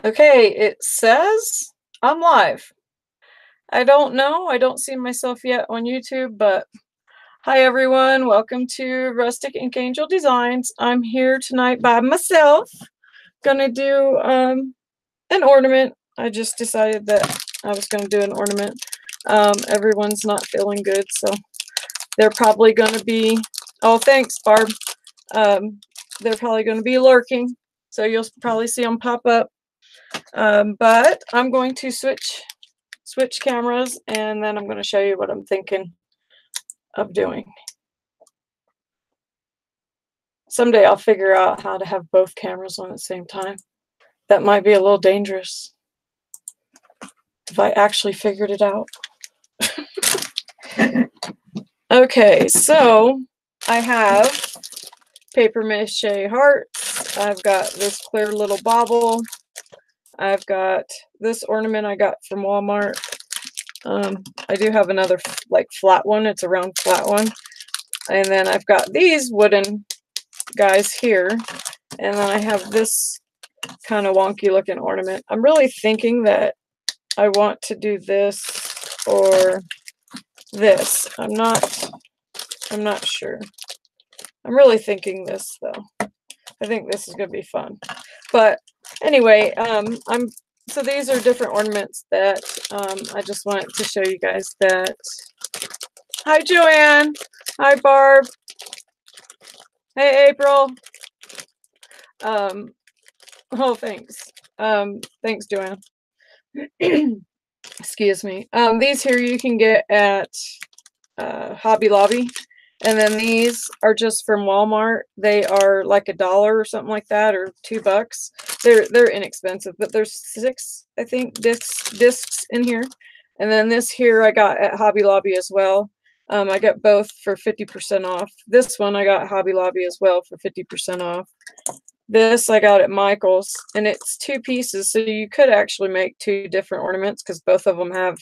Okay, it says I'm live. I don't know. I don't see myself yet on YouTube, but hi everyone. Welcome to Rustic Ink Angel Designs. I'm here tonight by myself. Gonna do an ornament. I just decided that I was gonna do an ornament. Everyone's not feeling good, so they're probably gonna be, oh thanks Barb. They're probably gonna be lurking, so you'll probably see them pop up. But I'm going to switch cameras, and then I'm going to show you what I'm thinking of doing. Someday I'll figure out how to have both cameras on at the same time. That might be a little dangerous if I actually figured it out. Okay, so I have paper mache hearts. I've got this clear little bauble. I've got this ornament I got from Walmart. I do have another like flat one. It's a round flat one. And then I've got these wooden guys here. And then I have this kind of wonky looking ornament. I'm really thinking that I want to do this or this. I'm not sure. I'm really thinking this though. I think this is going to be fun. But anyway, so these are different ornaments that I just wanted to show you guys that. Hi Joanne. Hi Barb. Hey April. Oh thanks. Thanks Joanne. Excuse me. These here you can get at Hobby Lobby. And then these are just from Walmart. They are like $1 or something like that, or $2. They're inexpensive, but there's 6, I think, discs in here. And then this here I got at Hobby Lobby as well. I got both for 50% off. This one I got at Hobby Lobby as well for 50% off. This I got at Michael's, and it's 2 pieces, so you could actually make 2 different ornaments because both of them have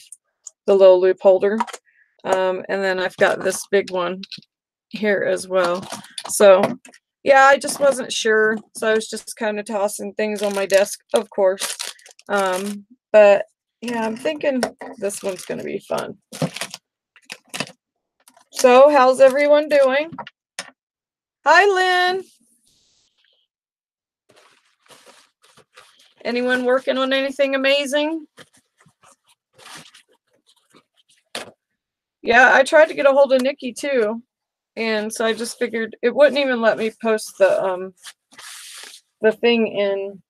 the little loop holder. And then I've got this big one here as well. So yeah, I just wasn't sure, so I was just kind of tossing things on my desk, of course. But yeah, I'm thinking this one's going to be fun. So how's everyone doing? Hi Lynn. Anyone working on anything amazing? Yeah, I tried to get a hold of Nikki too, and so I just figured it wouldn't even let me post the thing in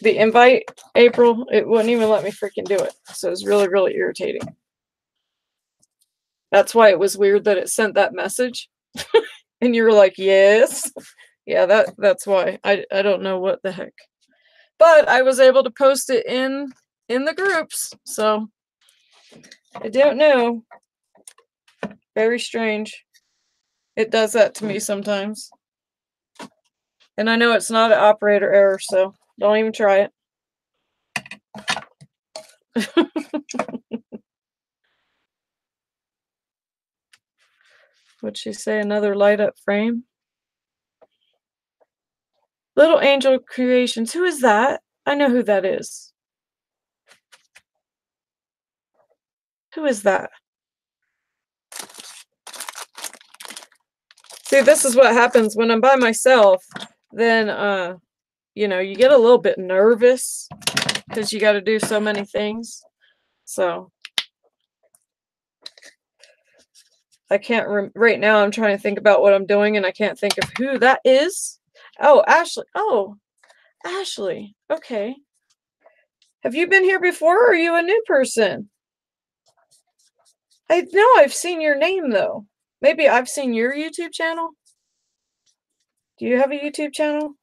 the invite, April. It wouldn't even let me freaking do it, so it was really, really irritating. That's why it was weird that it sent that message, and you were like, yes. Yeah, that's why. I don't know what the heck, but I was able to post it in the groups, so I don't know. Very strange. It does that to me sometimes. And I know it's not an operator error, so don't even try it. What'd she say? Another light up frame? Little Angel Creations. Who is that? I know who that is. Who is that? See, this is what happens when I'm by myself. Then, you know, you get a little bit nervous because you got to do so many things. So I can't, right now I'm trying to think about what I'm doing and I can't think of who that is. Oh, Ashley. Oh, Ashley. Okay. Have you been here before, or are you a new person? I know I've seen your name though. Maybe I've seen your YouTube channel. Do you have a YouTube channel?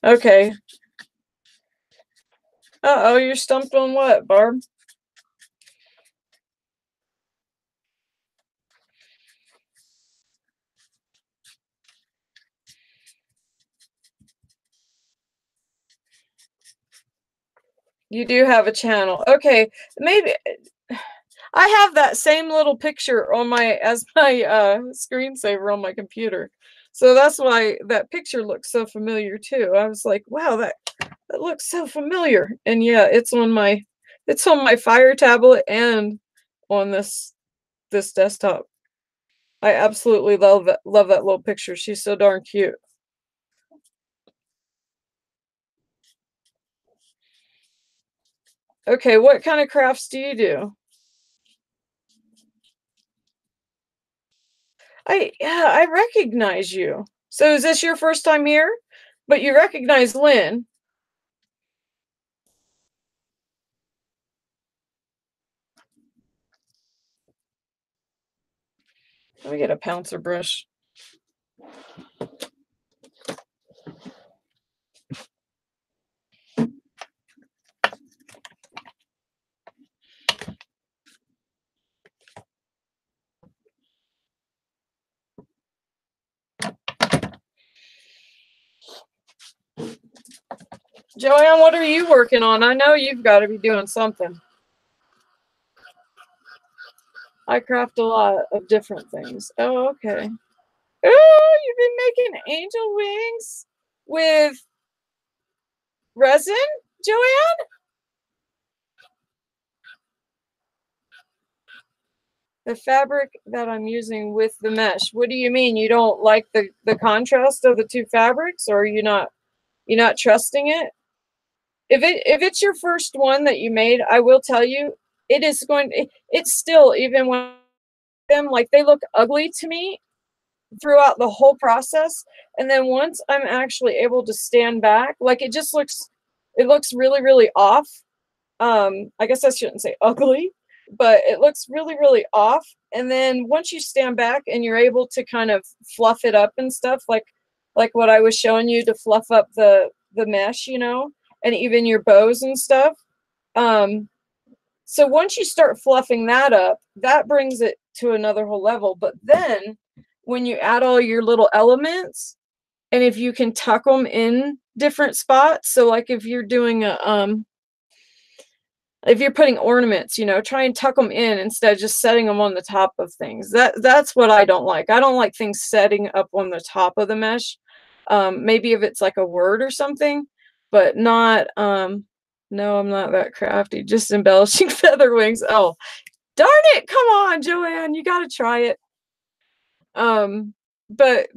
Okay. Uh-oh, you're stumped on what, Barb? You do have a channel. Okay, maybe I have that same little picture on my as my screensaver on my computer. So that's why that picture looks so familiar too. I was like, wow, that looks so familiar. And yeah, it's on my Fire tablet and on this desktop. I absolutely love that little picture. She's so darn cute. Okay, what kind of crafts do you do? Yeah, I recognize you. So is this your first time here? But you recognize Lynn. Let me get a pouncer brush. Joanne, what are you working on? I know you've got to be doing something. I craft a lot of different things. Oh, okay. Oh, you've been making angel wings with resin, Joanne? The fabric that I'm using with the mesh. What do you mean? You don't like the contrast of the two fabrics, or you're not trusting it? If it's your first one that you made, I will tell you, it's still, even when them like they look ugly to me throughout the whole process, and then once I'm actually able to stand back, like it looks really really off. I guess I shouldn't say ugly, but it looks really really off, and then once you stand back and you're able to kind of fluff it up and stuff, like what I was showing you to fluff up the mesh, and even your bows and stuff. um so once you start fluffing that up, that brings it to another whole level. But then when you add all your little elements, and if you can tuck them in different spots, so like if you're doing a if you're putting ornaments, try and tuck them in instead of just setting them on the top of things. That's what I don't like. I don't like things setting up on the top of the mesh. Maybe if it's like a word or something, but not no, I'm not that crafty. Just embellishing feather wings. Oh, darn it. Come on, Joanne, you got to try it. Um but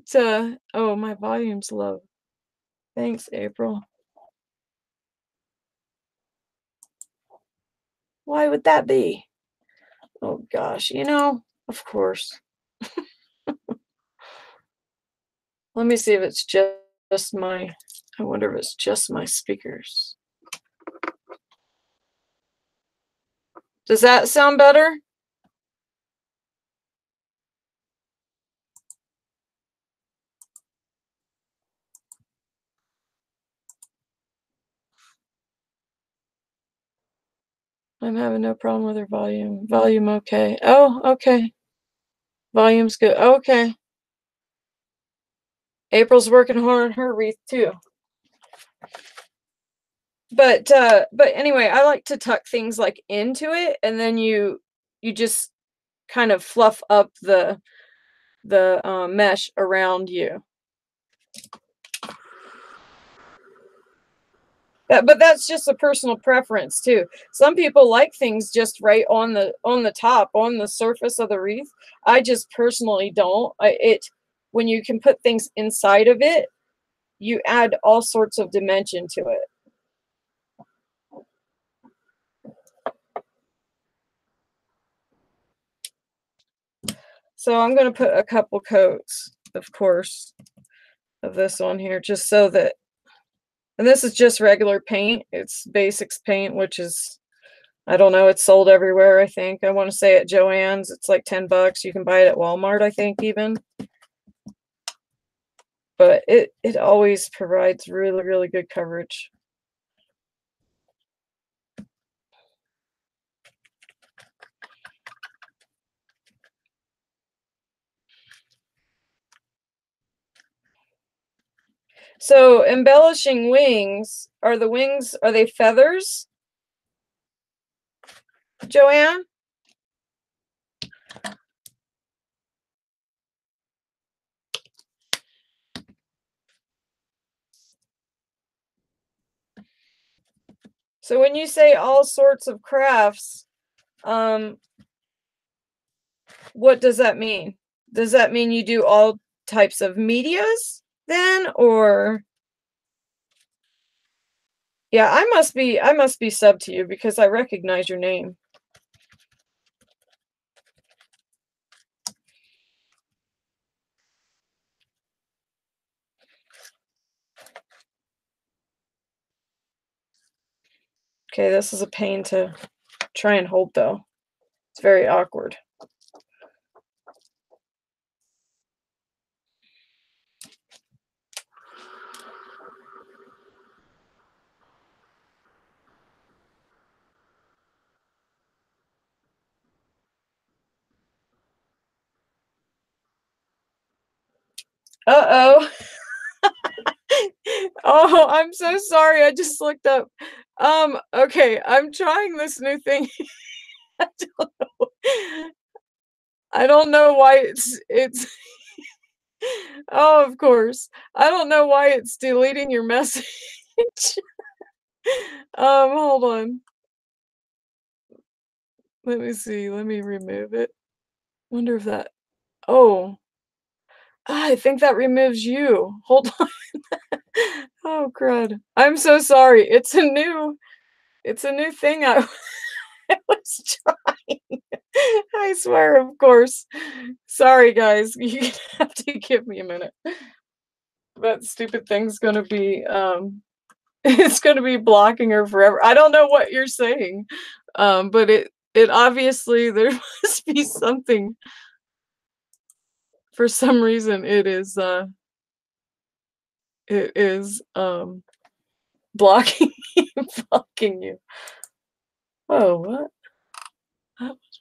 oh, my volume's low. Thanks, April. Why would that be? Oh gosh, of course. Let me see if it's just my, I wonder if it's just my speakers. Does that sound better? I'm having no problem with her volume. Volume okay. Oh, okay. Volume's good. Okay. April's working hard on her wreath too. But anyway, I like to tuck things like into it, and then you just kind of fluff up the mesh around you. But that's just a personal preference too. Some people like things just right on the top, on the surface of the wreath. I just personally don't. When you can put things inside of it, you add all sorts of dimension to it. So I'm going to put a couple coats, of course, of this on here, just so that, and this is just regular paint. It's basics paint, which is, I don't know, it's sold everywhere, I think. I want to say at Joann's, it's like $10. You can buy it at Walmart, I think, even. But it always provides really, really good coverage. So embellishing wings, are they feathers, Joanne? So when you say all sorts of crafts, um, what does that mean? Does that mean you do all types of medias then, or yeah, I must be sub to you because I recognize your name. Okay, this is a pain to try and hold though. It's very awkward. Uh-oh. Oh, I'm so sorry. I just looked up. Okay, I'm trying this new thing. I don't know. I don't know why it's oh, of course. I don't know why it's deleting your message. Hold on. Let me see. Let me remove it. Wonder if that oh, I think that removes you. Hold on. Oh, crud. I'm so sorry. It's a new thing I I was trying. I swear, of course. Sorry, guys. You have to give me a minute. That stupid thing's gonna be, it's gonna be blocking her forever. I don't know what you're saying, but it obviously there must be something. For some reason, it is blocking blocking you. Oh, what? That was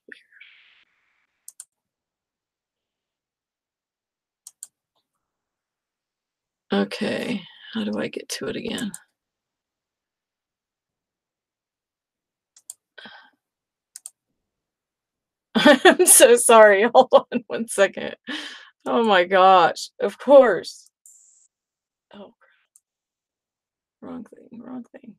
weird. Okay, how do I get to it again? I'm so sorry. Hold on one second. Oh my gosh. Of course. Oh, wrong thing, wrong thing.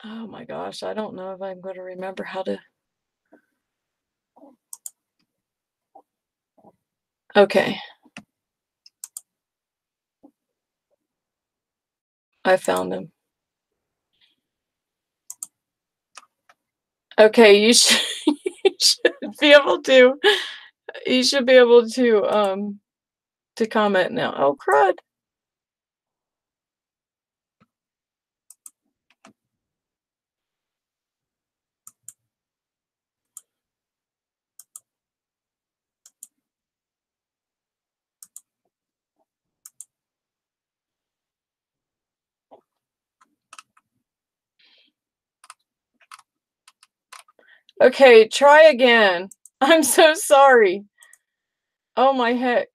Oh my gosh, I don't know if I'm going to remember how to. Okay, I found him. Okay, you should you should be able to you should be able to comment now. Oh crud. Okay, try again. I'm so sorry. Oh my heck.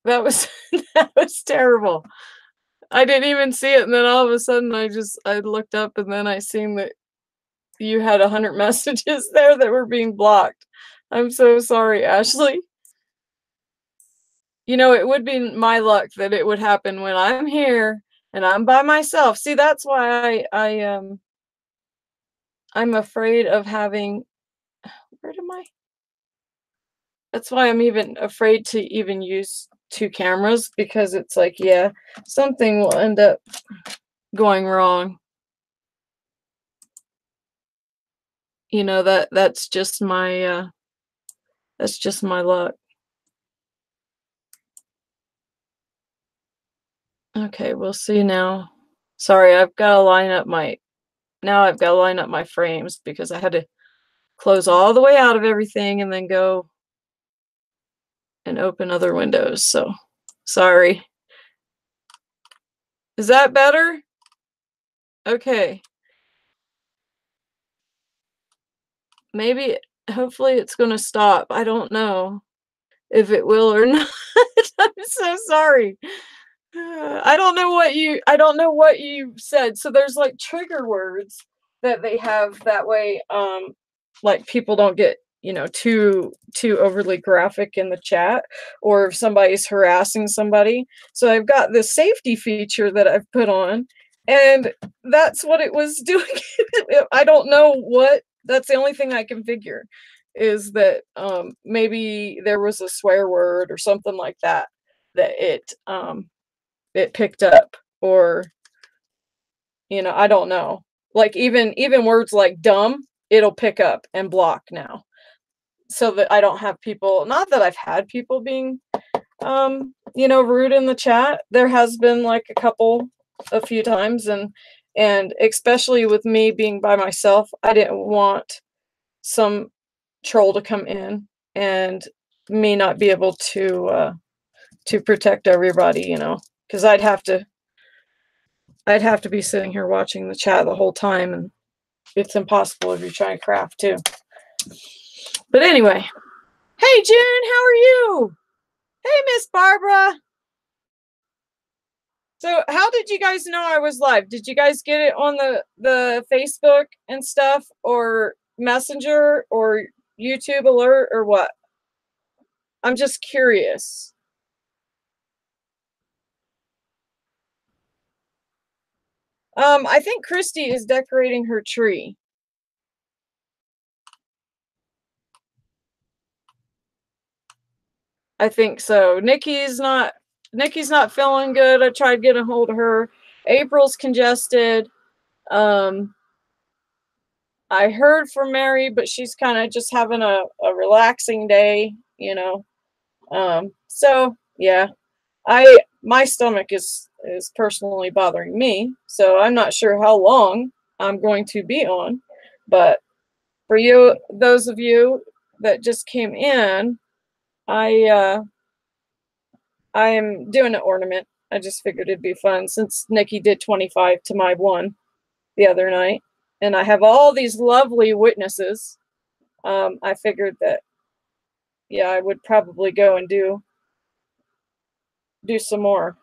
That was that was terrible. I didn't even see it, and then all of a sudden I looked up and then I seen that you had 100 messages there that were being blocked. I'm so sorry, Ashley. You know, it would be my luck that it would happen when I'm here and I'm by myself. See, that's why I'm afraid of having where am I? That's why I'm even afraid to even use two cameras because it's like, yeah, something will end up going wrong. You know, that's just my luck. Okay, we'll see now. Sorry, I've got to line up my frames because I had to close all the way out of everything and then go and open other windows. So, sorry. Is that better? Okay. Maybe, hopefully it's going to stop. I don't know if it will or not. I'm so sorry. I don't know what you said. So there's like trigger words that they have that way, like people don't get, you know, too overly graphic in the chat, or if somebody's harassing somebody. So I've got this safety feature that I've put on, and that's what it was doing. I don't know what, that's the only thing I can figure, is that maybe there was a swear word or something like that that it picked up, or you know, I don't know, like even words like dumb, it'll pick up and block now, so that I don't have people, not that I've had people being you know, rude in the chat. There has been like a few times, and especially with me being by myself, I didn't want some troll to come in and me not be able to protect everybody, you know, because I'd have to be sitting here watching the chat the whole time, and it's impossible if you're trying to craft too. But anyway, hey June, how are you? Hey Miss Barbara. So how did you guys know I was live? Did you guys get it on the Facebook and stuff, or Messenger, or YouTube alert, or what? I'm just curious. I think Christy is decorating her tree. I think so. Nikki's not feeling good. I tried getting a hold of her. April's congested. I heard from Mary, but she's kind of just having a relaxing day, you know. So yeah, my stomach is personally bothering me, so I'm not sure how long I'm going to be on. But for you, those of you that just came in, I am doing an ornament. I just figured it'd be fun since Nikki did 25 to my 1 the other night, and I have all these lovely witnesses. I figured that, yeah, I would probably go and do some more.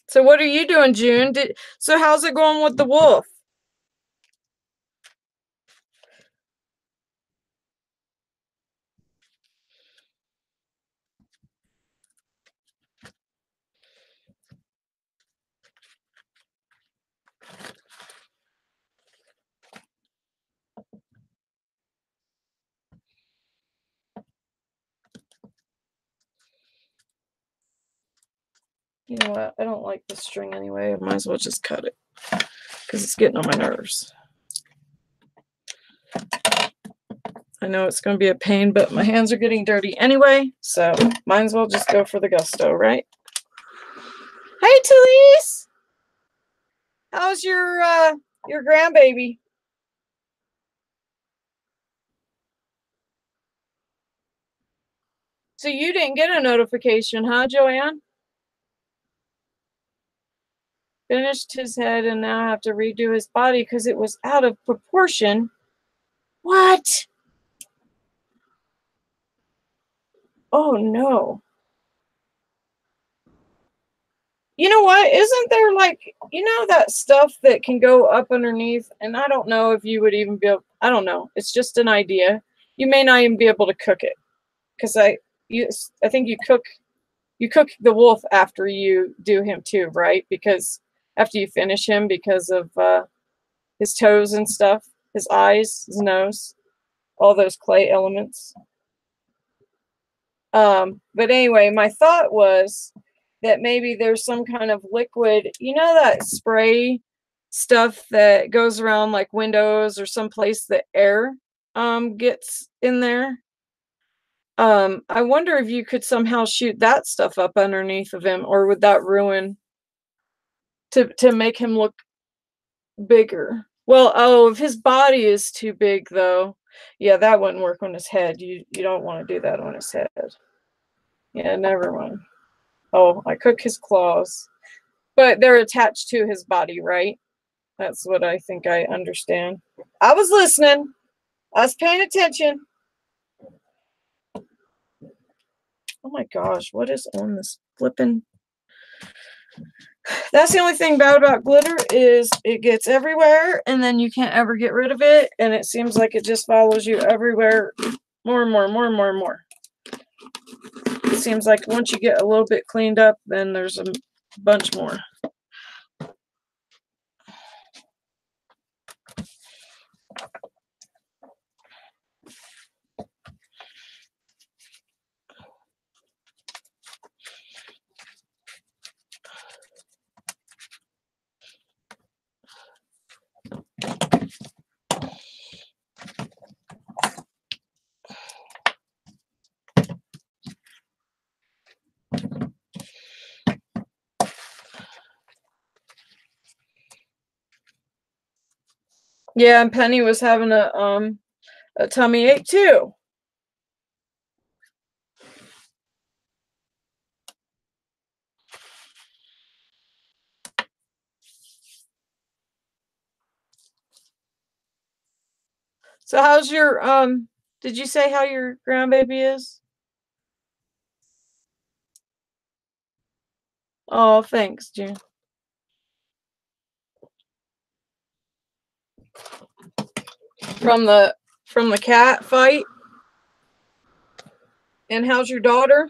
So what are you doing, June? So how's it going with the wolf? You know what? I don't like this string anyway. I might as well just cut it because it's getting on my nerves. I know it's going to be a pain, but my hands are getting dirty anyway, so might as well just go for the gusto, right? Hey, Talise! How's your grandbaby? So you didn't get a notification, huh, Joanne? Finished his head and now have to redo his body because it was out of proportion. What? Oh no. You know what? Isn't there, like, you know, that stuff that can go up underneath? And I don't know if you would even be able, I don't know. It's just an idea. You may not even be able to cook it, because I think you cook the wolf after you do him too, right? Because after you finish him, because of his toes and stuff, his eyes, his nose, all those clay elements. But anyway, my thought was that maybe there's some kind of liquid, you know, that spray stuff that goes around like windows or someplace that air gets in there. I wonder if you could somehow shoot that stuff up underneath of him, or would that ruin to make him look bigger? Well, oh, if his body is too big though, yeah, that wouldn't work on his head. You don't want to do that on his head. Yeah, never mind. Oh, I cook his claws. But they're attached to his body, right? That's what I think I understand. I was listening. I was paying attention. Oh my gosh, what is on this flippin'? That's the only thing bad about glitter is it gets everywhere and then you can't ever get rid of it, and it seems like it just follows you everywhere more and more and more and more and more. It seems like once you get a little bit cleaned up, then there's a bunch more. Yeah, and Penny was having a tummy ache too. So how's your did you say how your grandbaby is? Oh, thanks, June. From the cat fight? And how's your daughter?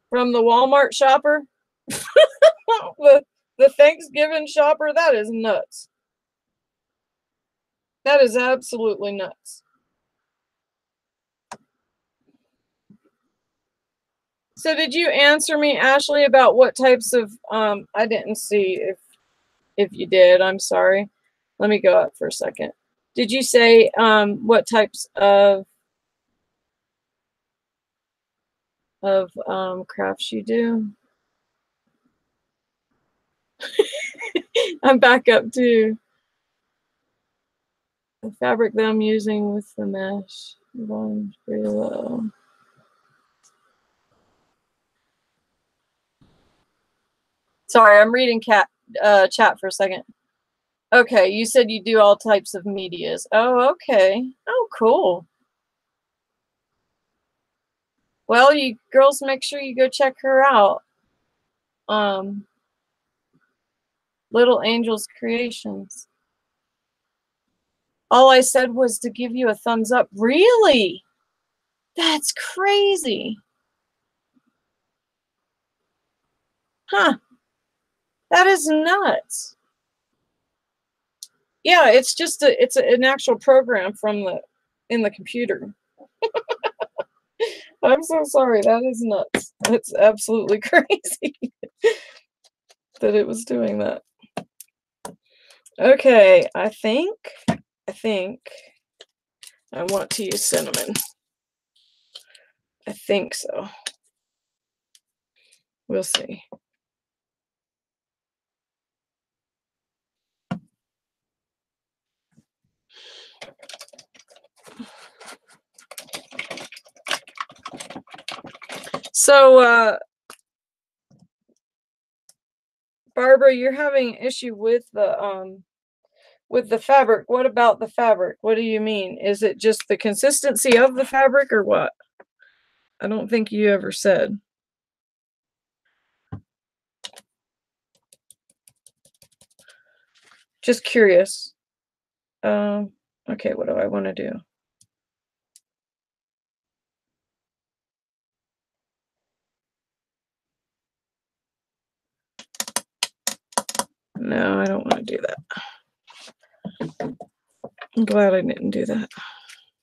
From the Walmart shopper? the Thanksgiving shopper? That is nuts. That is absolutely nuts. So did you answer me, Ashley, about what types of I didn't see if you did. I'm sorry. Let me go up for a second. Did you say what types of crafts you do? I'm back up to the fabric that I'm using with the mesh. Volume's pretty low. Sorry, I'm reading chat for a second. Okay, you said you do all types of medias. Oh, okay. Oh, cool. Well, you girls make sure you go check her out. Little Angels Creations. All I said was to give you a thumbs up. Really? That's crazy. Huh. That is nuts. Yeah, it's just an actual program from in the computer. I'm so sorry. That is nuts. It's absolutely crazy that it was doing that. Okay, I think I want to use cinnamon. I think so. We'll see. So, Barbara, you're having an issue with the fabric. What about the fabric? What do you mean? Is it just the consistency of the fabric or what? I don't think you ever said. Just curious. Okay, what do I want to do? No, I don't want to do that. I'm glad I didn't do that.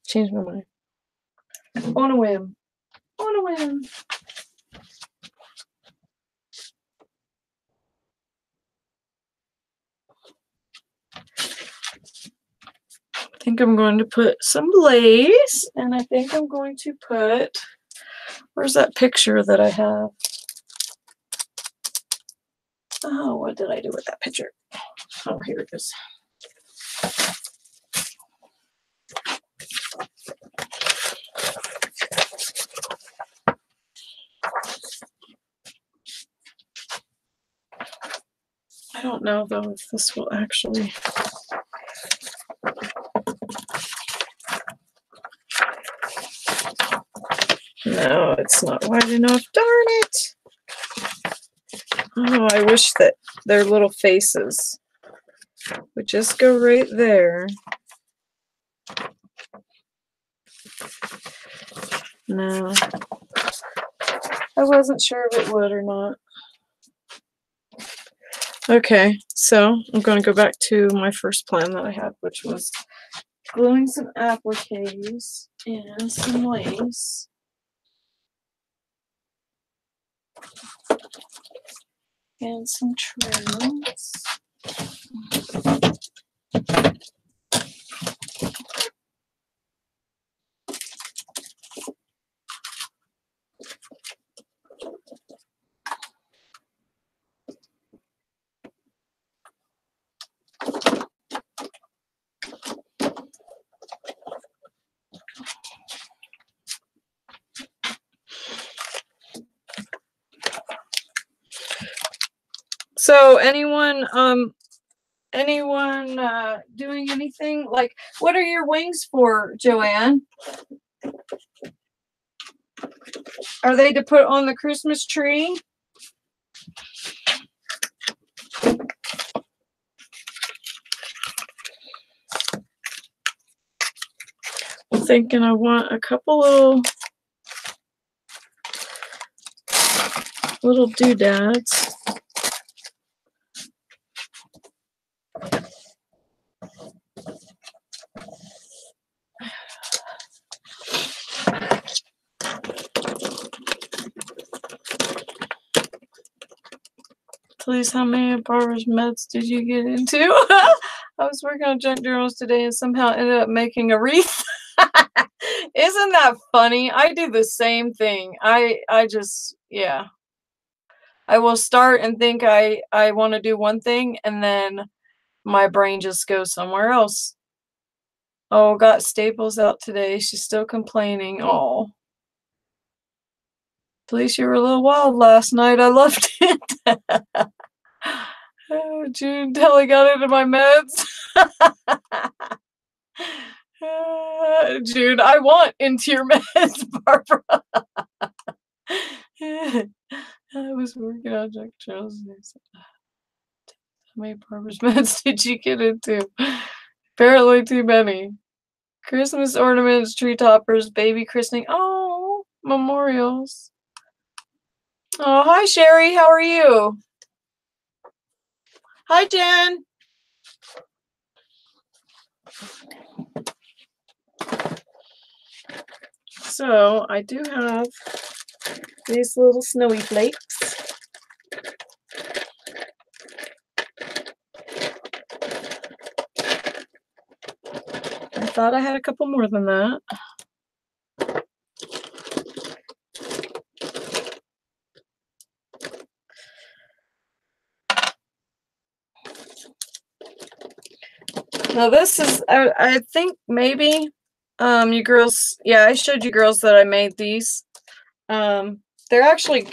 Changed my mind. On a whim. On a whim. I think I'm going to put some lace, and I think I'm going to put, where's that picture that I have? Oh, what did I do with that picture? Oh, here it is. I don't know though if this will actually. No, No, it's not wide enough. Darn it. Oh, I wish that their little faces would just go right there. No. I wasn't sure if it would or not. Okay, so I'm going to go back to my first plan that I had, which was gluing some appliques and some lace. And some trims. So anyone doing anything? Like, what are your wings for, Joanne? Are they to put on the Christmas tree? I'm thinking I want a couple little doodads. Please, how many Barbara's meds did you get into? I was working on junk journals today and somehow ended up making a wreath. Isn't that funny? I do the same thing. I just, yeah. I will start and think I want to do one thing, and then my brain just goes somewhere else. Oh, got Staples out today. She's still complaining. Oh. Police, you were a little wild last night. I loved it. Oh, June Telly got into my meds. June, I want into your meds, Barbara. I was working on Jack Charles. How many Barbara's meds did you get into? Apparently too many. Christmas ornaments, tree toppers, baby christening. Oh, memorials. Oh, hi, Sherry. How are you? Hi, Jen. So I do have these little snowy flakes. I thought I had a couple more than that. Now this is, I think maybe, you girls, yeah, I showed you girls that I made these. They're actually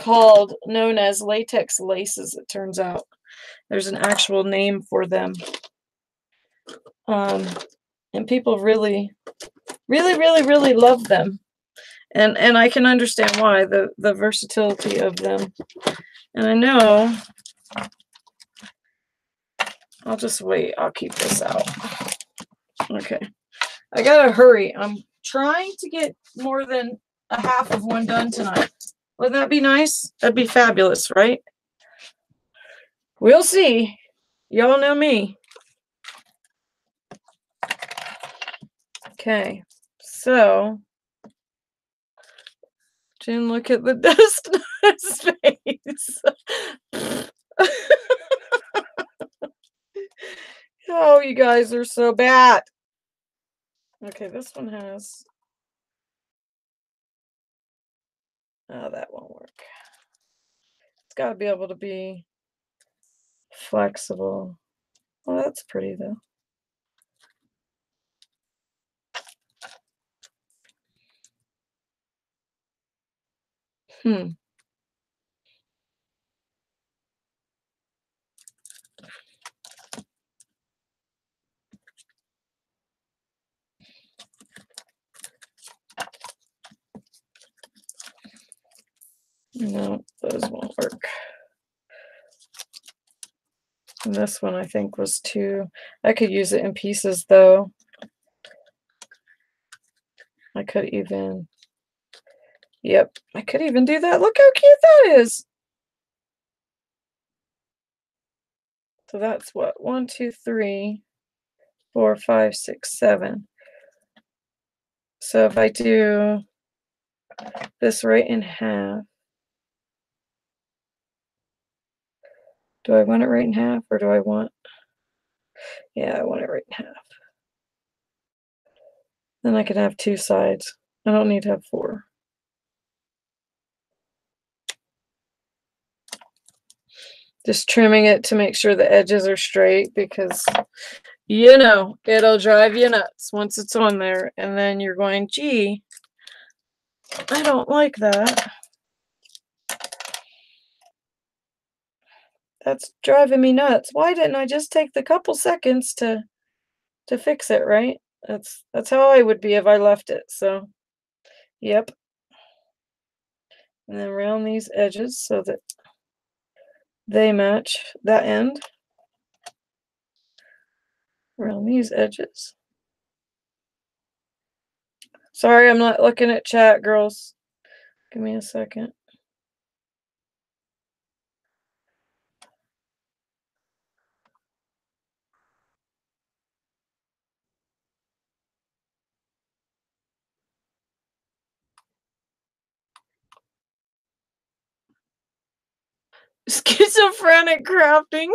known as latex laces, it turns out. There's an actual name for them. And people really, really, really, really love them. And I can understand why, the versatility of them. And I know, I'll just wait. I'll keep this out. Okay. I gotta hurry. I'm trying to get more than a half of one done tonight. Wouldn't that be nice? That'd be fabulous, right? We'll see. Y'all know me. Okay. So, Jen, look at the dust on his face. Oh, you guys are so bad. Okay, this one has... Oh, that won't work. It's got to be able to be flexible. Well, that's pretty, though. No, those won't work. And this one I think was too, I could use it in pieces though. I could even, yep, I could even do that. Look how cute that is. So that's what, 1, 2, 3, 4, 5, 6, 7. So if I do this right in half, do I want it right in half or do I want, yeah, I want it right in half. Then I can have 2 sides. I don't need to have 4. Just trimming it to make sure the edges are straight because, you know, it'll drive you nuts once it's on there. And then you're going, gee, I don't like that. That's driving me nuts. Why didn't I just take the couple seconds to fix it, right? That's how I would be if I left it. So, yep. And then round these edges so that they match that end. Around these edges. Sorry, I'm not looking at chat, girls. Give me a second. Schizophrenic crafting.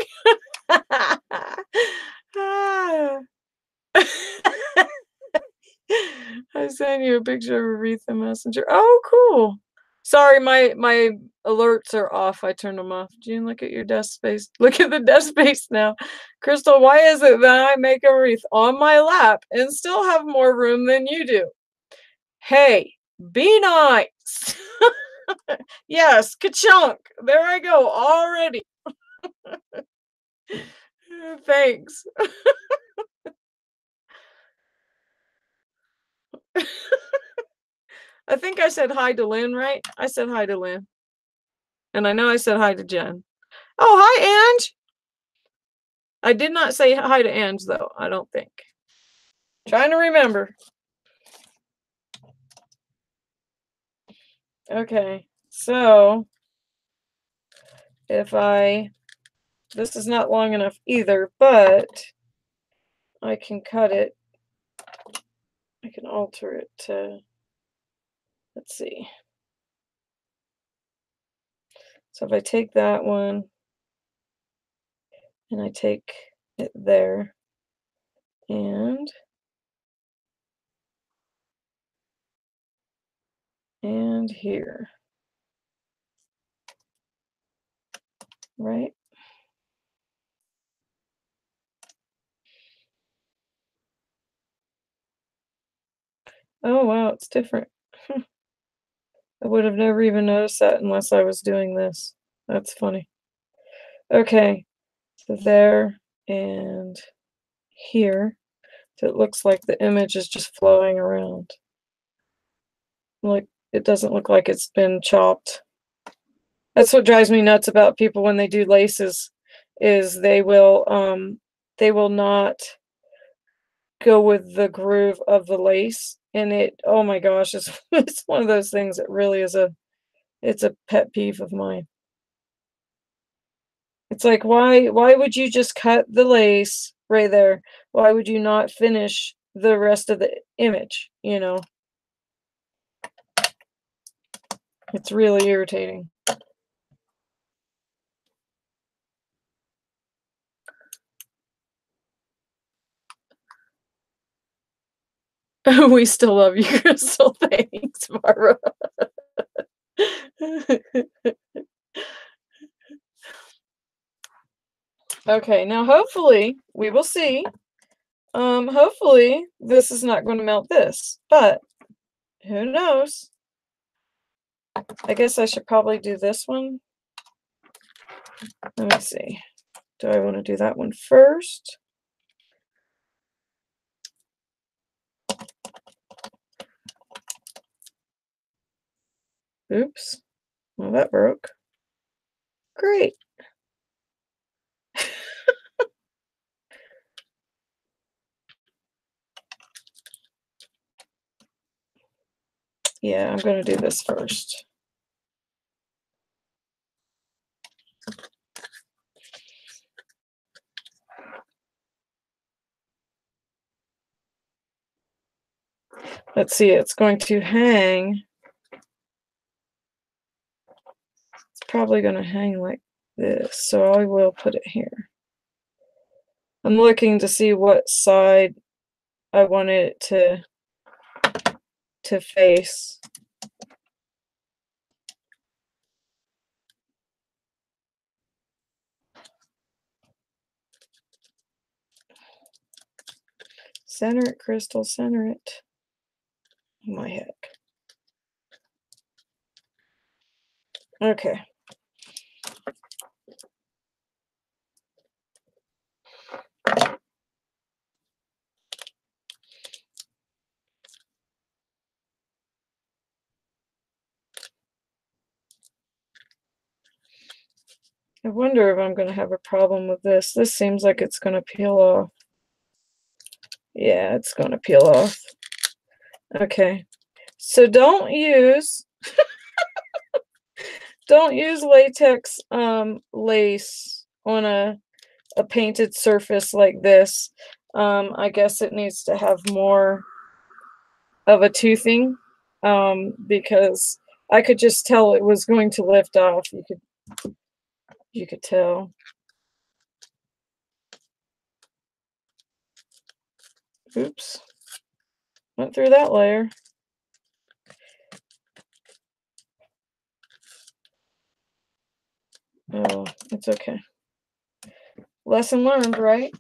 I sent you a picture of Aretha Messenger. Oh, cool. Sorry, my alerts are off. I turned them off. Jean, look at your desk space. Look at the desk space now. Crystal, why is it that I make a wreath on my lap and still have more room than you do? Hey, be nice. Yes, ka-chunk. There I go already. Thanks. I think I said hi to Lynn, right? I said hi to Lynn. And I know I said hi to Jen. Oh, hi, Ange. I did not say hi to Ange, though, I don't think. Trying to remember. Okay, so if this is not long enough either, but I can cut it. I can alter it to, let's see. So if I take that one and I take it there and here, right? Oh, wow, it's different. I would have never even noticed that unless I was doing this. That's funny. Okay, so there and here. So it looks like the image is just flowing around. Like, it doesn't look like it's been chopped. That's what drives me nuts about people when they do laces, is they will not go with the groove of the lace. And it, oh my gosh, it's, it's one of those things that really is it's a pet peeve of mine. It's like, why would you just cut the lace right there? Why would you not finish the rest of the image, you know? It's really irritating. We still love you, Crystal. Thanks, Barbara. Okay, now hopefully we will see. Hopefully this is not going to melt this, but who knows? I guess I should probably do this one. Let me see. Do I want to do that one first? Oops. Well, that broke. Great. Yeah, I'm gonna do this first. Let's see, it's going to hang. It's probably gonna hang like this, so I will put it here. I'm looking to see what side I want it to face. Center it, Crystal, center it. Oh my heck. Okay. I wonder if I'm going to have a problem with this. This seems like it's going to peel off. Yeah, it's going to peel off. Okay. So don't use latex lace on a painted surface like this. I guess it needs to have more of a toothing, because I could just tell it was going to lift off. You could tell. Oops. Went through that layer. Oh, it's okay. Lesson learned, right?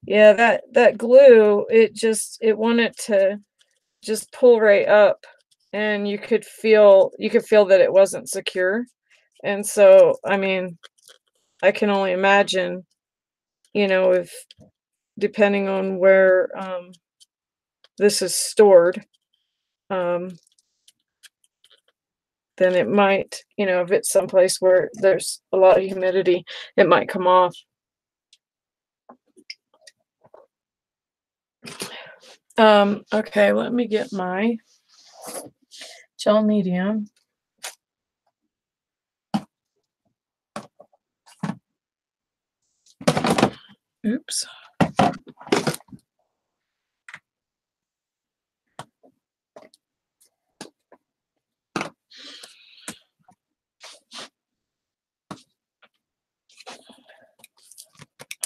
Yeah, that glue, it wanted to just pull right up, and you could feel that it wasn't secure. And so, I mean, I can only imagine, if depending on where this is stored, um, then it might, if it's someplace where there's a lot of humidity, it might come off. Okay, let me get my gel medium. Oops.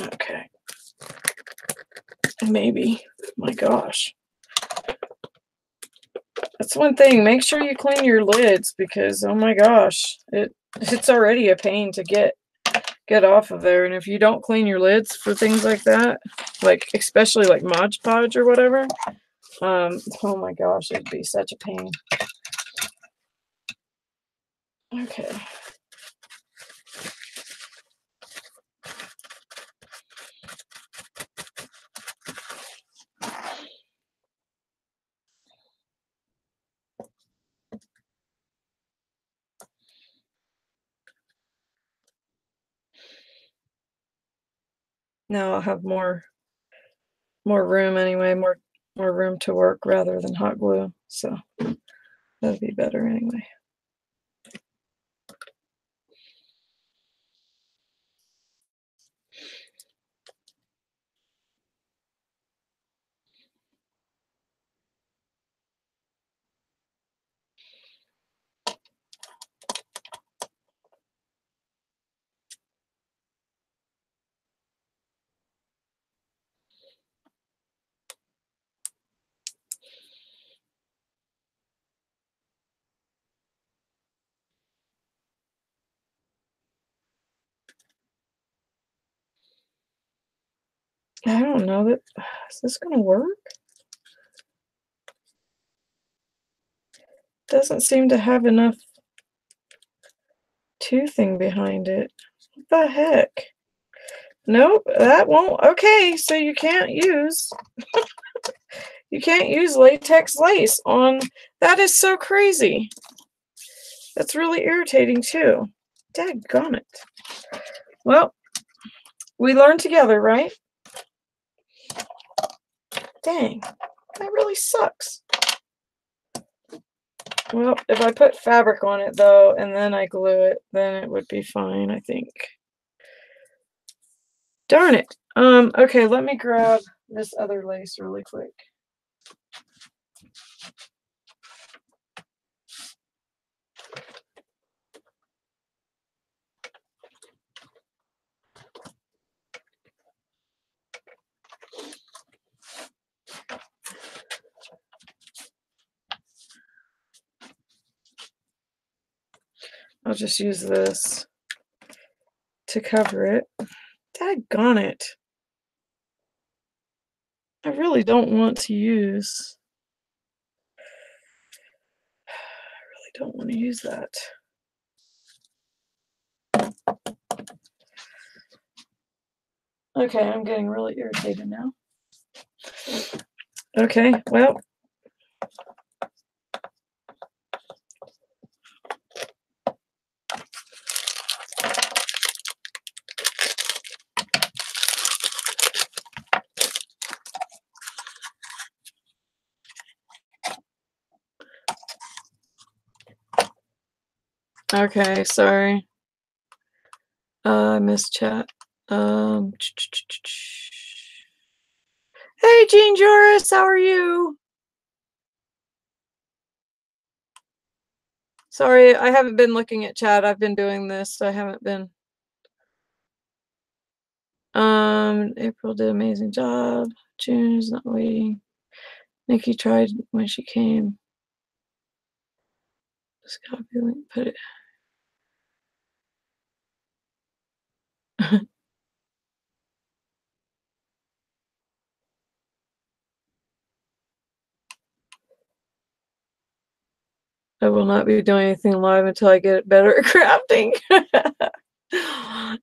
Okay. Maybe. My gosh. That's one thing. Make sure you clean your lids, because oh my gosh, it's already a pain to get off of there. And if you don't clean your lids for things like that, like especially like Mod Podge or whatever, oh my gosh, it'd be such a pain. Okay. Now I'll have more room anyway, more room to work rather than hot glue. So that'd be better anyway. I don't know that is this gonna work? doesn't seem to have enough toothing behind it. What the heck? Nope, that won't. Okay, so you can't use latex lace on. That is so crazy. That's really irritating too. Daggone it. Well, we learned together, right? Dang, that really sucks. Well, if I put fabric on it though, and then I glue it, then it would be fine, I think. Darn it. Okay, let me grab this other lace really quick. I'll just use this to cover it. Daggone it. I really don't want to use. I really don't want to use that. Okay, I'm getting really irritated now. Okay, well. Okay, sorry. I missed chat. Hey, Jean Joris, how are you? Sorry, I haven't been looking at chat. I've been doing this, so I haven't been. April did an amazing job. June is not waiting. Nikki tried when she came. Just copy the link, put it. I will not be doing anything live until I get better at crafting.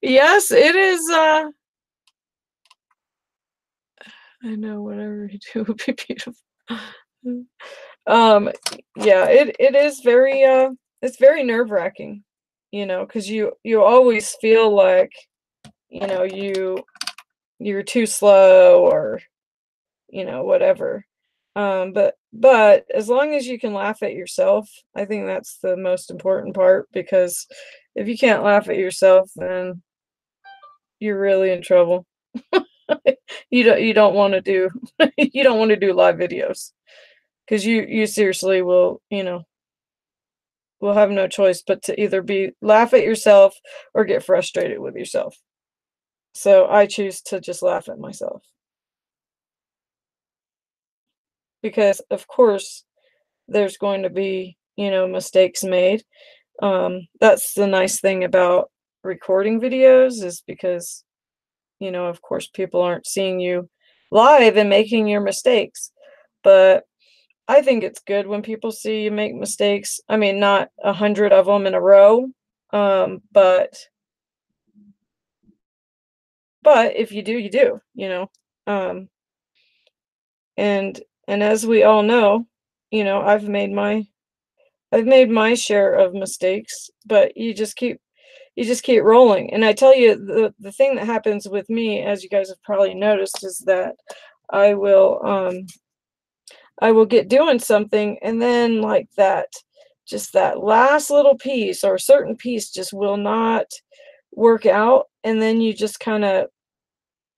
Yes, it is. I know whatever you do will be beautiful. Yeah, it is very it's very nerve-wracking, you know, because you always feel like, you know, you're too slow or, you know, whatever. But as long as you can laugh at yourself, I think that's the most important part, because if you can't laugh at yourself, then you're really in trouble. You don't want to do you don't want to do live videos, because you seriously will, you know, will have no choice but to either be laugh at yourself or get frustrated with yourself. So I choose to just laugh at myself, because of course there's going to be, you know, mistakes made. That's the nice thing about recording videos, is because, you know, of course people aren't seeing you live and making your mistakes. But I think it's good when people see you make mistakes. I mean, not 100 of them in a row, but if you do, you do, you know. Um, and as we all know, you know, I've made my share of mistakes, but you just keep rolling. And I tell you, the thing that happens with me, as you guys have probably noticed, is that I will I will get doing something, and then like that, just that last little piece or a certain piece just will not work out, and then you just kind of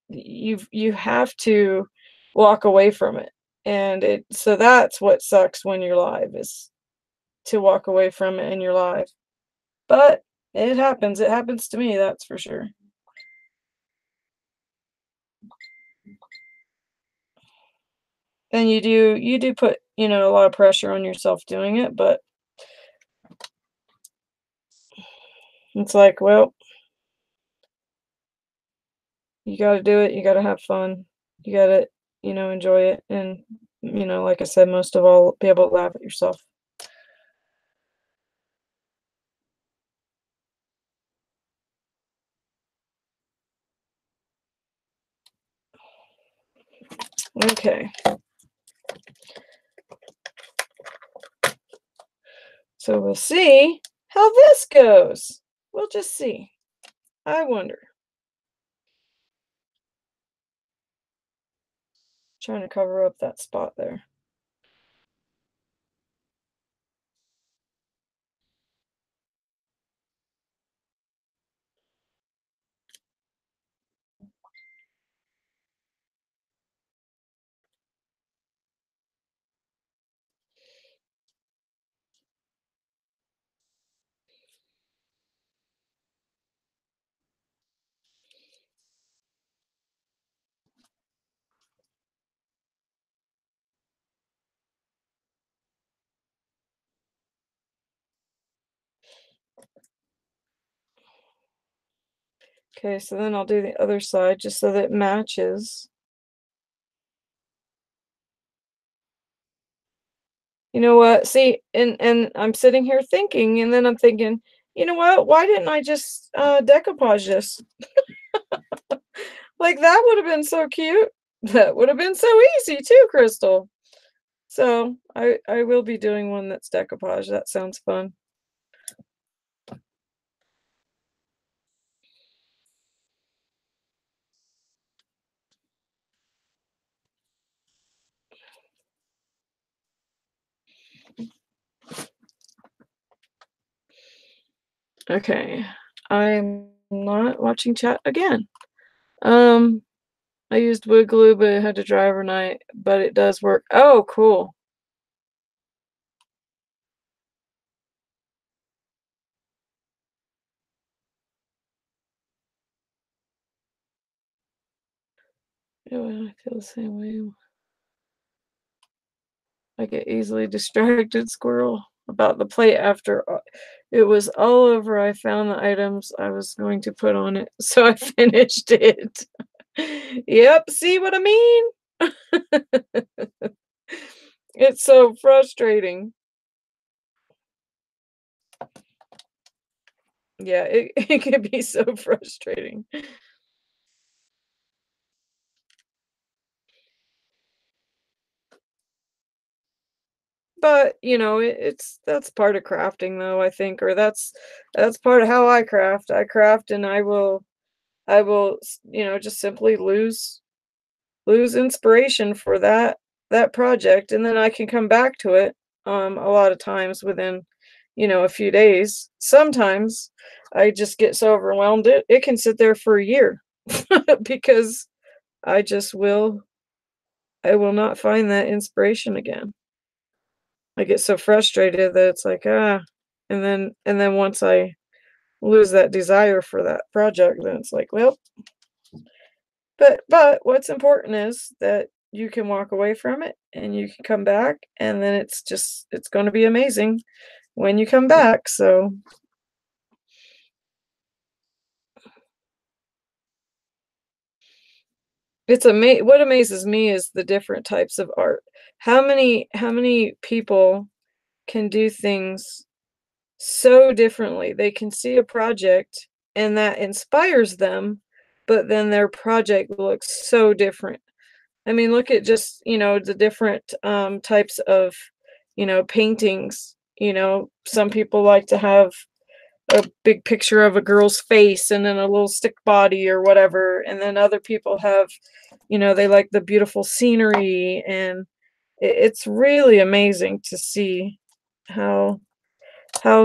you have to walk away from it. And it so that's what sucks when you're live, is to walk away from it and you're live. But it happens. It happens to me, that's for sure. And you do put, you know, a lot of pressure on yourself doing it, but it's like, well, you got to do it. You got to have fun. You got to, you know, enjoy it. And, you know, like I said, most of all, be able to laugh at yourself. Okay. So we'll see how this goes. We'll just see. I wonder. Trying to cover up that spot there. Okay, so then I'll do the other side just so that it matches. You know what? See, and I'm sitting here thinking, and then I'm thinking, you know what? Why didn't I just decoupage this? Like that would have been so cute. That would have been so easy too, Crystal. So I will be doing one that's decoupage. That sounds fun. Okay, I'm not watching chat again. Um, I used wood glue, but it had to dry overnight, but it does work. Oh, cool. Yeah, I feel the same way. I get easily distracted, squirrel, about the plate after it was all over. I found the items I was going to put on it, so I finished it. Yep, see what I mean? It's so frustrating. Yeah, it can be so frustrating. But, you know, it's that's part of crafting though, I think, or that's part of how I craft. I craft and you know, just simply lose inspiration for that project, and then I can come back to it a lot of times within, you know, a few days. Sometimes I just get so overwhelmed it can sit there for a year because I just will I will not find that inspiration again. I get so frustrated that it's like, and then once I lose that desire for that project, then it's like, well, but what's important is that you can walk away from it and you can come back, and then it's going to be amazing when you come back. So what amazes me is the different types of art. How many people can do things so differently. They can see a project and that inspires them, but then their project looks so different. I mean, look at just, you know, the different types of, you know, paintings. You know, some people like to have a big picture of a girl's face and then a little stick body or whatever. And then other people have, you know, they like the beautiful scenery. And it's really amazing to see how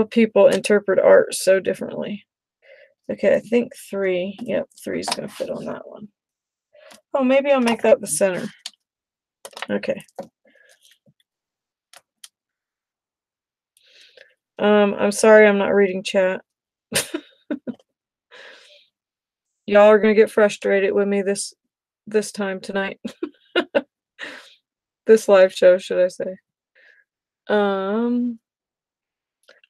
people interpret art so differently. Okay, I think three. Yep, three's gonna fit on that one. Oh, maybe I'll make that the center. Okay. I'm sorry I'm not reading chat. Y'all are gonna get frustrated with me this time tonight. This live show, should I say. Um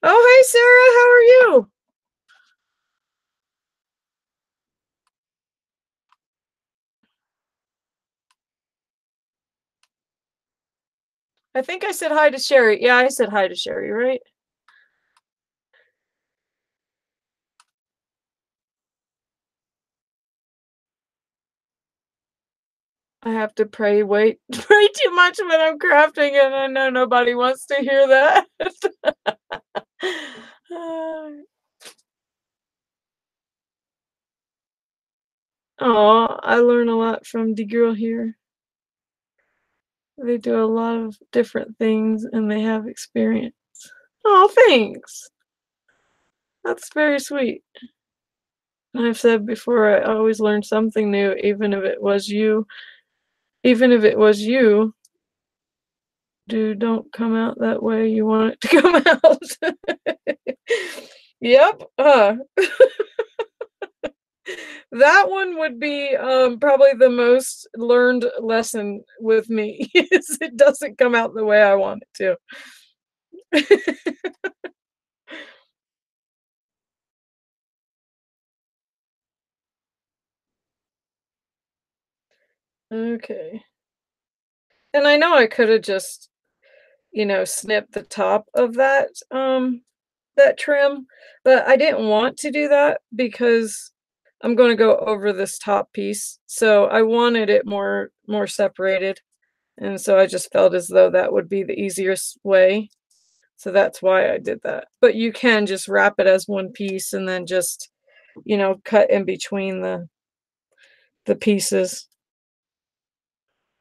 Oh, hey Sarah, how are you? I think I said hi to Sherry. Yeah, I said hi to Sherry, right? I have to pray pray too much when I'm crafting, and I know nobody wants to hear that. Oh, I learn a lot from the girl here. They do a lot of different things and they have experience. Oh, thanks. That's very sweet. I've said before, I always learn something new, even if it was you. Even if it was you, don't come out that way you want it to come out. Yep. That one would be probably the most learned lesson with me is it doesn't come out the way I want it to. Okay. And I know I could have just, snipped the top of that trim, but I didn't want to do that because I'm going to go over this top piece. So I wanted it more separated. And so I just felt as though that would be the easiest way. So that's why I did that. But you can just wrap it as one piece and then just, cut in between the pieces.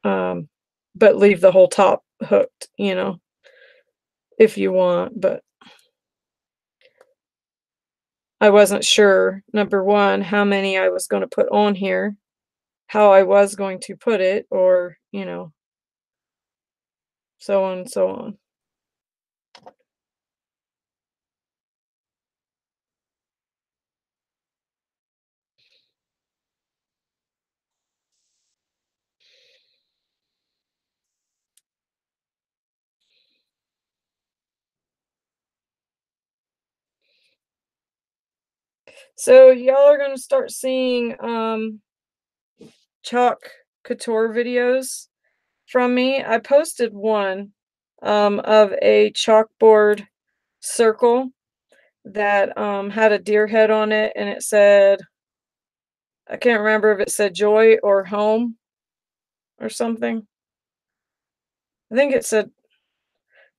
Um, but leave the whole top hooked, if you want, but I wasn't sure, number 1, how many I was gonna put on here, how I was going to put it, or, so on and so on. So y'all are gonna start seeing, chalk couture videos from me. I posted one, of a chalkboard circle that, had a deer head on it, and it said I can't remember if it said joy or home or something. I think it said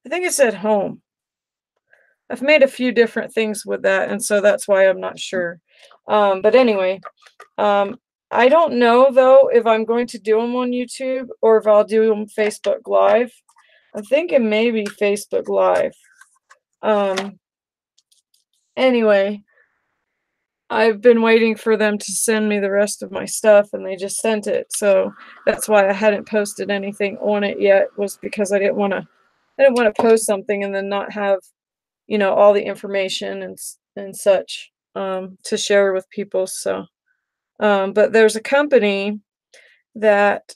I think it said home. I've made a few different things with that, and so that's why I'm not sure. But anyway, um, I don't know though if I'm going to do them on YouTube or if I'll do them Facebook Live. I'm thinking maybe Facebook Live. Um, anyway, I've been waiting for them to send me the rest of my stuff, and they just sent it. So that's why I hadn't posted anything on it yet, was because I didn't want to post something and then not have, all the information and such to share with people. So, but there's a company that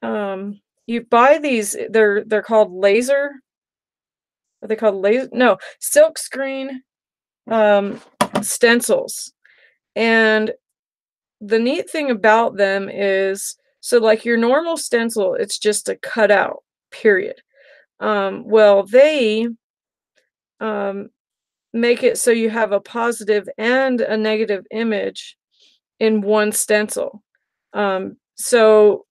you buy these. They're called laser. Are they called laser? No, silk screen um, stencils. And the neat thing about them is, so like your normal stencil, it's just a cutout. Period. Well, they um, make it so you have a positive and a negative image in one stencil. So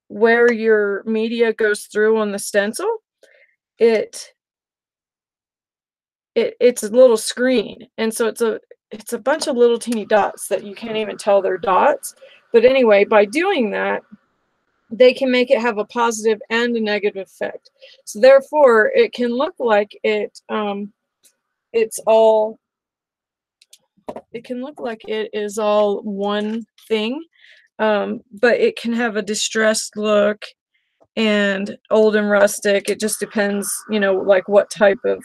where your media goes through on the stencil, it it's a little screen, and so it's a bunch of little teeny dots that you can't even tell they're dots. But anyway, by doing that, they can make it have a positive and a negative effect. So therefore, it can look like it's all it can look like it is all one thing, but it can have a distressed look and old and rustic. It just depends, like what type of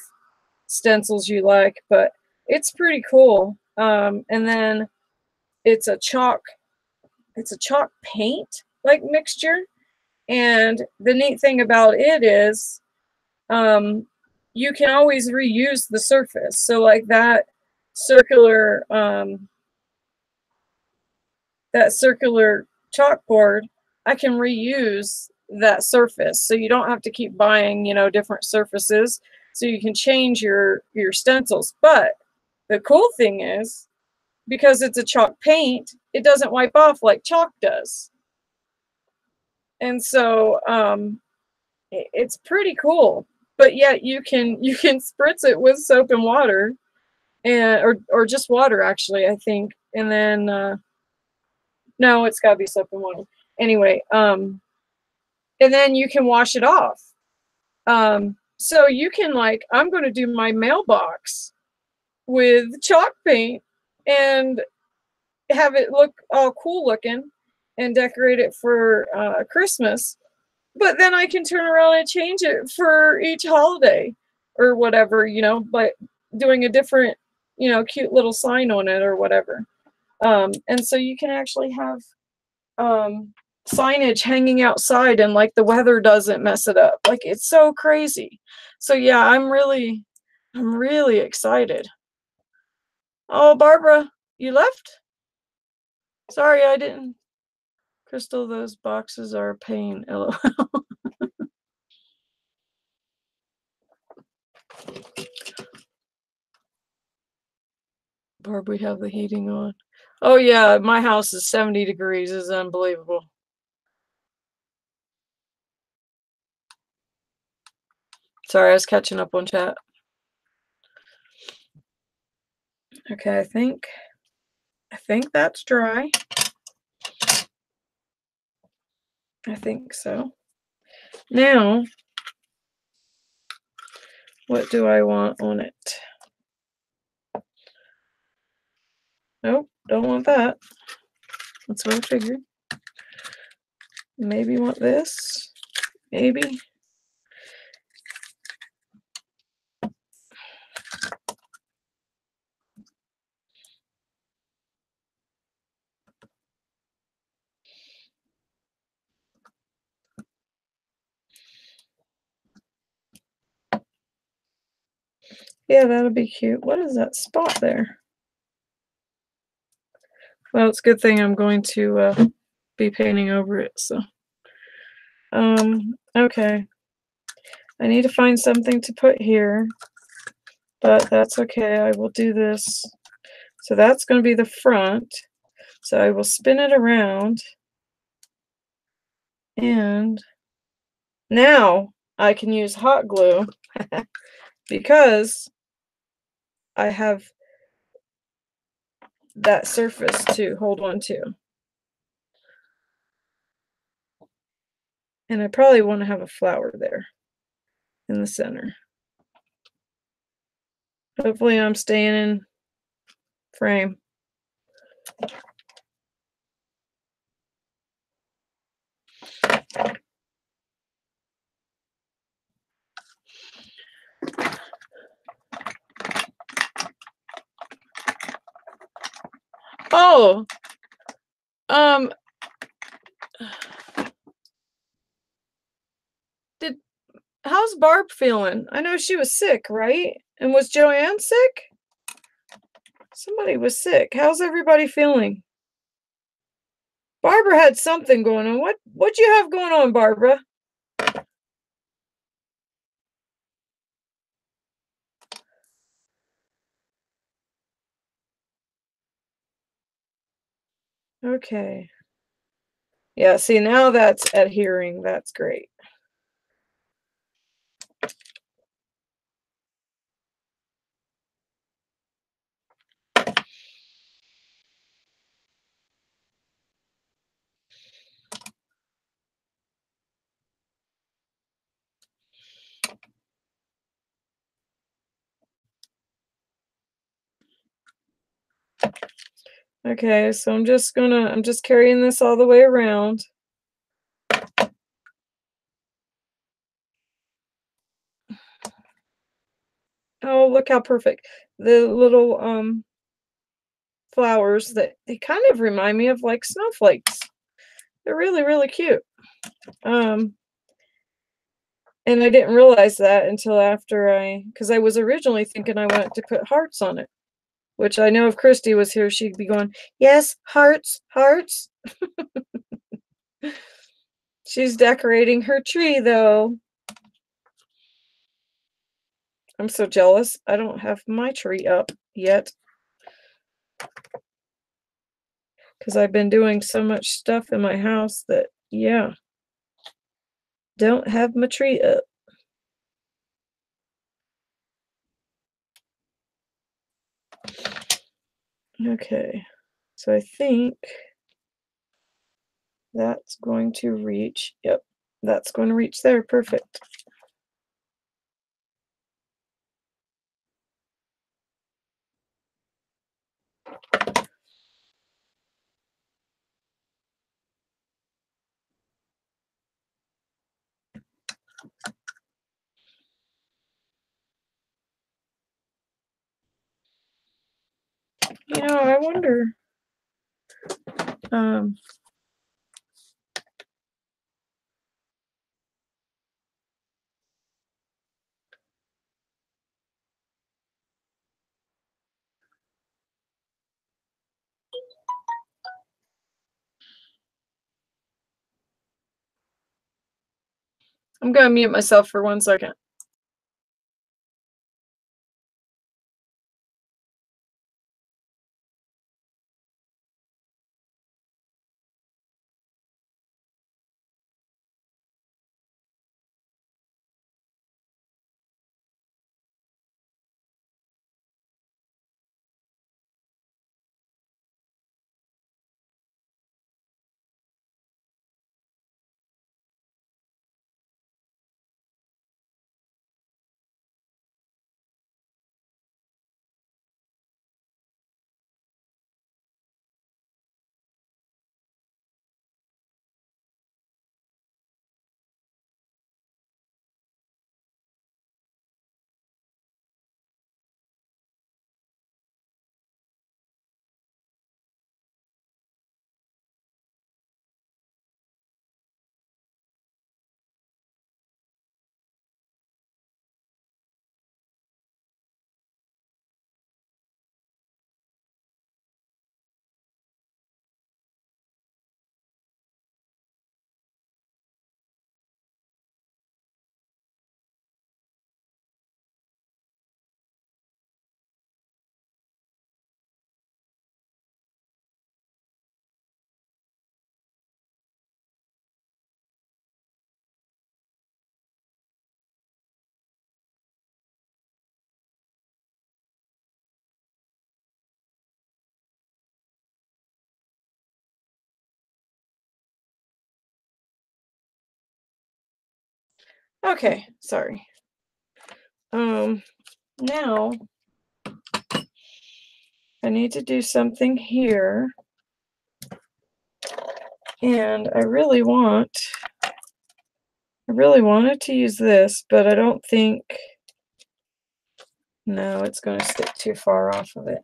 stencils you like, but it's pretty cool. And then it's a chalk, it's a chalk paint like mixture. And the neat thing about it is you can always reuse the surface. So like circular um, that circular chalkboard, I can reuse that surface. So you don't have to keep buying, different surfaces. So you can change your stencils. But the cool thing is, because it's a chalk paint, it doesn't wipe off like chalk does. And so it's pretty cool. But yet you can spritz it with soap and water, and or just water actually, I think. And then no, it's got to be soap and water. Anyway, and then you can wash it off. So you can, like, I'm going to do my mailbox with chalk paint and have it look all cool looking and decorate it for Christmas. But then I can turn around and change it for each holiday or whatever, by doing a different, cute little sign on it or whatever. And so you can actually have signage hanging outside, and like the weather doesn't mess it up. Like, it's so crazy. So yeah, I'm really excited. Oh, Barbara, you left? Sorry, I didn't. Crystal, those boxes are a pain. LOL. Barb, we have the heating on. Oh yeah, my house is 70 degrees. It's unbelievable. Sorry, I was catching up on chat. Okay, I think that's dry. I think so. Now, what do I want on it? Nope, don't want that. That's what I figured. Maybe want this. Maybe. Yeah, that'll be cute. What is that spot there? Well, it's a good thing I'm going to be painting over it, so. Okay. I need to find something to put here, but that's okay. I will do this. So that's going to be the front. So I will spin it around. And now I can use hot glue because I have that surface to hold on to. And I probably want to have a flower there in the center. Hopefully I'm staying in frame. Oh, how's Barb feeling? I know she was sick, right? And was Joanne sick? Somebody was sick. How's everybody feeling? Barbara had something going on. What'd you have going on, Barbara? Okay. Yeah, see, now that's adhering. That's great. Okay, so I'm just carrying this all the way around. Oh, look how perfect. The little flowers, that they kind of remind me of like snowflakes. They're really, really cute. And I didn't realize that until after because I was originally thinking I wanted to put hearts on it, which I know if Christy was here, she'd be going, yes, hearts, hearts. She's decorating her tree, though. I'm so jealous. I don't have my tree up yet because I've been doing so much stuff in my house that, yeah. don't have my tree up. Okay, so I think that's going to reach, yep, that's going to reach there, perfect. You know, I wonder, um, I'm gonna mute myself for 1 second. Okay, sorry. Now I need to do something here, and I really wanted to use this, but I don't think, no, it's going to stick too far off of it.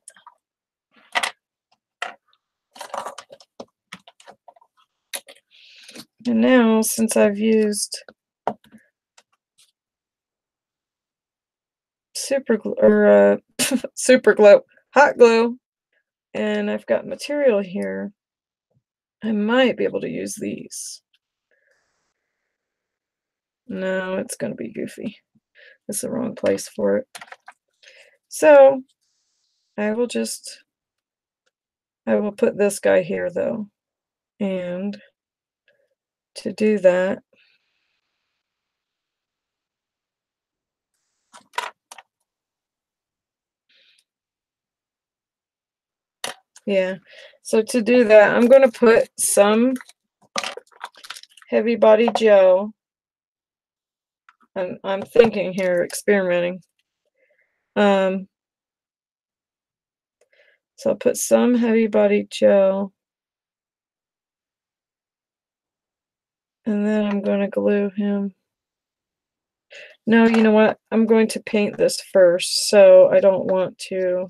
And now, since I've used super glue, or super glue, hot glue, and I've got material here, I might be able to use these. No, it's going to be goofy. It's the wrong place for it. So I will put this guy here though. And to do that, yeah. So to do that, I'm going to put some heavy body gel. I'm thinking here, experimenting. So I'll put some heavy body gel, and then I'm going to glue him. No, you know what? I'm going to paint this first, so I don't want to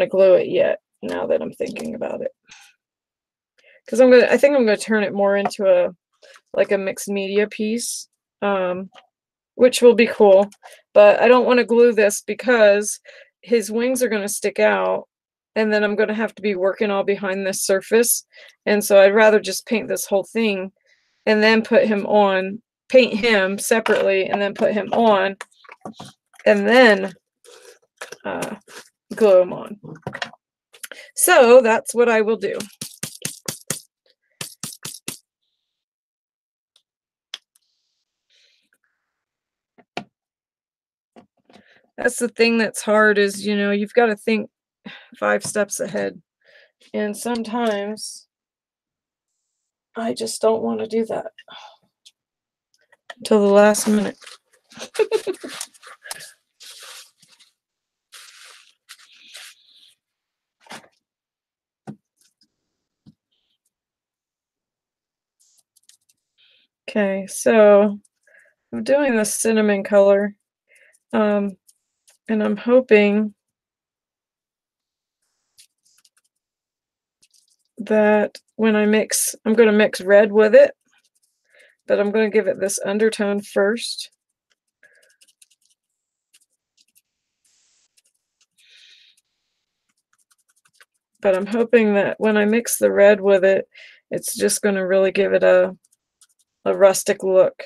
glue it yet, now that I'm thinking about it. Because I think I'm gonna turn it more into a mixed media piece, which will be cool. But I don't want to glue this because his wings are gonna stick out, and then I'm gonna have to be working all behind this surface. And so I'd rather just paint this whole thing and then paint him separately, and then put him on, and then glue him on. So that's what I will do. That's the thing that's hard is, you've got to think 5 steps ahead. And sometimes I just don't want to do that till the last minute. Okay, so I'm doing the cinnamon color, and I'm hoping that when I'm going to mix red with it, but I'm going to give it this undertone first. But I'm hoping that when I mix the red with it, it's just going to really give it a rustic look.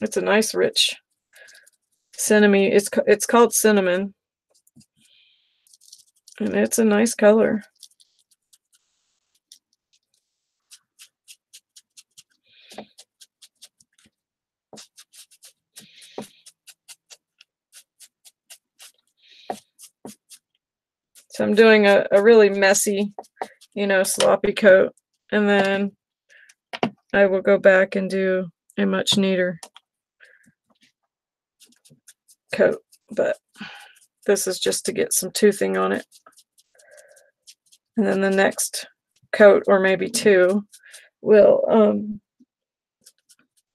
It's a nice rich cinnamon. It's called cinnamon, and it's a nice color. So I'm doing a really messy, sloppy coat, and then I will go back and do a much neater coat, but this is just to get some toothing on it. And then the next coat, or maybe two, will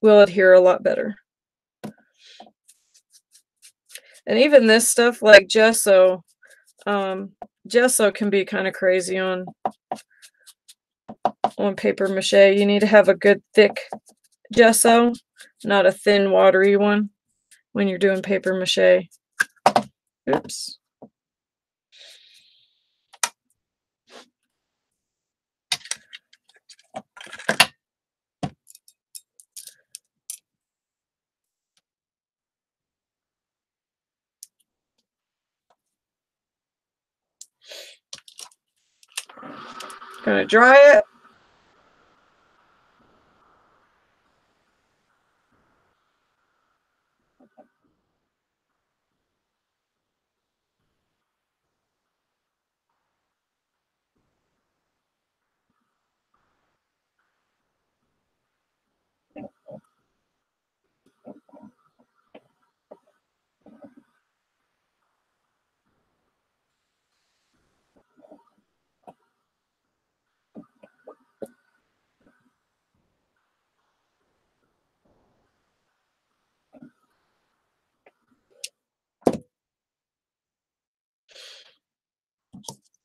adhere a lot better. And even this stuff like gesso, gesso can be kind of crazy on paper mache. You need to have a good thick gesso, not a thin watery one when you're doing paper mache. Oops. Gonna dry it.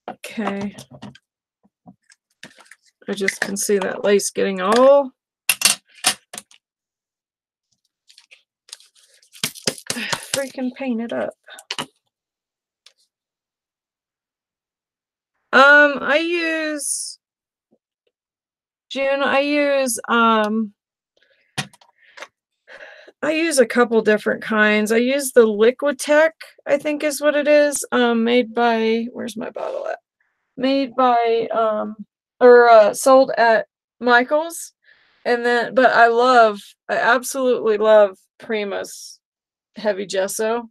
Okay. I just can see that lace getting all freaking painted up. I use June. I use a couple different kinds. I use the Liquitech, I think is what it is. Made by, where's my bottle at? Made by sold at Michael's. And then, but I absolutely love Prima's heavy gesso.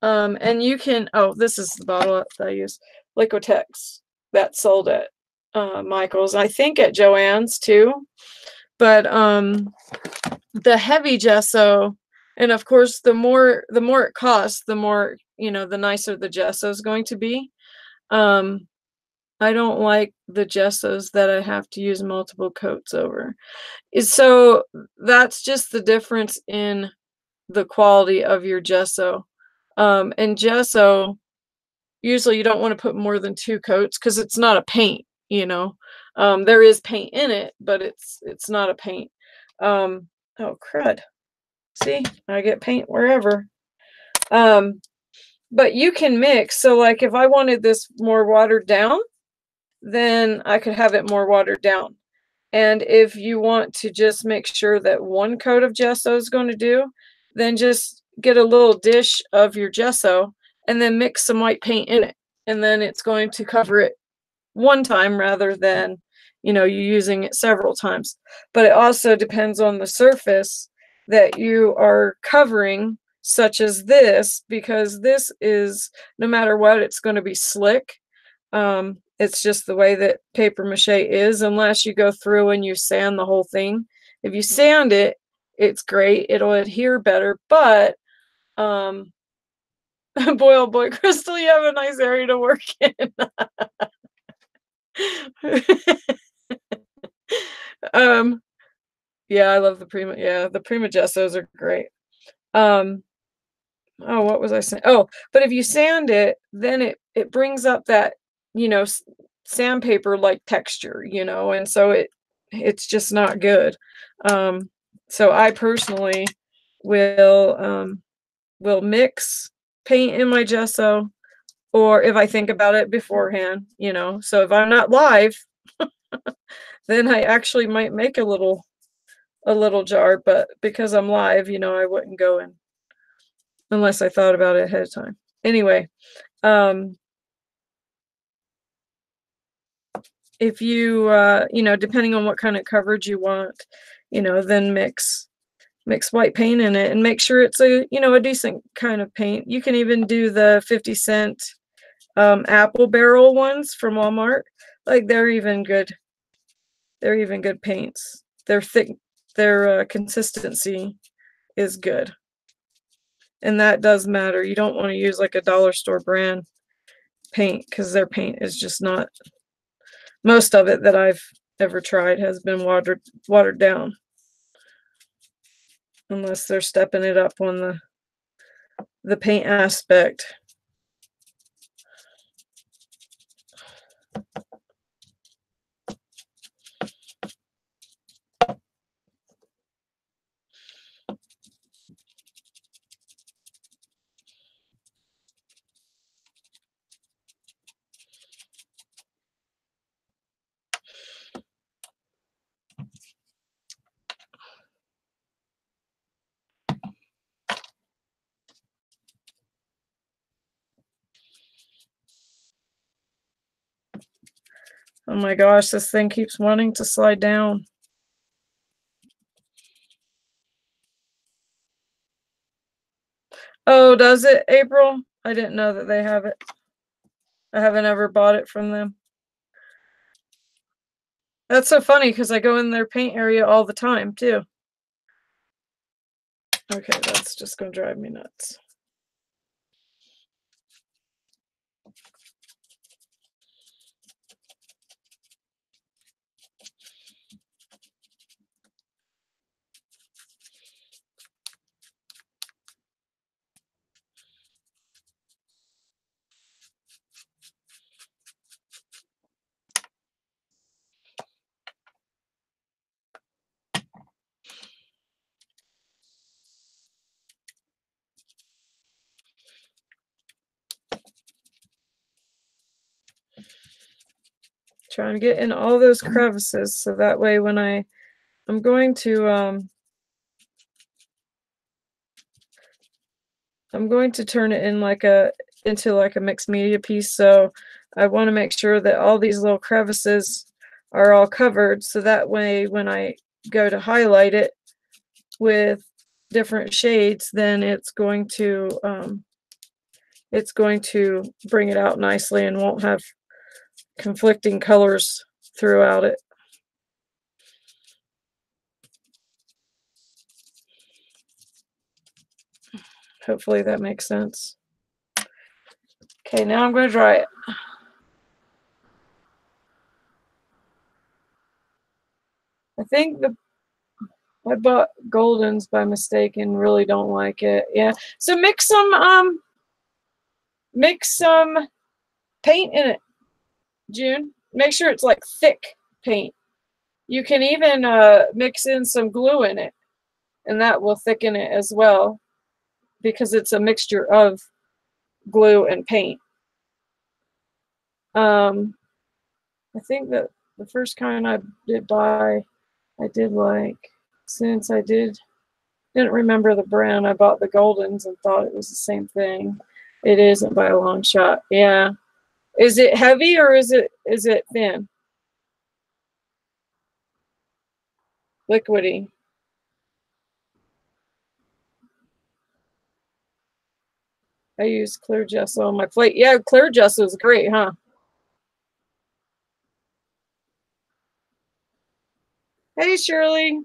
And you can, this is the bottle that I use, Liquitex, that's sold at Michael's, I think at Joann's too. But the heavy gesso, and of course the more it costs, the more, the nicer the gesso is going to be. I don't like the gessos that I have to use multiple coats over. So that's just the difference in the quality of your gesso. And gesso, usually you don't want to put more than 2 coats because it's not a paint, there is paint in it, but it's not a paint. Oh crud. See, I get paint wherever. But you can mix. So like if I wanted this more watered down, then I could have it more watered down. And if you want to just make sure that 1 coat of gesso is going to do, then just get a little dish of your gesso and then mix some white paint in it. And then it's going to cover it one time rather than you know, you're using it several times. But it also depends on the surface that you are covering, such as this, because this is, no matter what, it's going to be slick. It's just the way that paper mache is, unless you go through and you sand the whole thing. If you sand it, it's great. It'll adhere better, but boy, oh boy, Crystal, you have a nice area to work in. um, yeah, I love the Prima. Yeah, the Prima Gessos are great. Oh, what was I saying? Oh, but if you sand it, then it brings up that, you know, sandpaper like texture, you know, and so it's just not good. So I personally will mix paint in my gesso, or if I think about it beforehand, you know. So if I'm not live, then I actually might make a little jar, but because I'm live, you know, I wouldn't go in unless I thought about it ahead of time. Anyway, if you you know, depending on what kind of coverage you want, you know, then mix white paint in it and make sure it's a, you know, a decent kind of paint. You can even do the 50-cent apple barrel ones from Walmart. Like they're even good. They're even good paints. They're thick. Their consistency is good, and that does matter. You don't want to use like a dollar store brand paint, because their paint is just not, most of it that I've ever tried has been watered down, unless they're stepping it up on the paint aspect. Oh my gosh, this thing keeps wanting to slide down. Oh, does it, April? I didn't know that they have it. I haven't ever bought it from them. That's so funny because I go in their paint area all the time too. Okay, that's just gonna drive me nuts. Trying to get in all those crevices so that way when I'm going to turn it in into like a mixed media piece, so I want to make sure that all these little crevices are all covered, so that way when I go to highlight it with different shades, then it's going to bring it out nicely and won't have conflicting colors throughout it. Hopefully that makes sense. Okay, now I'm going to dry it. I think I bought Goldens by mistake and really don't like it. Yeah, so mix some paint in it, June. Make sure it's like thick paint. You can even mix in some glue in it, and that will thicken it as well, because it's a mixture of glue and paint. I think that the first kind I did buy, I did like, since I didn't remember the brand, I bought the Goldens and thought it was the same thing. It isn't by a long shot. Yeah. Is it heavy or is it thin? liquidy. I use clear gesso on my plate. Yeah, clear gesso is great, huh? Hey, Shirley.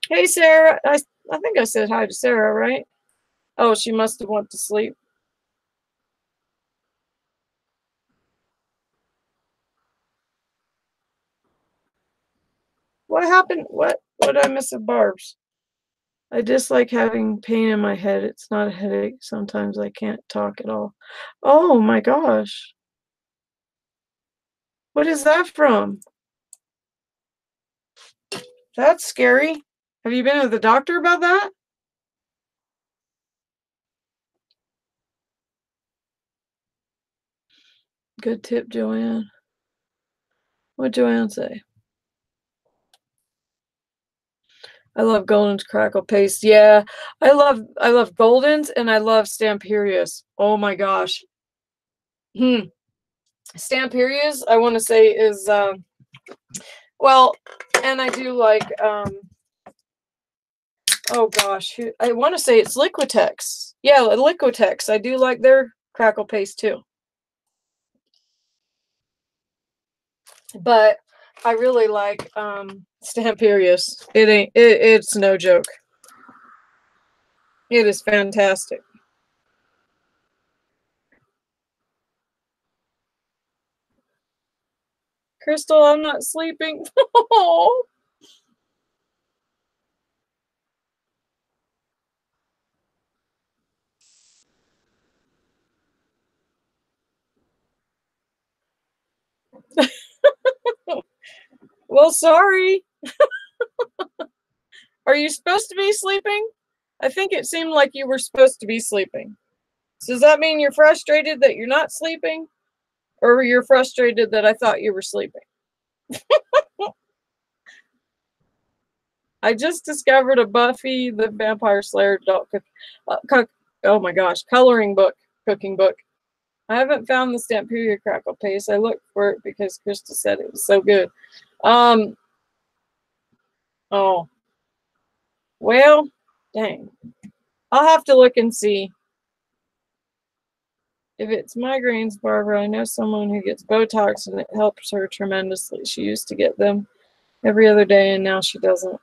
Hey, Sarah. I think I said hi to Sarah, right? Oh, she must have went to sleep. What happened? What did I miss of Barb's? I dislike having pain in my head. It's not a headache. Sometimes I can't talk at all. Oh my gosh. What is that from? That's scary. Have you been to the doctor about that? Good tip, Joanne. What'd Joanne say? I love Golden's crackle paste. Yeah, I love Golden's and I love Stamperius. Oh my gosh. Stamperius, I want to say is well, and I do like oh gosh, I want to say it's Liquitex. Yeah, Liquitex. I do like their crackle paste too. But I really like Stamperius. It's no joke. It is fantastic. Crystal, I'm not sleeping. Oh. Well, sorry. Are you supposed to be sleeping? I think it seemed like you were supposed to be sleeping. So does that mean you're frustrated that you're not sleeping? Or you're frustrated that I thought you were sleeping? I just discovered a Buffy the Vampire Slayer oh my gosh, coloring book, cooking book. I haven't found the Stamperia crackle paste. I looked for it because Krista said it was so good. Oh, well, dang. I'll have to look and see. If it's migraines, Barbara, I know someone who gets Botox and it helps her tremendously. She used to get them every other day and now she doesn't.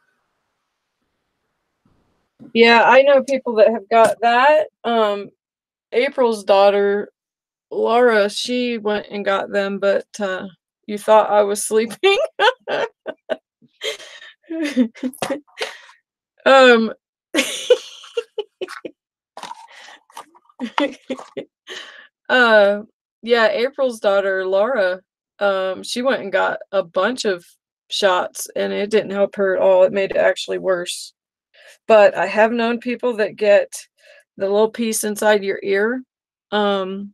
Yeah, I know people that have got that. April's daughter, Laura, she went and got them, but you thought I was sleeping. um yeah, April's daughter, Laura, she went and got a bunch of shots and it didn't help her at all. It made it actually worse. But I have known people that get the little piece inside your ear, not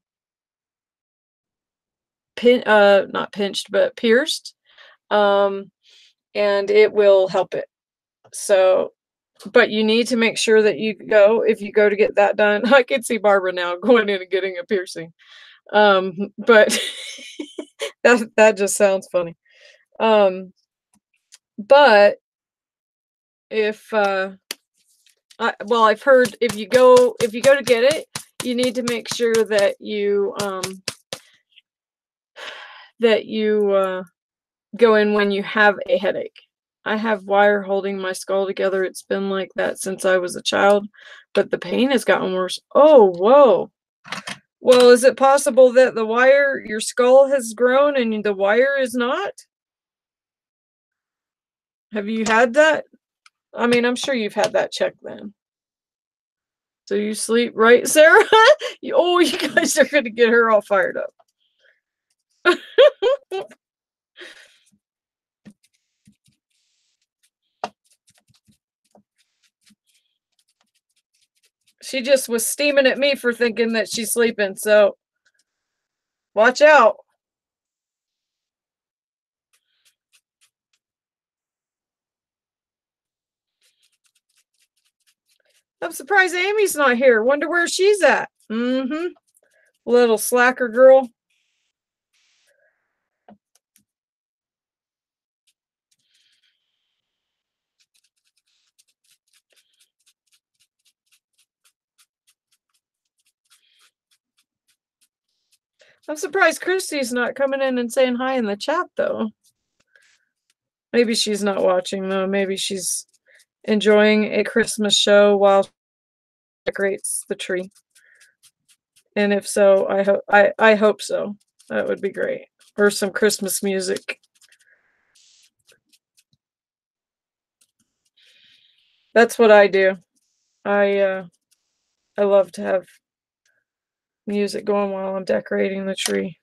pinched, but pierced, and it will help it. So, but you need to make sure that if you go to get that done, I can see Barbara now going in and getting a piercing. But that just sounds funny. But if I've heard if you go to get it, you need to make sure that you go in when you have a headache. I have wire holding my skull together. It's been like that since I was a child, but the pain has gotten worse. Oh, whoa. Well, is it possible that your skull has grown and the wire is not? Have you had that? I mean, I'm sure you've had that checked then. So you sleep, right, Sarah? You guys are going to get her all fired up. She just was steaming at me for thinking that she's sleeping, so watch out. I'm surprised Amy's not here. Wonder where she's at. Mm-hmm. Little slacker girl. I'm surprised Christy's not coming in and saying hi in the chat, though. Maybe she's not watching, though. Maybe she's enjoying a Christmas show while she decorates the tree. And if so, I hope so. That would be great. Or some Christmas music. That's what I do. I love to have music going while I'm decorating the tree.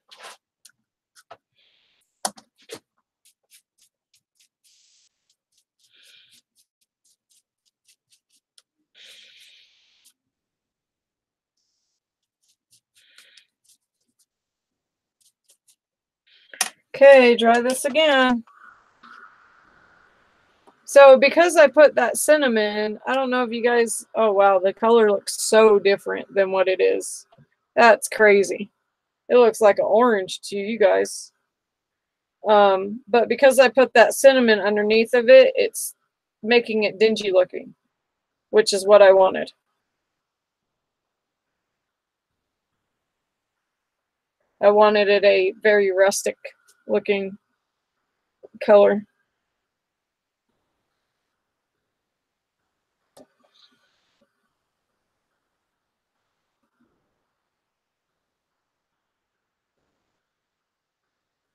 Okay, try this again. So because I put that cinnamon, I don't know if you guys, oh wow, the color looks so different than what it is. That's crazy. It looks like an orange to you guys. But because I put that cinnamon underneath of it, it's making it dingy looking, which is what I wanted. I wanted it a very rustic looking color.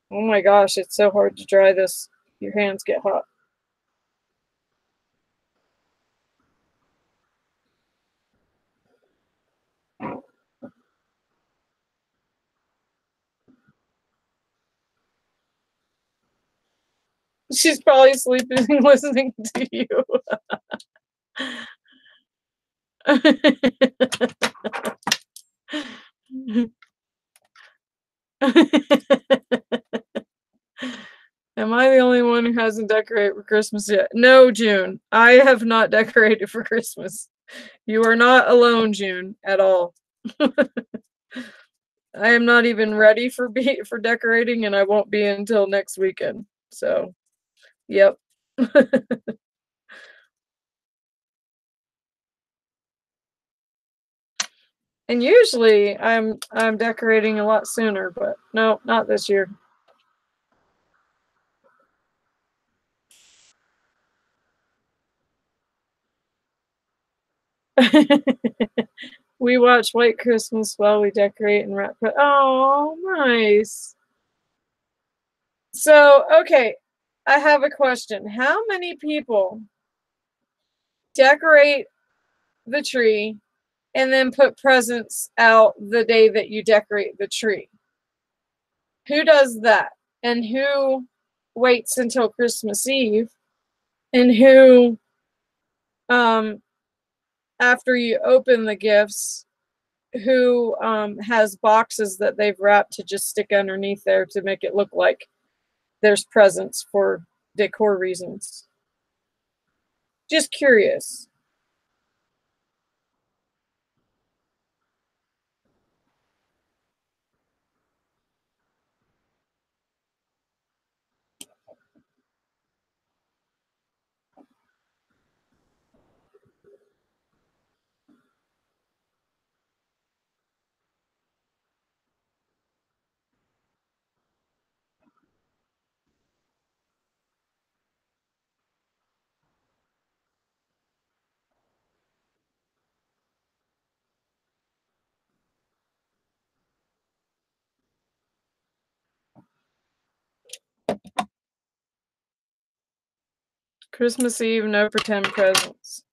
Oh my gosh, it's so hard to dry this. Your hands get hot. She's probably sleeping listening to you. Am I the only one who hasn't decorated for Christmas yet? No, June. I have not decorated for Christmas. You are not alone, June, at all. I am not even ready for decorating, and I won't be until next weekend. So, yep. And usually I'm decorating a lot sooner, but no, not this year. We watch White Christmas while we decorate and wrap it. Oh, nice. So, okay, I have a question. How many people decorate the tree and then put presents out the day that you decorate the tree? Who does that? And who waits until Christmas Eve? And who, after you open the gifts, who has boxes that they've wrapped to just stick underneath there to make it look like there's presents for decor reasons? Just curious. Christmas Eve, no pretend presents.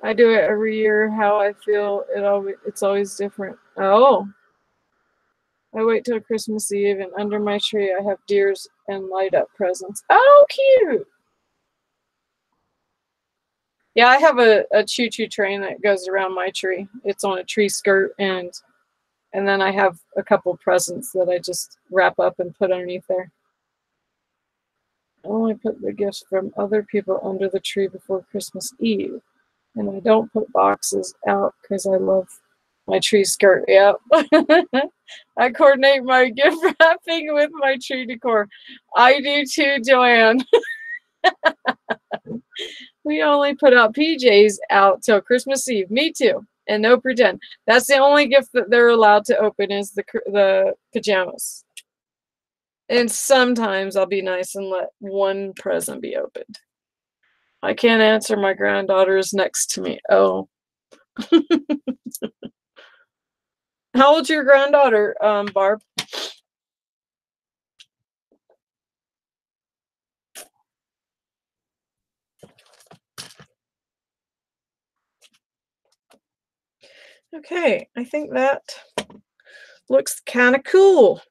I do it every year. How I feel, it's always different. Oh, I wait till Christmas Eve, and under my tree I have deers and light up presents. Oh, cute! Yeah, I have a choo-choo train that goes around my tree. It's on a tree skirt, and And then I have a couple presents that I just wrap up and put underneath there. I only put the gifts from other people under the tree before Christmas Eve. And I don't put boxes out because I love my tree skirt. Yep. I coordinate my gift wrapping with my tree decor. I do too, Joanne. We only put out PJs out till Christmas Eve. Me too. And no pretend. That's the only gift that they're allowed to open is the pajamas. And sometimes I'll be nice and let one present be opened. I can't answer. My granddaughter is next to me. Oh. How old's your granddaughter, Barb? Okay, I think that looks kind of cool.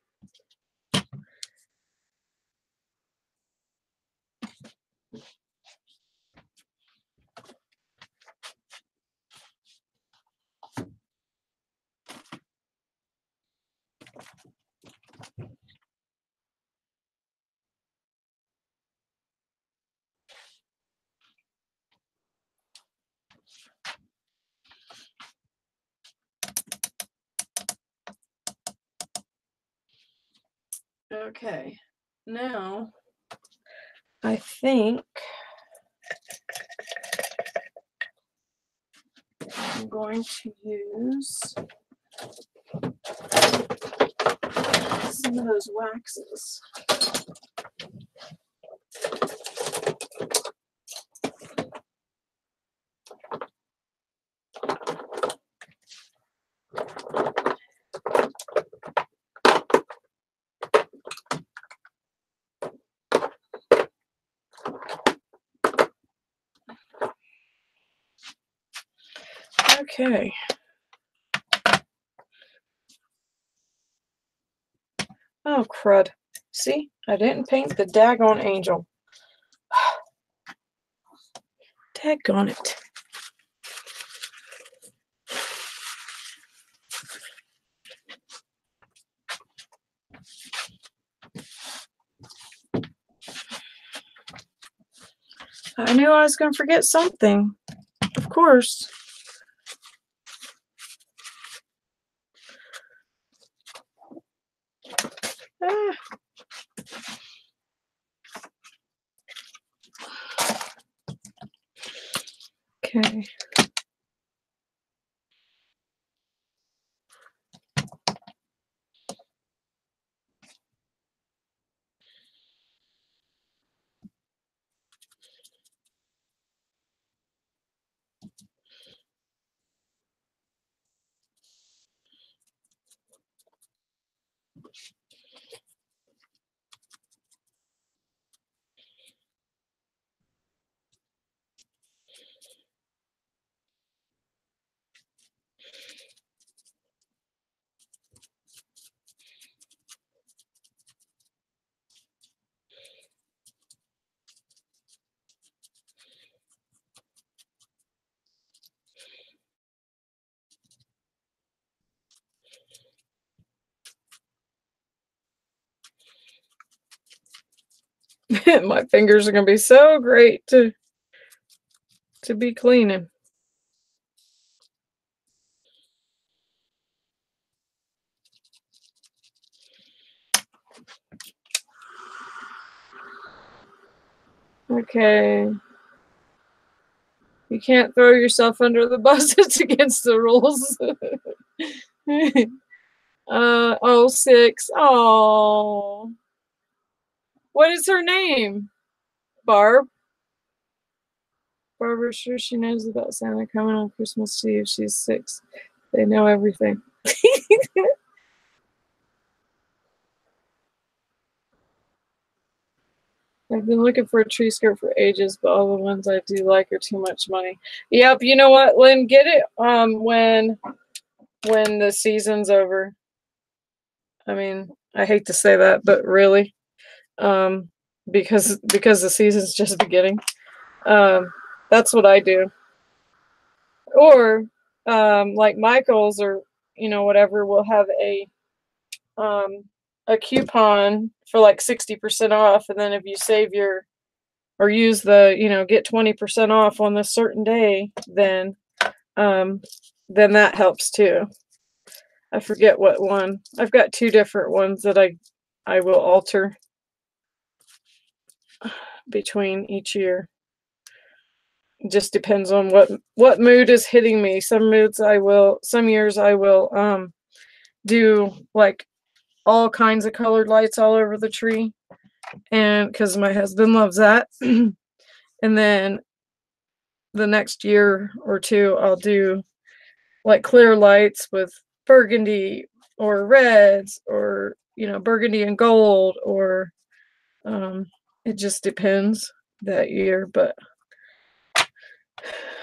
Okay, now I think I'm going to use some of those waxes. Okay. Oh, crud. See, I didn't paint the daggone angel. Daggone it. I knew I was going to forget something. Of course. Ah. Okay. My fingers are going to be so great to be cleaning. Okay. You can't throw yourself under the bus. It's against the rules. 06. Oh. What is her name? Barb? Barbara's sure she knows about Santa coming on Christmas Eve. She's 6. They know everything. I've been looking for a tree skirt for ages, but all the ones I do like are too much money. Yep, you know what, Lynn? Get it when the season's over. I mean, I hate to say that, but really, because the season's just beginning. That's what I do. Or like Michael's, or you know, whatever, will have a coupon for like 60% off, and then if you save your or use the, you know, get 20% off on this certain day, then that helps too. I forget what one. I've got two different ones that I will alter between each year. It just depends on what mood is hitting me. Some moods I will, some years I will do like all kinds of colored lights all over the tree, and because my husband loves that. And then the next year or two I'll do like clear lights with burgundy or reds, or, you know, burgundy and gold, or it just depends that year. But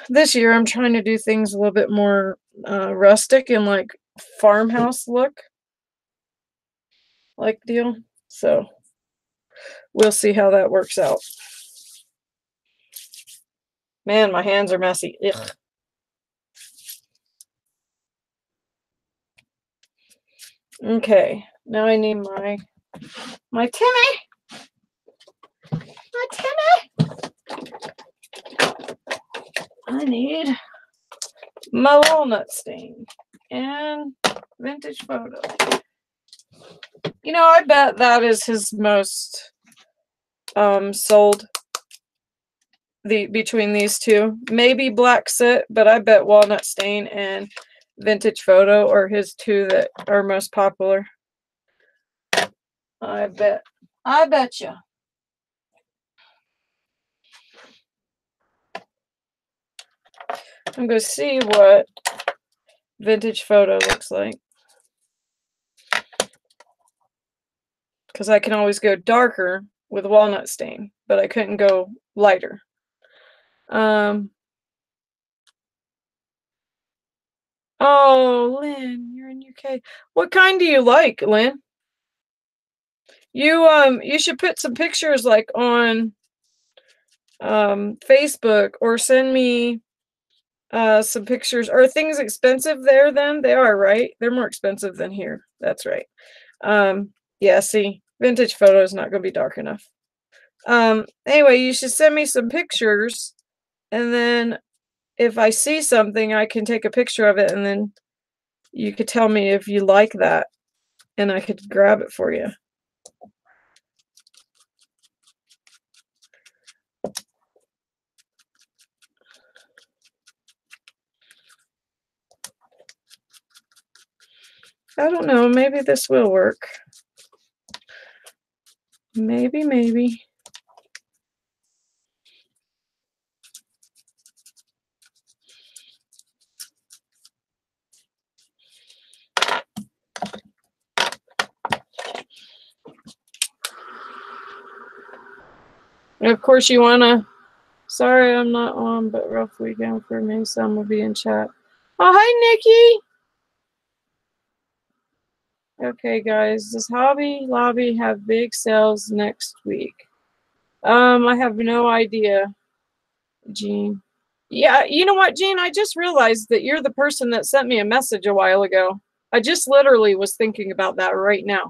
this year I'm trying to do things a little bit more rustic and like farmhouse look like deal. So we'll see how that works out. Man, my hands are messy. Ugh. Okay, now I need my Timmy. My Timmy. I need my walnut stain and vintage photo. You know, I bet that is his most sold, between these two. Maybe black soot, but I bet walnut stain and vintage photo are his two that are most popular. I bet. I bet you. I'm going to see what vintage photo looks like, because I can always go darker with walnut stain, but I couldn't go lighter. Oh, Lynn, you're in UK. What kind do you like, Lynn? You should put some pictures like on Facebook, or send me some pictures. Are things expensive there then? They are, right? They're more expensive than here. That's right. Yeah, see, vintage photo is not going to be dark enough. Anyway, you should send me some pictures, and then if I see something, I can take a picture of it, and then you could tell me if you like that, and I could grab it for you. I don't know, maybe this will work. Maybe, maybe. And of course you wanna, sorry I'm not on, but rough weekend for me, some will be in chat. Oh, hi Nikki! Okay, guys, does Hobby Lobby have big sales next week? I have no idea, Jean. Yeah, you know what, Jean? I just realized that you're the person that sent me a message a while ago. I just literally was thinking about that right now.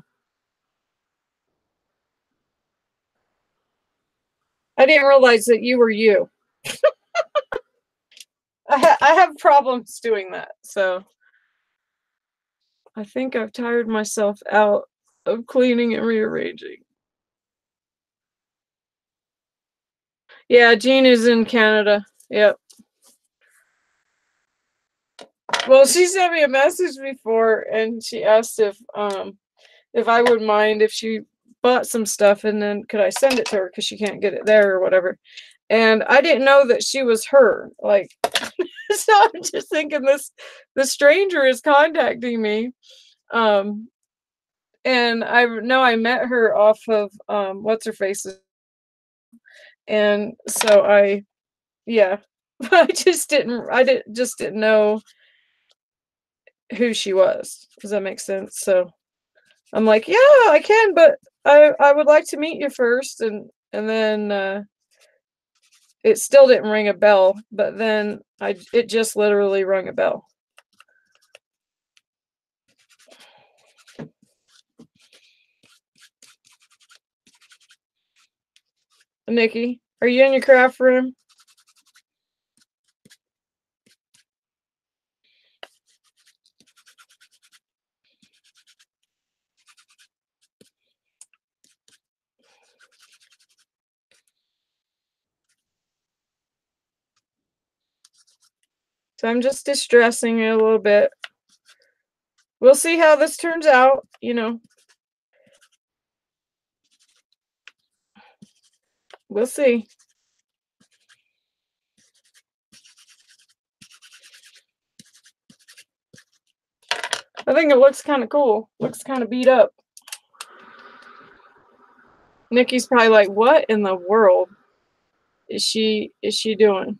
I didn't realize that you were you. I have problems doing that, so I think I've tired myself out of cleaning and rearranging. Yeah, Jean is in Canada. Yep. Well, she sent me a message before, and she asked if I would mind if she bought some stuff, and then could I send it to her because she can't get it there or whatever. And I didn't know that she was her. Like, so I'm just thinking the stranger is contacting me. And I know I met her off of what's her face, and so yeah, I just didn't know who she was. Does that make sense? So I'm like, yeah, I can, but I would like to meet you first, and then it still didn't ring a bell, but then it just literally rung a bell. Nikki, are you in your craft room? So I'm just distressing you a little bit. We'll see how this turns out, you know. We'll see. I think it looks kind of cool. Looks kind of beat up. Nikki's probably like, what in the world is she doing?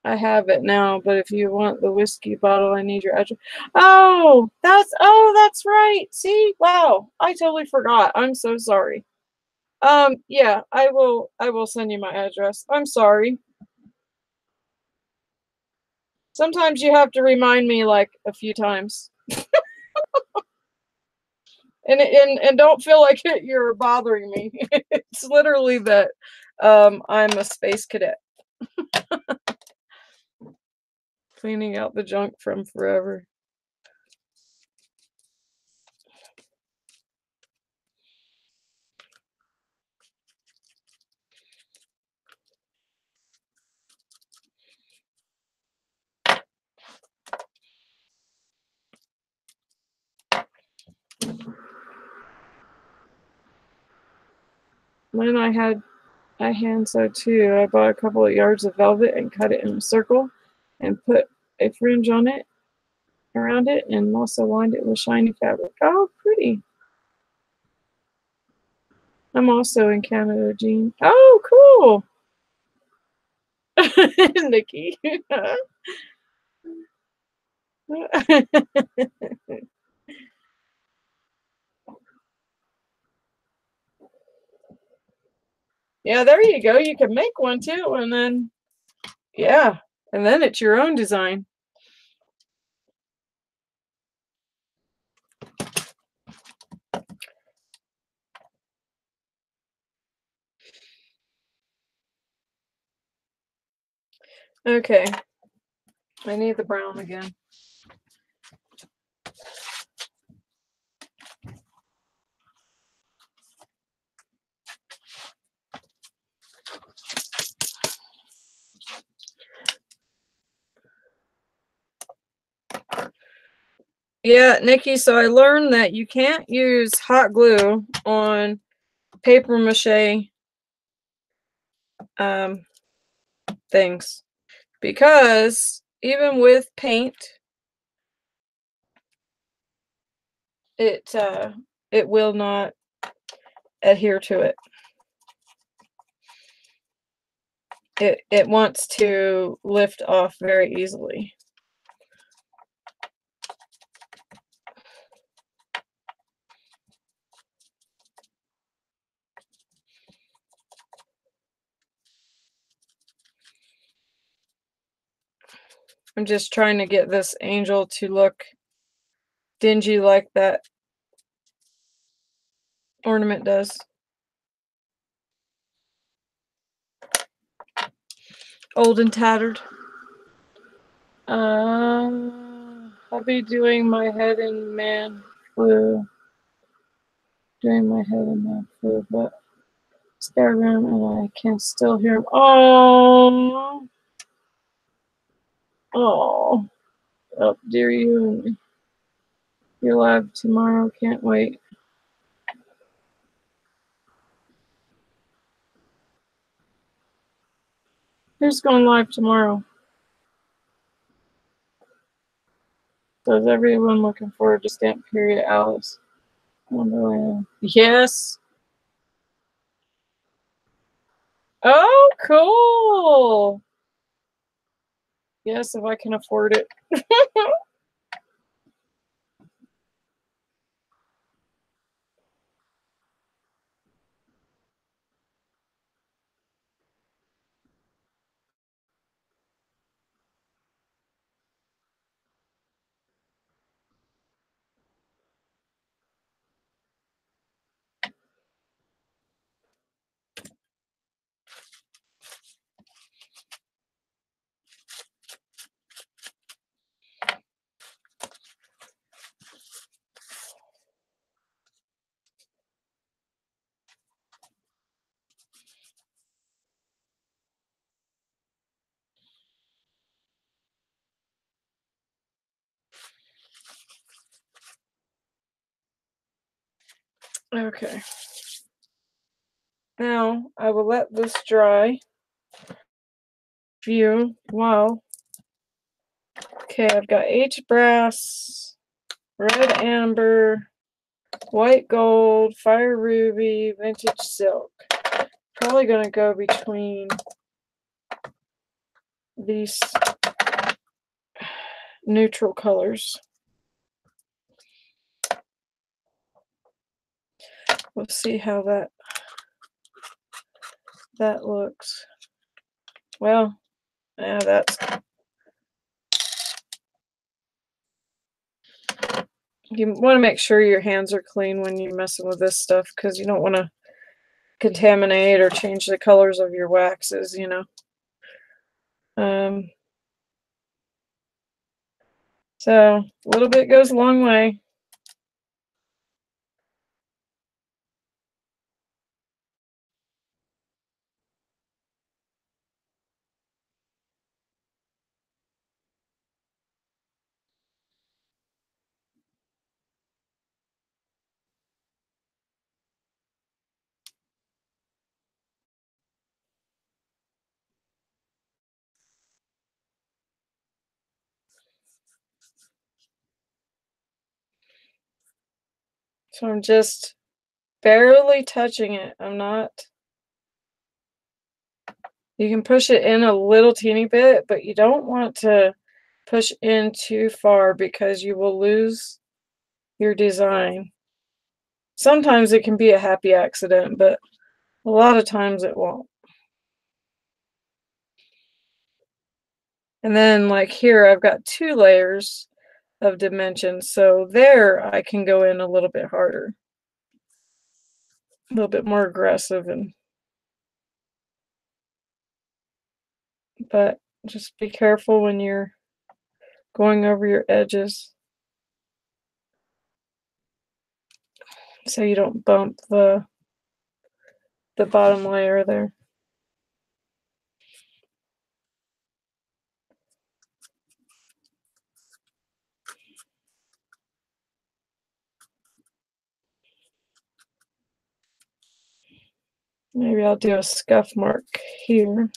I have it now, but if you want the whiskey bottle, I need your address. Oh, that's right. See? Wow. I totally forgot. I'm so sorry. Yeah, I will send you my address. I'm sorry. Sometimes you have to remind me like a few times. And don't feel like you're bothering me. It's literally that I'm a space cadet. Cleaning out the junk from forever. When I hand sewed too. I bought a couple of yards of velvet and cut it in a circle and put a fringe on it around it and also lined it with shiny fabric. Oh, pretty. I'm also in Canada, Jean. Oh, cool. Nikki. Yeah, there you go. You can make one too, and then yeah, and then it's your own design. Okay. I need the brown again. Yeah, Nikki, so I learned that you can't use hot glue on paper mache things because even with paint, it will not adhere to it. It wants to lift off very easily. I'm just trying to get this angel to look dingy like that ornament does. Old and tattered. I'll be doing my head in man flu. Doing my head in man flu, but spare room and I can still hear him. Oh, oh, oh, dear you. You're live tomorrow. Can't wait. Who's going live tomorrow? So is everyone looking forward to Stamp Period Alice? Wonderland. Yes. Oh, cool. Yes, if I can afford it. Okay. Now I will let this dry. View. Wow. Okay, I've got H brass, red amber, white gold, fire ruby, vintage silk. Probably gonna go between these neutral colors. We'll see how that looks. Well, yeah, that's, you want to make sure your hands are clean when you're messing with this stuff, because you don't want to contaminate or change the colors of your waxes, you know. So a little bit goes a long way. So I'm just barely touching it. I'm not, you can push it in a little teeny bit, but you don't want to push in too far because you will lose your design. Sometimes it can be a happy accident, but a lot of times it won't. And then like here, I've got 2 layers of dimensions. So there I can go in a little bit harder, a little bit more aggressive, but just be careful when you're going over your edges so you don't bump the bottom layer there. Maybe I'll do a scuff mark here.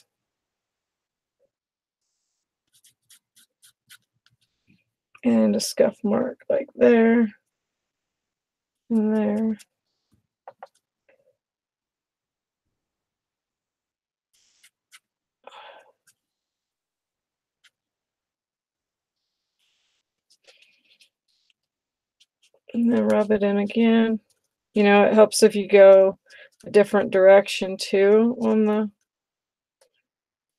And a scuff mark like there and there. And then rub it in again. You know, it helps if you go a different direction too on the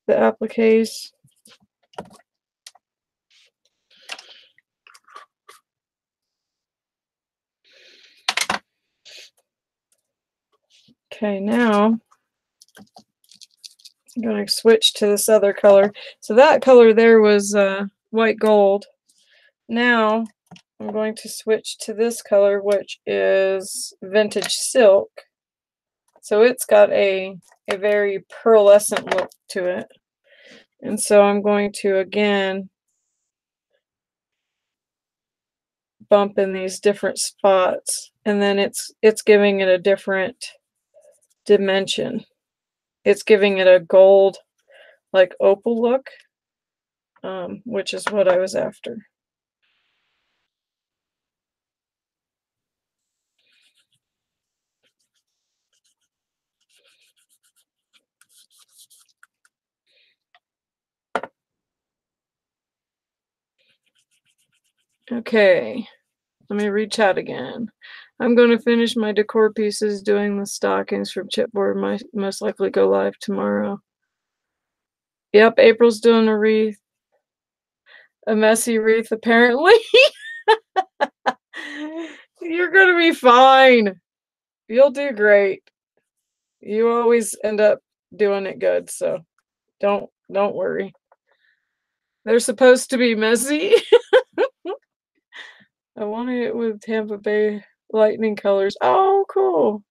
appliques. Okay, now I'm going to switch to this other color. So that color there was white gold. Now I'm going to switch to this color, which is vintage silk. So it's got a very pearlescent look to it. And so I'm going to again bump in these different spots, and then it's giving it a different dimension. It's giving it a gold, like opal look, which is what I was after. Okay, let me reach out again. I'm going to finish my decor pieces doing the stockings from chipboard. Might most likely go live tomorrow. Yep, April's doing a wreath, a messy wreath apparently. You're gonna be fine. You'll do great. You always end up doing it good, so don't worry. They're supposed to be messy. I wanted it with Tampa Bay Lightning colors. Oh, cool.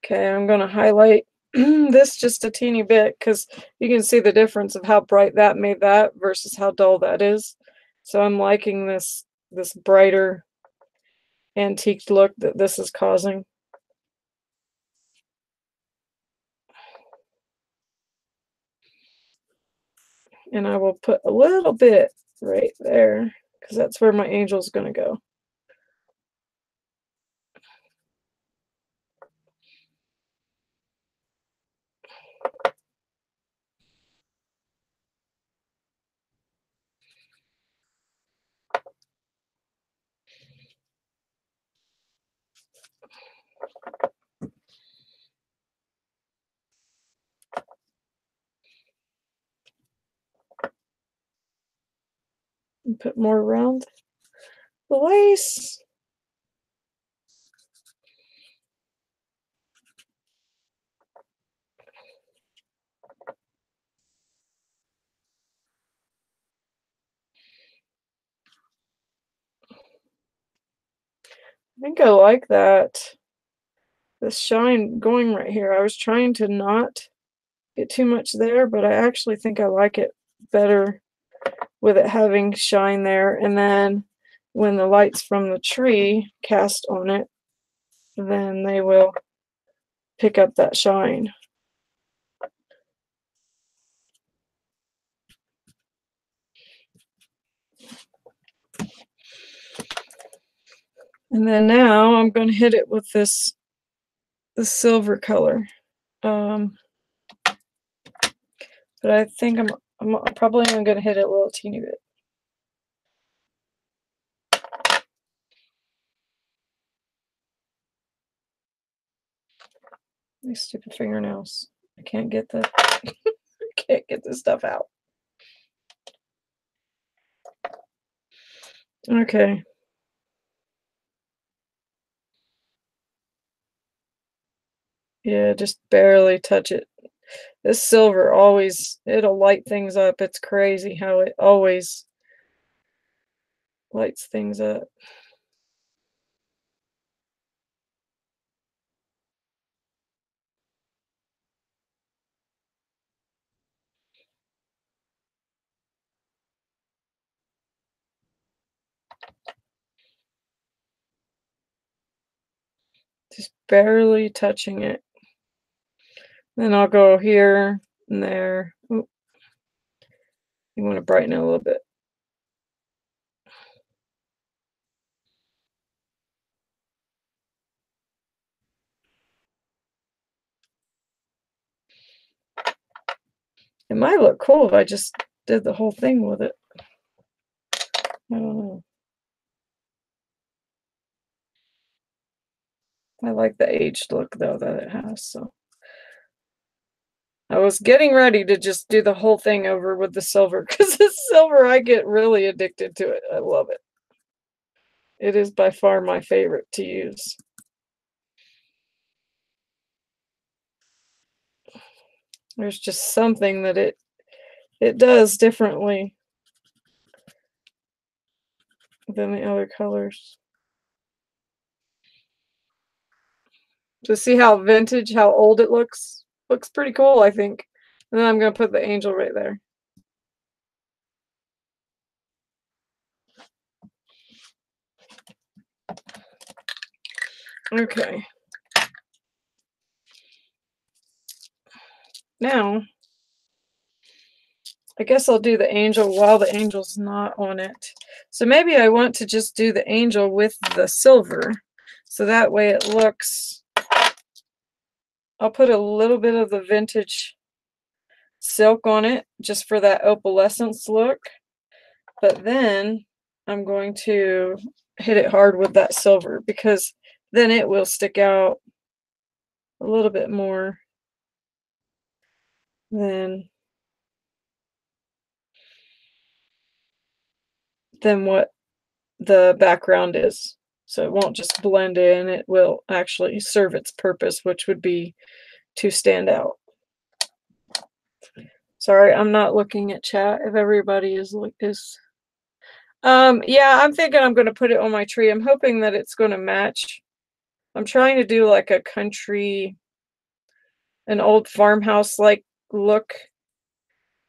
Okay, I'm gonna highlight this just a teeny bit because you can see the difference of how bright that made that versus how dull that is. So I'm liking this brighter antique look that this is causing. And I will put a little bit right there because that's where my angel's going to go. And put more around the lace. I think I like that. This shine going right here. I was trying to not get too much there, but I actually think I like it better with it having shine there. And then when the lights from the tree cast on it, then they will pick up that shine. And then now I'm going to hit it with this silver color. But I think I'm probably going to hit it a little teeny bit. These stupid fingernails. I can't get the can't get this stuff out. Okay. Yeah, just barely touch it. This silver always, it'll light things up. It's crazy how it always lights things up. Just barely touching it. Then I'll go here and there. Oop. You want to brighten it a little bit. It might look cool if I just did the whole thing with it. I don't know. I like the aged look though that it has, so. I was getting ready to just do the whole thing over with the silver because the silver, I get really addicted to it. I love it. It is by far my favorite to use. There's just something that it does differently than the other colors. To see how vintage, how old it looks. Looks pretty cool, I think. And then I'm going to put the angel right there. Okay. Now, I guess I'll do the angel while the angel's not on it. So maybe I want to just do the angel with the silver. So that way it looks, I'll put a little bit of the vintage silk on it just for that opalescence look. But then I'm going to hit it hard with that silver because then it will stick out a little bit more than what the background is. So it won't just blend in, it will actually serve its purpose, which would be to stand out. Sorry, I'm not looking at chat if everybody is yeah, I'm thinking I'm going to put it on my tree. I'm hoping that it's going to match. I'm trying to do like a country an old farmhouse-like look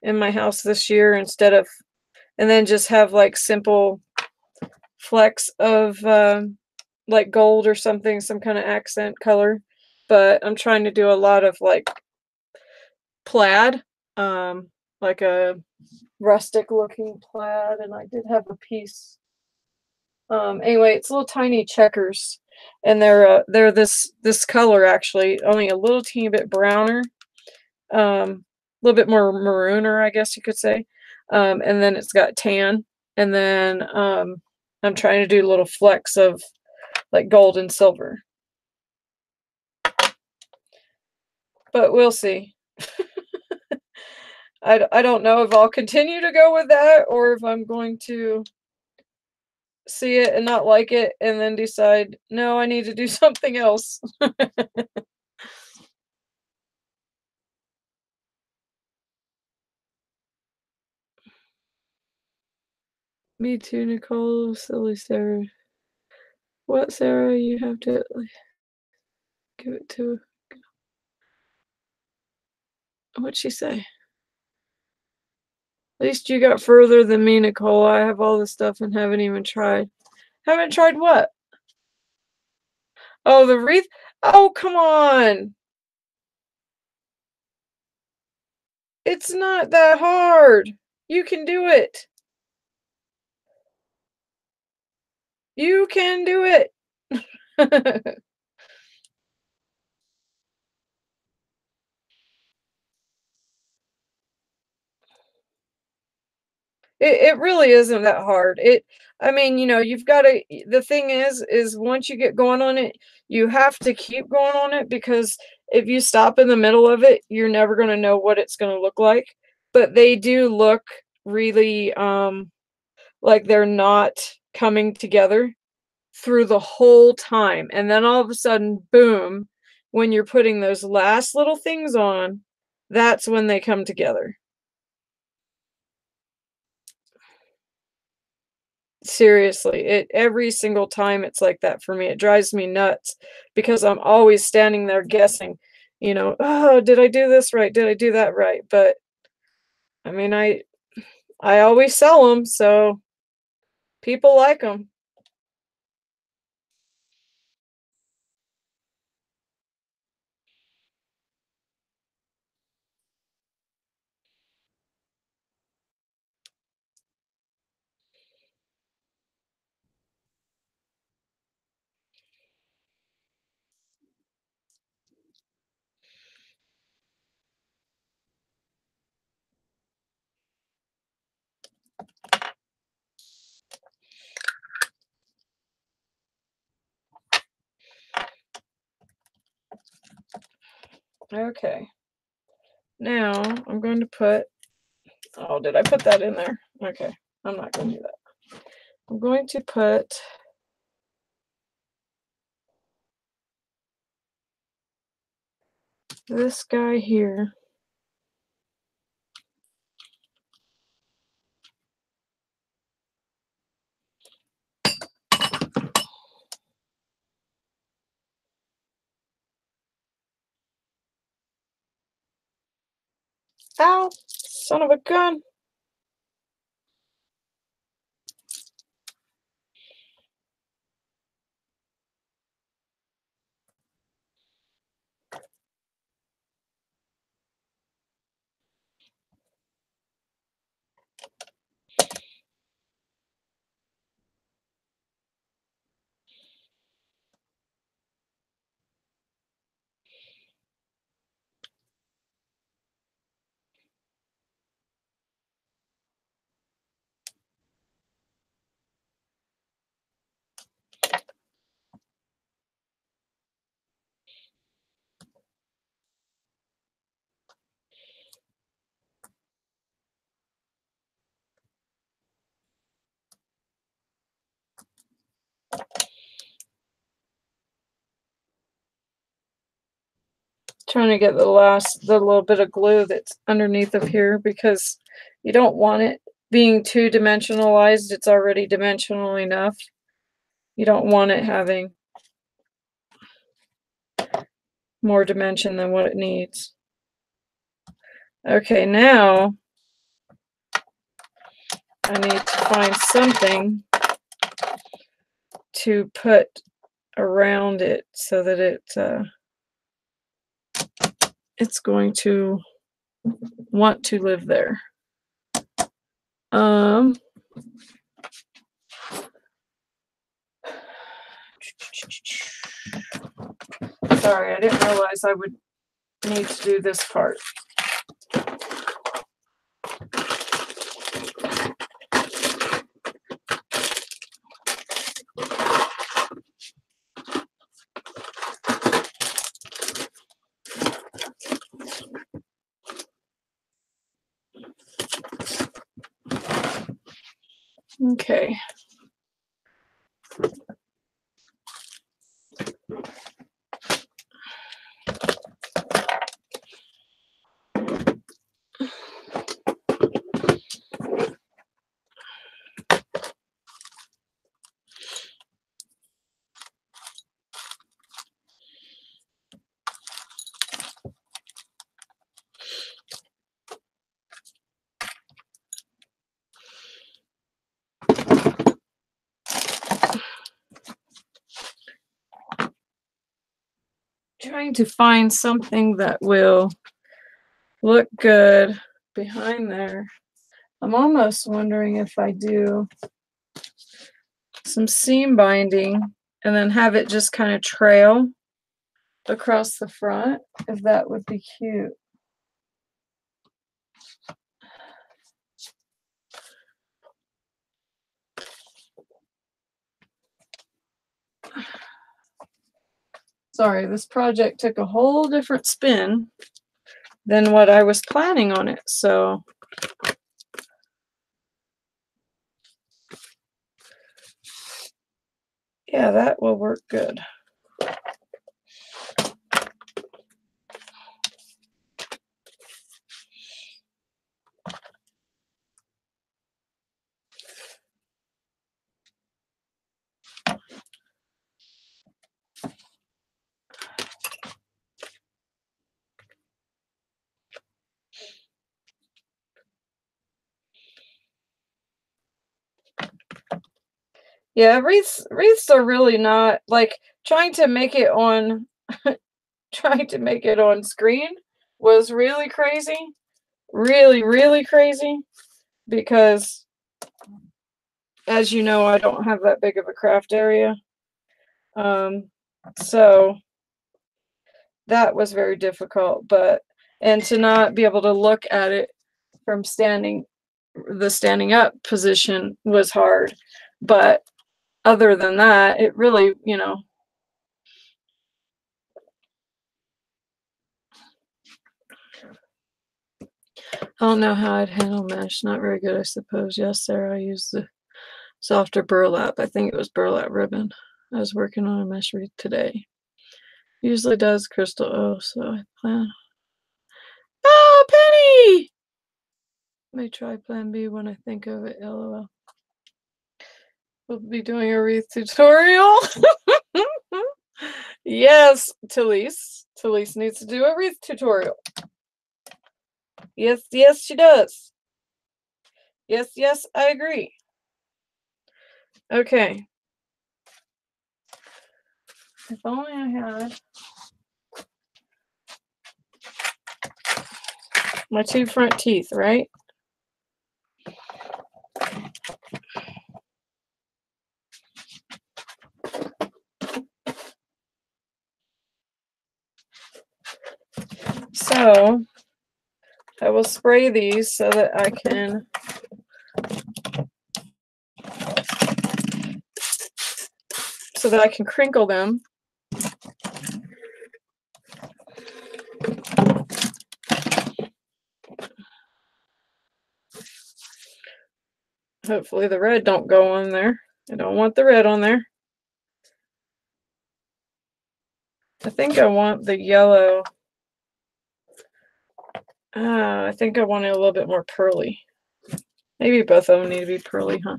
in my house this year instead of and then just have, like, simple flecks of, like, gold or something, some kinda accent color, but I'm trying to do a lot of, like, plaid, like a rustic looking plaid, and I did have a piece. Anyway, it's little tiny checkers, and they're this color actually, only a little teeny bit browner, a little bit more marooner, I guess you could say. And then it's got tan, and then I'm trying to do little flecks of like gold and silver, but we'll see. I don't know if I'll continue to go with that or if I'm going to see it and not like it and then decide, no, I need to do something else. Me too, Nicole. Silly Sarah. What, Sarah? You have to like, give it to. What'd she say? At least you got further than me, Nicole. I have all this stuff and haven't even tried. Haven't tried what? Oh, the wreath? Oh, come on. It's not that hard. You can do it. You can do it. It really isn't that hard. I mean, you've gotta the thing is once you get going on it, you have to keep going on it because if you stop in the middle of it, you're never gonna know what it's gonna look like. But they do look really, like they're not coming together through the whole time, and then all of a sudden, boom, when you're putting those last little things on, that's when they come together. Seriously, it every single time it's like that for me. It drives me nuts because I'm always standing there guessing, "Oh, did I do this right? Did I do that right?" But I mean, I always sell them, so people like them. Okay. Now I'm going to put oh, did I put that in there? Okay. I'm not going to do that. I'm going to put this guy here. Ow, son of a gun. Trying to get the little bit of glue that's underneath of here because you don't want it being too dimensionalized. It's already dimensional enough. You don't want it having more dimension than what it needs. Okay, now I need to find something to put around it so that it's going to want to live there. Sorry, I didn't realize I would need to do this part. Okay. Trying to find something that will look good behind there. I'm almost wondering if I do some seam binding and then have it just kind of trail across the front, if that would be cute. Sorry, this project took a whole different spin than what I was planning on it, so yeah, that will work good. Yeah, wreaths are really not like trying to make it on trying to make it on screen was really crazy. Really crazy because as you know, I don't have that big of a craft area. So that was very difficult, and to not be able to look at it from the standing up position was hard. But other than that, it really, I don't know how I'd handle mesh. Not very good, I suppose. Yes, Sarah, I used the softer burlap. I think it was burlap ribbon. I was working on a mesh wreath today. Usually does crystal. Oh, so I plan. Oh, Penny! May try plan B when I think of it. LOL. We'll be doing a wreath tutorial. Yes, Talise. Talise needs to do a wreath tutorial. Yes, she does. Yes, I agree. Okay. If only I had my 2 front teeth, right? So I will spray these so that I can crinkle them. Hopefully the red don't go on there. I don't want the red on there. I think I want the yellow. I think I want it a little bit more pearly. Maybe both of them need to be pearly, huh?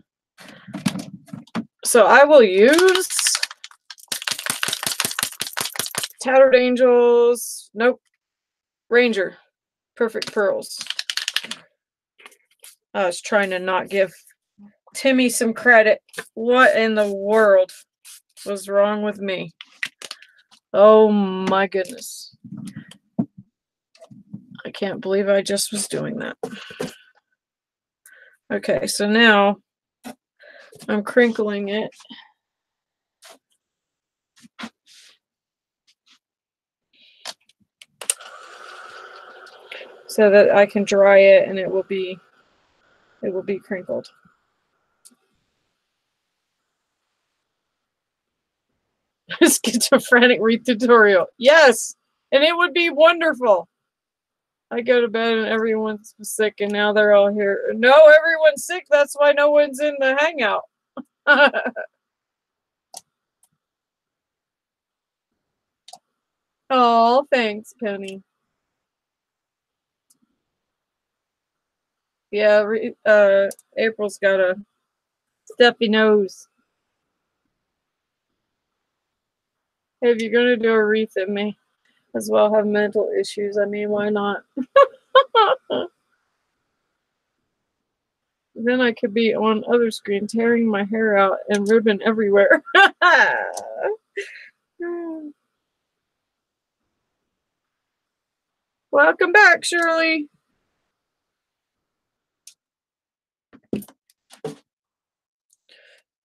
So I will use Tattered Angels. Nope. Ranger. Perfect Pearls. I was trying to not give Timmy some credit. What in the world was wrong with me? Oh my goodness. I can't believe I just was doing that. Okay, so now I'm crinkling it. So that I can dry it and it will be crinkled. Schizophrenic read tutorial. Yes, and it would be wonderful. I go to bed and everyone's sick and now they're all here. No, everyone's sick. That's why no one's in the hangout. Oh, thanks, Penny. Yeah, April's got a stuffy nose. Hey, if you're gonna do a wreath, it may as well have mental issues. I mean, why not? Then I could be on other screen tearing my hair out and ribbon everywhere. Welcome back, Shirley.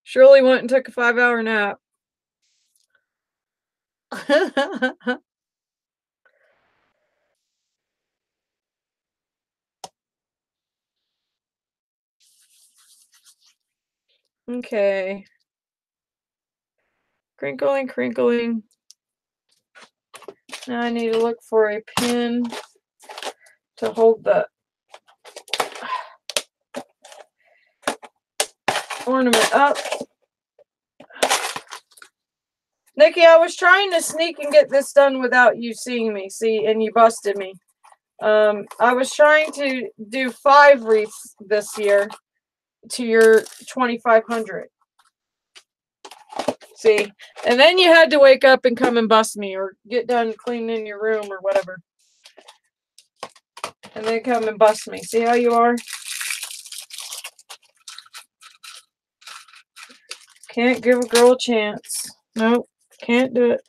Shirley went and took a 5-hour nap. Okay. Crinkling, crinkling. Now I need to look for a pin to hold the ornament up. Nikki, I was trying to sneak and get this done without you seeing me, see, and you busted me. I was trying to do 5 wreaths this year to your 2,500. See, and then you had to wake up and come and bust me or get done cleaning your room or whatever. And then come and bust me. See how you are? Can't give a girl a chance. Nope, can't do it.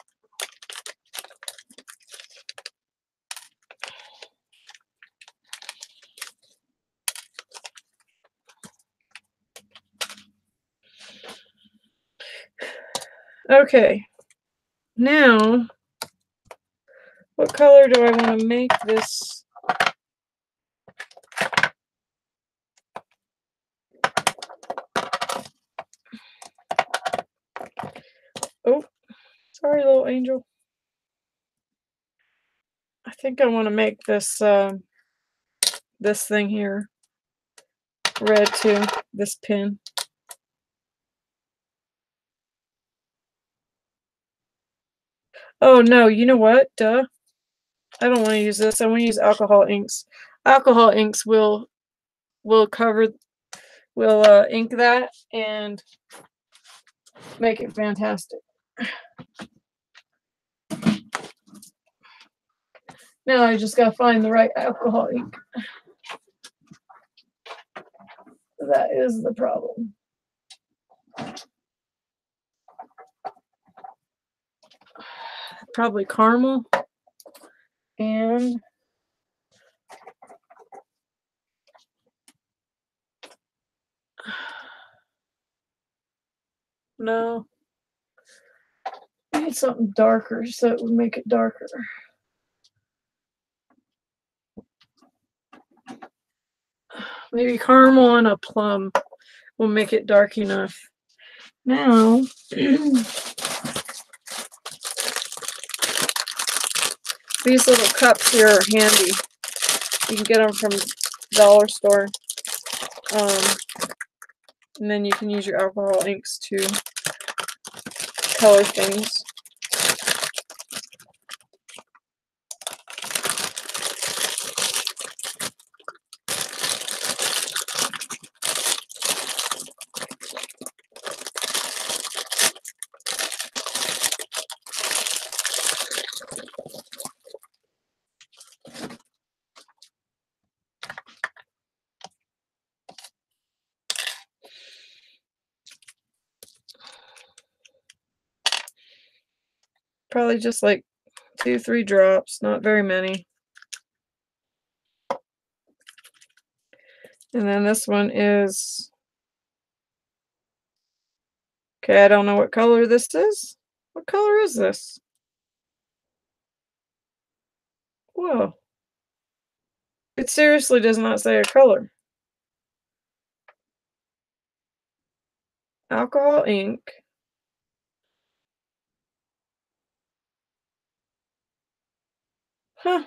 Okay, now, what color do I want to make this? Oh, sorry, little angel. I think I want to make this this thing here red too. This pin. Oh no, you know what? Duh. I don't want to use this. I want to use alcohol inks. Alcohol inks will cover, will ink that and make it fantastic. Now I just gotta find the right alcohol ink. That is the problem. Probably caramel and no, I need something darker so it would make it darker. Maybe caramel and a plum will make it dark enough. Now, these little cups here are handy. You can get them from the dollar store. And then you can use your alcohol inks to color things. Probably just like 2, 3 drops, not very many. And then this one is, okay, I don't know what color this is. What color is this? Whoa. It seriously does not say a color. Alcohol ink. Huh.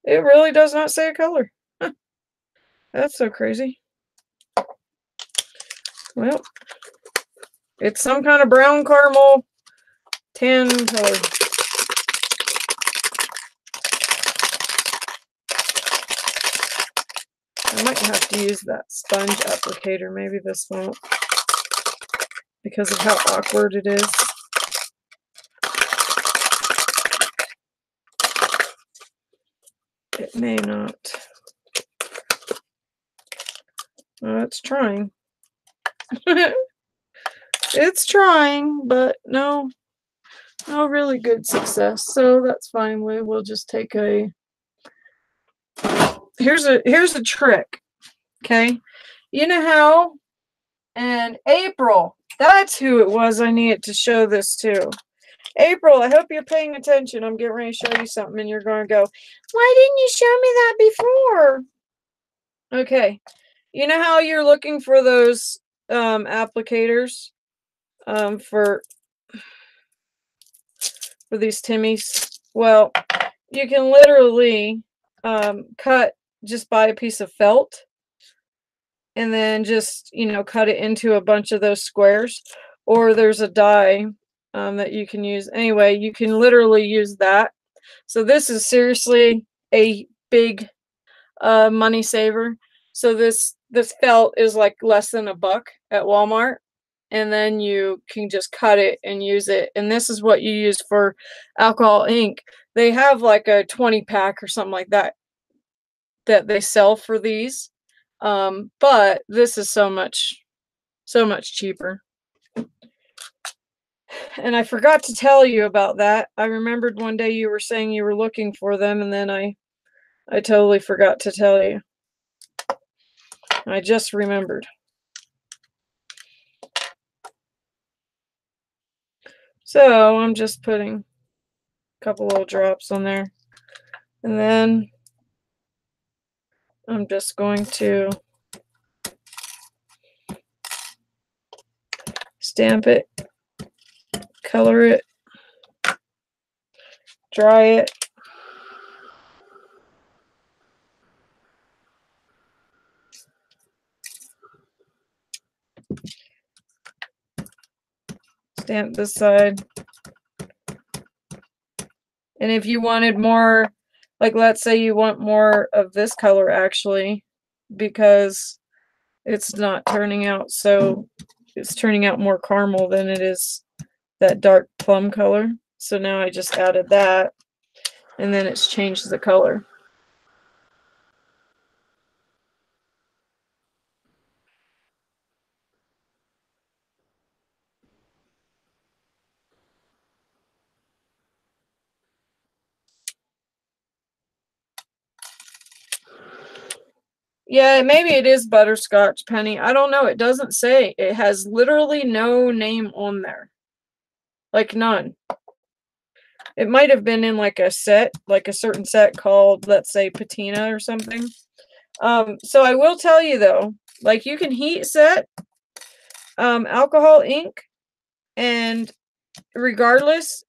It really does not say a color. Huh. That's so crazy. Well, it's some kind of brown caramel tan color. I might have to use that sponge applicator. Maybe this won't, because of how awkward it is. It may not. Oh, it's trying. It's trying, but no really good success. So that's fine. We'll just take a. Here's a trick. Okay, you know how, and April, that's who it was I needed to show this to. April, I hope you're paying attention. I'm getting ready to show you something, and you're going to go, why didn't you show me that before? Okay, you know how you're looking for those applicators for these Timmies? Well, you can literally cut, just buy a piece of felt, and then just, cut it into a bunch of those squares. Or there's a die that you can use. Anyway, you can literally use that. So this is seriously a big money saver. So this felt is like less than $1 at Walmart, and then you can just cut it and use it. And this is what you use for alcohol ink. They have like a 20-pack or something like that they sell for these, but this is so much cheaper. And I forgot to tell you about that. I remembered one day you were saying you were looking for them, and then I totally forgot to tell you. I just remembered. So I'm just putting a couple little drops on there, and then I'm just going to stamp it, color it, dry it. Stamp this side. And if you wanted more, like let's say you want more of this color actually, because it's not turning out so, it's turning out more caramel than it is that dark plum color. So now I just added that, and then it's changed the color. Yeah, maybe it is butterscotch, Penny. I don't know. It doesn't say. It has literally no name on there. Like none. It might have been in like a set, like a certain set called, let's say, patina or something. So I will tell you though, like you can heat set alcohol ink, and regardless,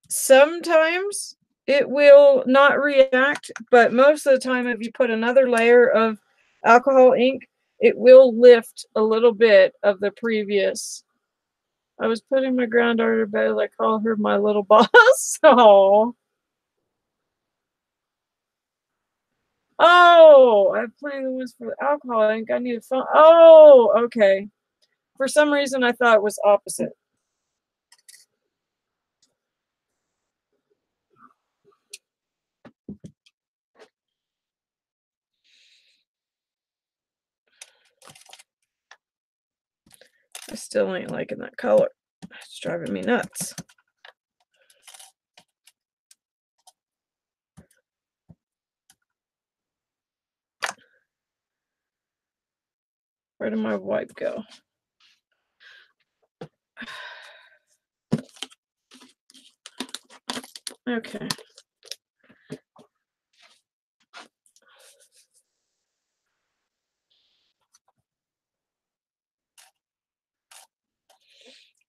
sometimes it will not react, but most of the time if you put another layer of alcohol ink, it will lift a little bit of the previous. I was putting my granddaughter to bed. I call her my little boss. Oh, I have plenty of ones for the alcohol ink. I need a phone. Oh, okay. For some reason, I thought it was opposite. I still ain't liking that color. It's driving me nuts. Where did my wipe go? Okay.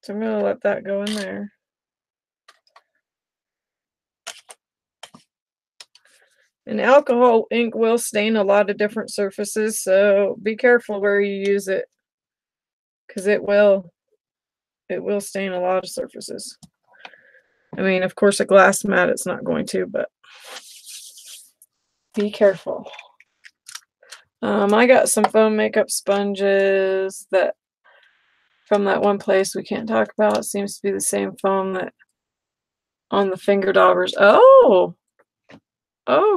So I'm going to let that go in there. And alcohol ink will stain a lot of different surfaces, so be careful where you use it, because it will stain a lot of surfaces. I mean, of course, a glass mat it's not going to, but be careful. I got some foam makeup sponges that from that one place we can't talk about. It seems to be the same foam that on the finger daubers. Oh,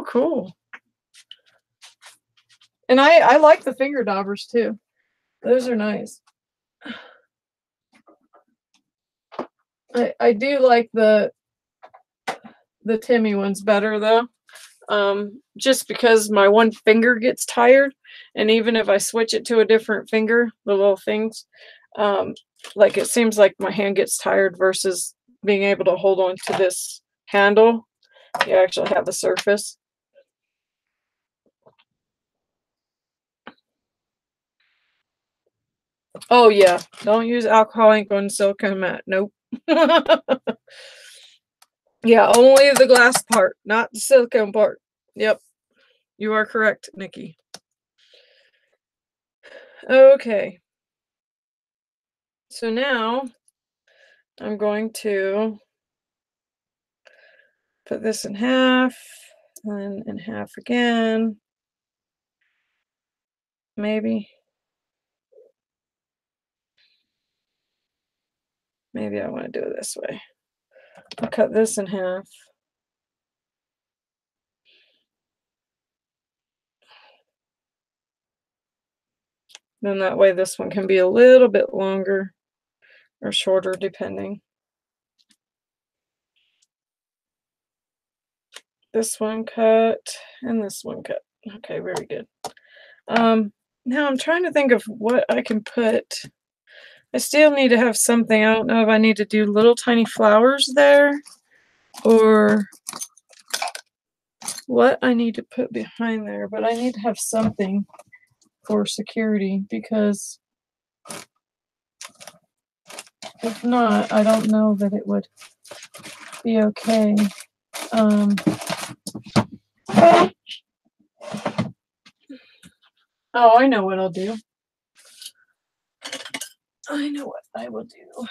cool. And I like the finger daubers too. Those are nice. I do like the Timmy ones better though. Just because my one finger gets tired, and even if I switch it to a different finger, the little things, like it seems like my hand gets tired versus being able to hold on to this handle. You actually have the surface. Oh yeah, don't use alcohol ink on silicone mat. Nope. Yeah, only the glass part, not the silicone part. Yep, you are correct, Nikki. Okay. So now I'm going to put this in half, and in half again. Maybe I want to do it this way. I'll cut this in half. Then that way this one can be a little bit longer or shorter depending. This one cut and this one cut. Okay, very good. Now I'm trying to think of what I can put. I still need to have something. I don't know if I need to do little tiny flowers there or what I need to put behind there, but I need to have something for security, because if not, I don't know that it would be okay. Oh, I know what I'll do. I know what I will do.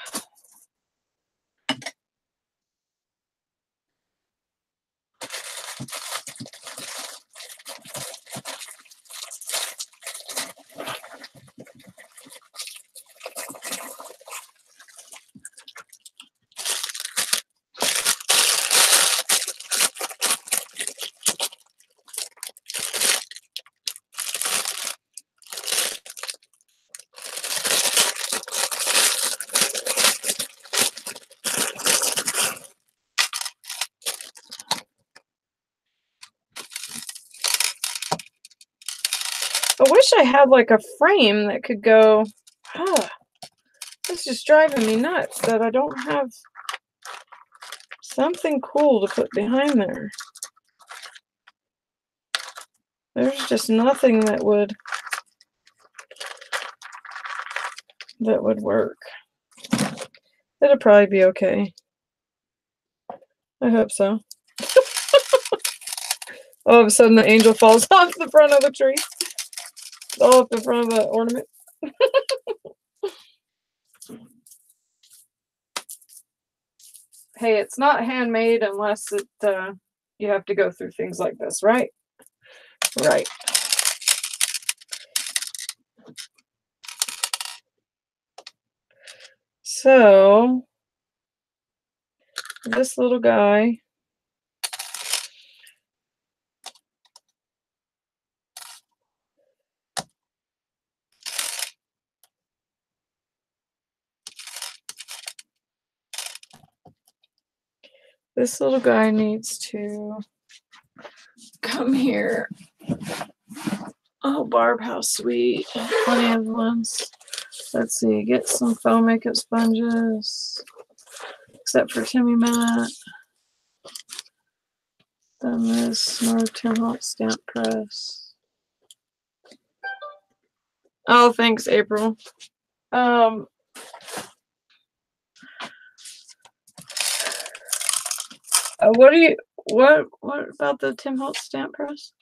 I wish I had like a frame that could go. It's just driving me nuts that I don't have something cool to put behind there. There's just nothing that would work. It'll probably be okay. I hope so. All of a sudden the angel falls off the front of the tree. Off the front of the ornament. Hey, it's not handmade unless you have to go through things like this, right? Right. So this little guy, needs to come here Oh, Barb, how sweet. Plenty of ones. Let's see, get some foam makeup sponges. Except for Timmy Matt. Then this more Tim Holtz stamp press. Oh, thanks, April. What about the Tim Holtz stamp press?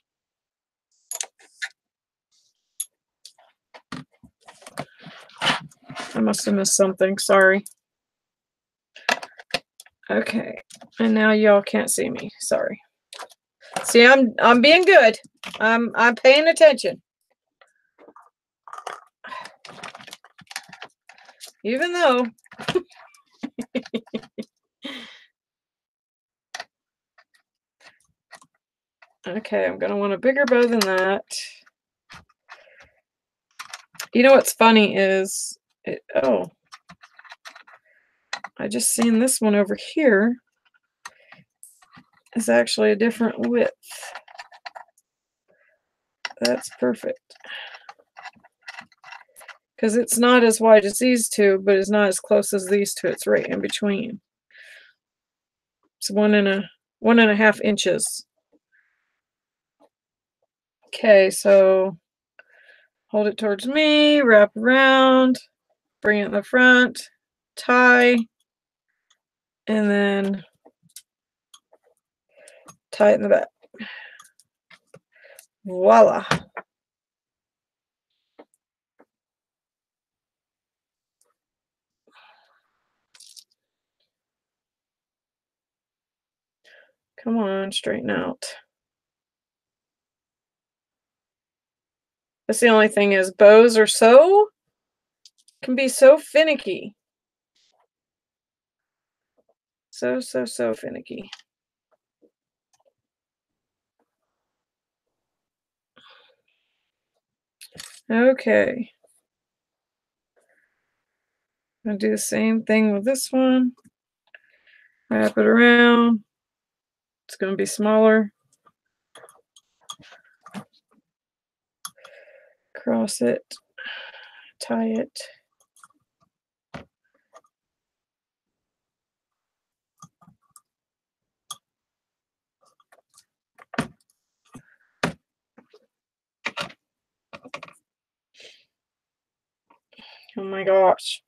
I must have missed something, sorry. Okay, and now y'all can't see me, sorry. See, I'm being good. I'm paying attention. Even though okay, I'm gonna want a bigger bow than that. You know what's funny is oh, I just seen this one over here is actually a different width. That's perfect. Because it's not as wide as these two, but it's not as close as these two. It's right in between. It's 1.5 inches. Okay, so hold it towards me, wrap around, bring it in the front, tie, and then tie it in the back. Voila. Come on, straighten out. That's the only thing is bows are can be so finicky. So finicky. Okay. I'm gonna do the same thing with this one. Wrap it around. It's gonna be smaller. Cross it. Tie it. Oh my gosh.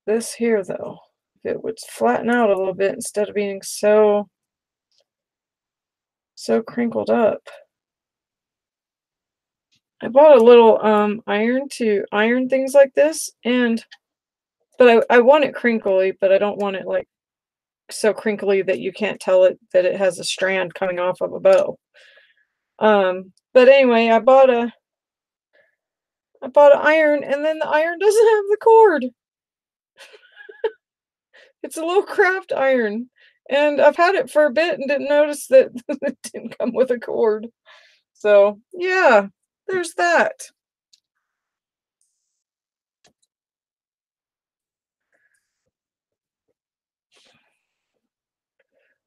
This here though, if it would flatten out a little bit instead of being so crinkled up. I bought a little iron to iron things like this, but I want it crinkly, but I don't want it like so crinkly that you can't tell that it has a strand coming off of a bow. But anyway, I bought an iron, and then the iron doesn't have the cord. It's a little craft iron, and I've had it for a bit and didn't notice that it didn't come with a cord. So yeah, there's that.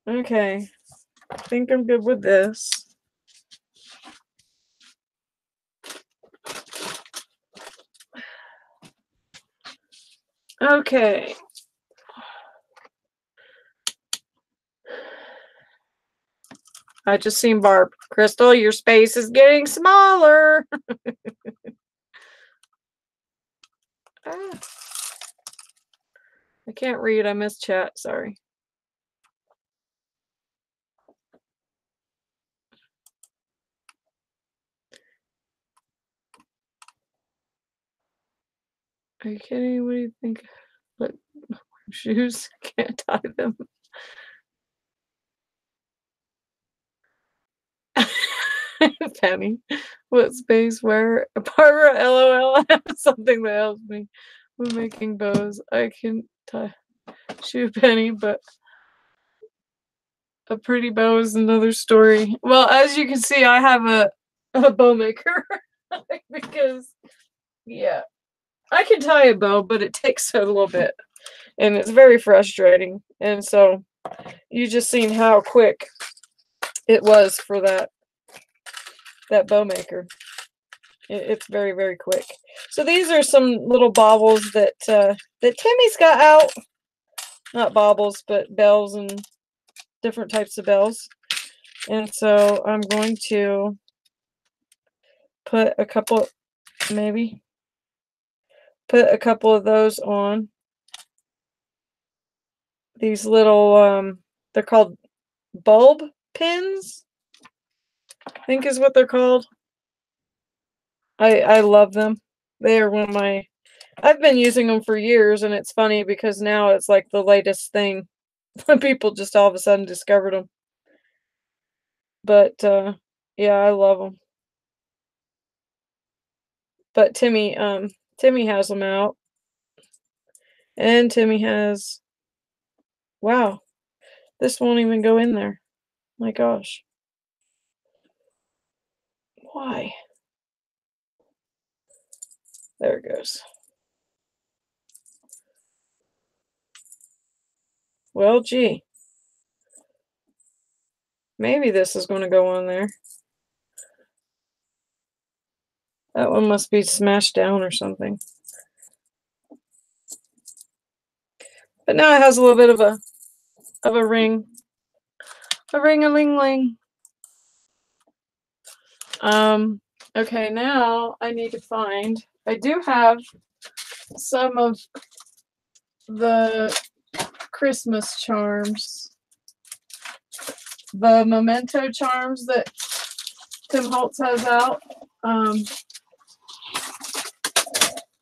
Okay, I think I'm good with this. Okay. I just seen Barb. Crystal, your space is getting smaller. Ah. I can't read. I missed chat. Sorry. Are you kidding? What do you think? What shoes? Can't tie them. Penny, what space where? Barbara, LOL. I have something that helps me with making bows. I can tie shoe Penny, but a pretty bow is another story. Well, as you can see, I have a bow maker because yeah, I can tie a bow, but it takes a little bit, and it's very frustrating. And so you just seen how quick it was for that. that bow maker. It's very, very quick. So these are some little baubles that that Timmy's got out. Not baubles, but bells and different types of bells. And so I'm going to put a couple, maybe put a couple of those on. These little, they're called bulb pins, I think is what they're called. I love them. They are one of my, I've been using them for years, and it's funny because now it's like the latest thing when people just all of a sudden discovered them. But yeah, I love them. But Timmy has them out, and Timmy has, wow, this won't even go in there. My gosh. Why? There it goes. Well, gee. Maybe this is going to go on there. That one must be smashed down or something. But now it has a little bit of a ring. A ring-a-ling-ling. Okay, now I need to find, I do have some of the Christmas charms. The memento charms that Tim Holtz has out.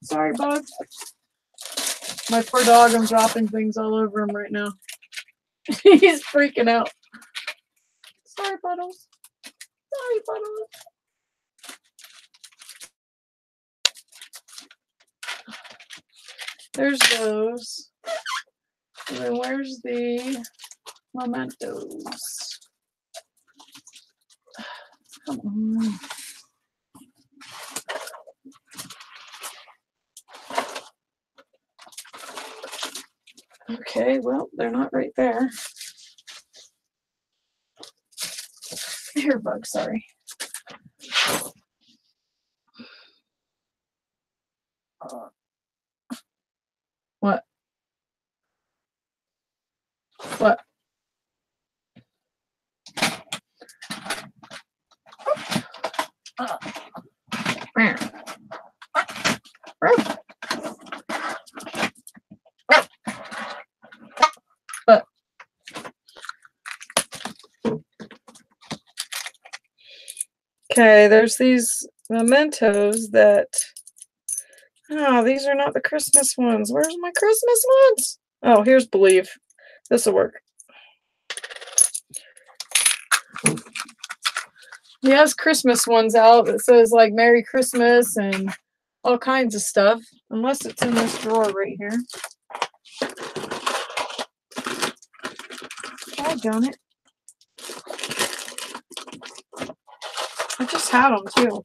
Sorry, bug. My poor dog, I'm dropping things all over him right now. He's freaking out. Sorry, Puddles. Sorry, Puddles. There's those. And then where's the mementos? Come on. Okay, well, they're not right there. Here, bug, sorry. What? What? But okay, there's these mementos that, oh, these are not the Christmas ones. Where's my Christmas ones? Oh, here's Believe. This will work. He has Christmas ones out that says like Merry Christmas and all kinds of stuff. Unless it's in this drawer right here. Doggone it. I just had them too.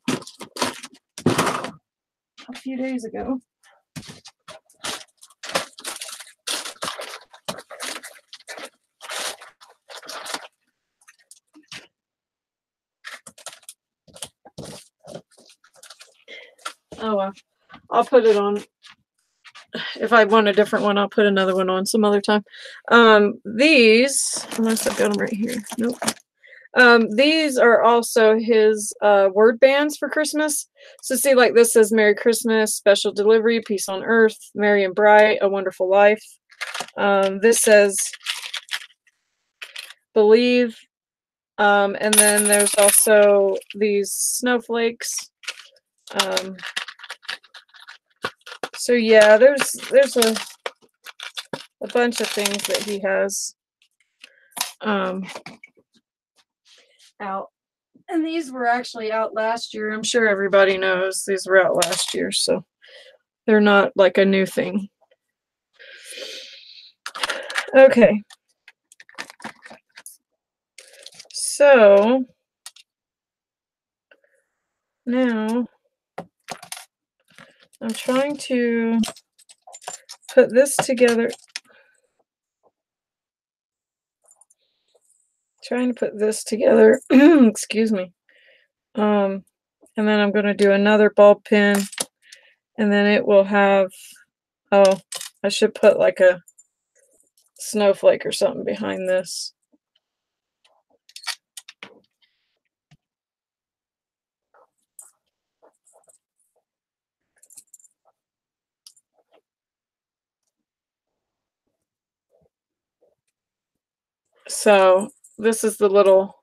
A few days ago. Oh well. I'll put it on. If I want a different one, I'll put another one on some other time. These, unless I've got them right here. Nope. These are also his word bands for Christmas. So see, like this says Merry Christmas, Special Delivery, Peace on Earth, Merry and Bright, A Wonderful Life. This says Believe. And then there's also these snowflakes. So yeah, there's a bunch of things that he has out. And these were actually out last year. I'm sure everybody knows these were out last year, so they're not like a new thing. Okay. So now I'm trying to put this together. Trying to put this together. Excuse me. And then I'm going to do another bulb pin, and then it will have, oh, I should put like a snowflake or something behind this. So this is the little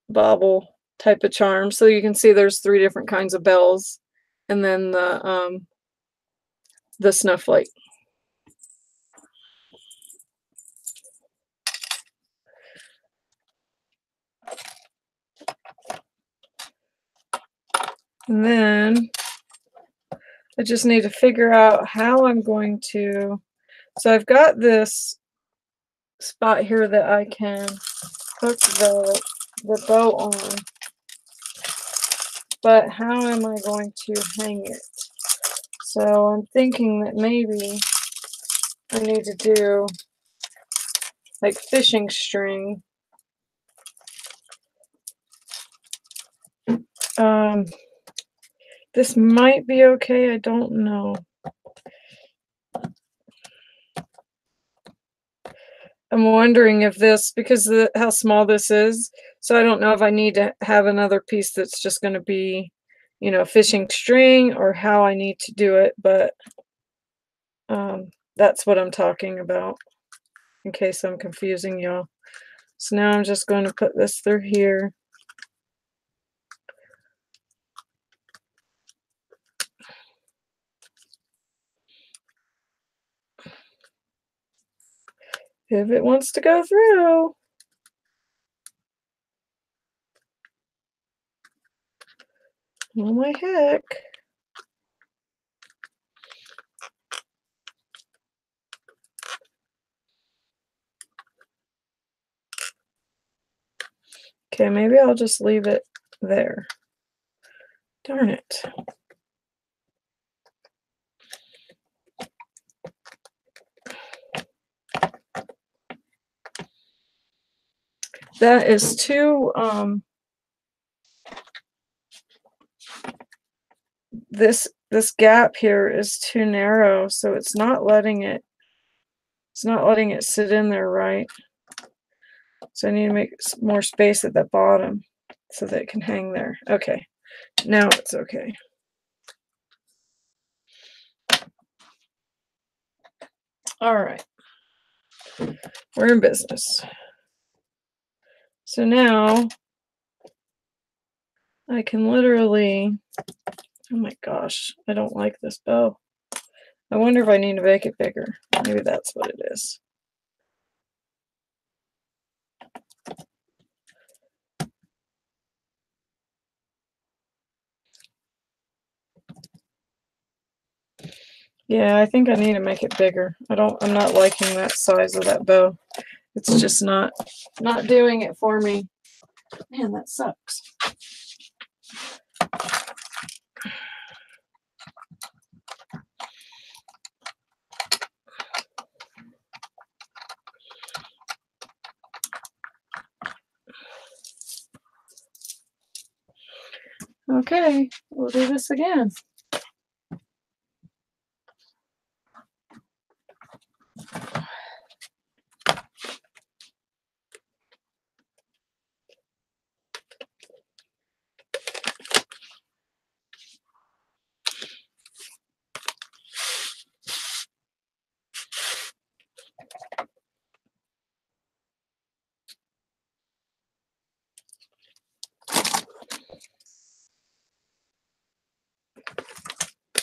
bauble type of charm. So you can see there's 3 different kinds of bells, and then the snowflake. And then I just need to figure out how I'm going to, so I've got this spot here that I can hook the bow on, but how am I going to hang it? So I'm thinking that maybe I need to do like fishing string. This might be okay, I don't know. I'm wondering if this, because of how small this is, so I don't know if I need to have another piece that's just going to be, you know, fishing string, or how I need to do it, but that's what I'm talking about, in case I'm confusing y'all. So now I'm just going to put this through here. If it wants to go through. Oh my heck. Okay, maybe I'll just leave it there. Darn it. That is too, this gap here is too narrow, so it's not letting it sit in there right. So I need to make more space at the bottom so that it can hang there. Okay, now it's okay. All right, we're in business. So now I can literally, oh my gosh, I don't like this bow. I wonder if I need to make it bigger. Maybe that's what it is. Yeah, I think I need to make it bigger. I'm not liking that size of that bow. It's just not doing it for me. Man, that sucks. Okay, we'll do this again.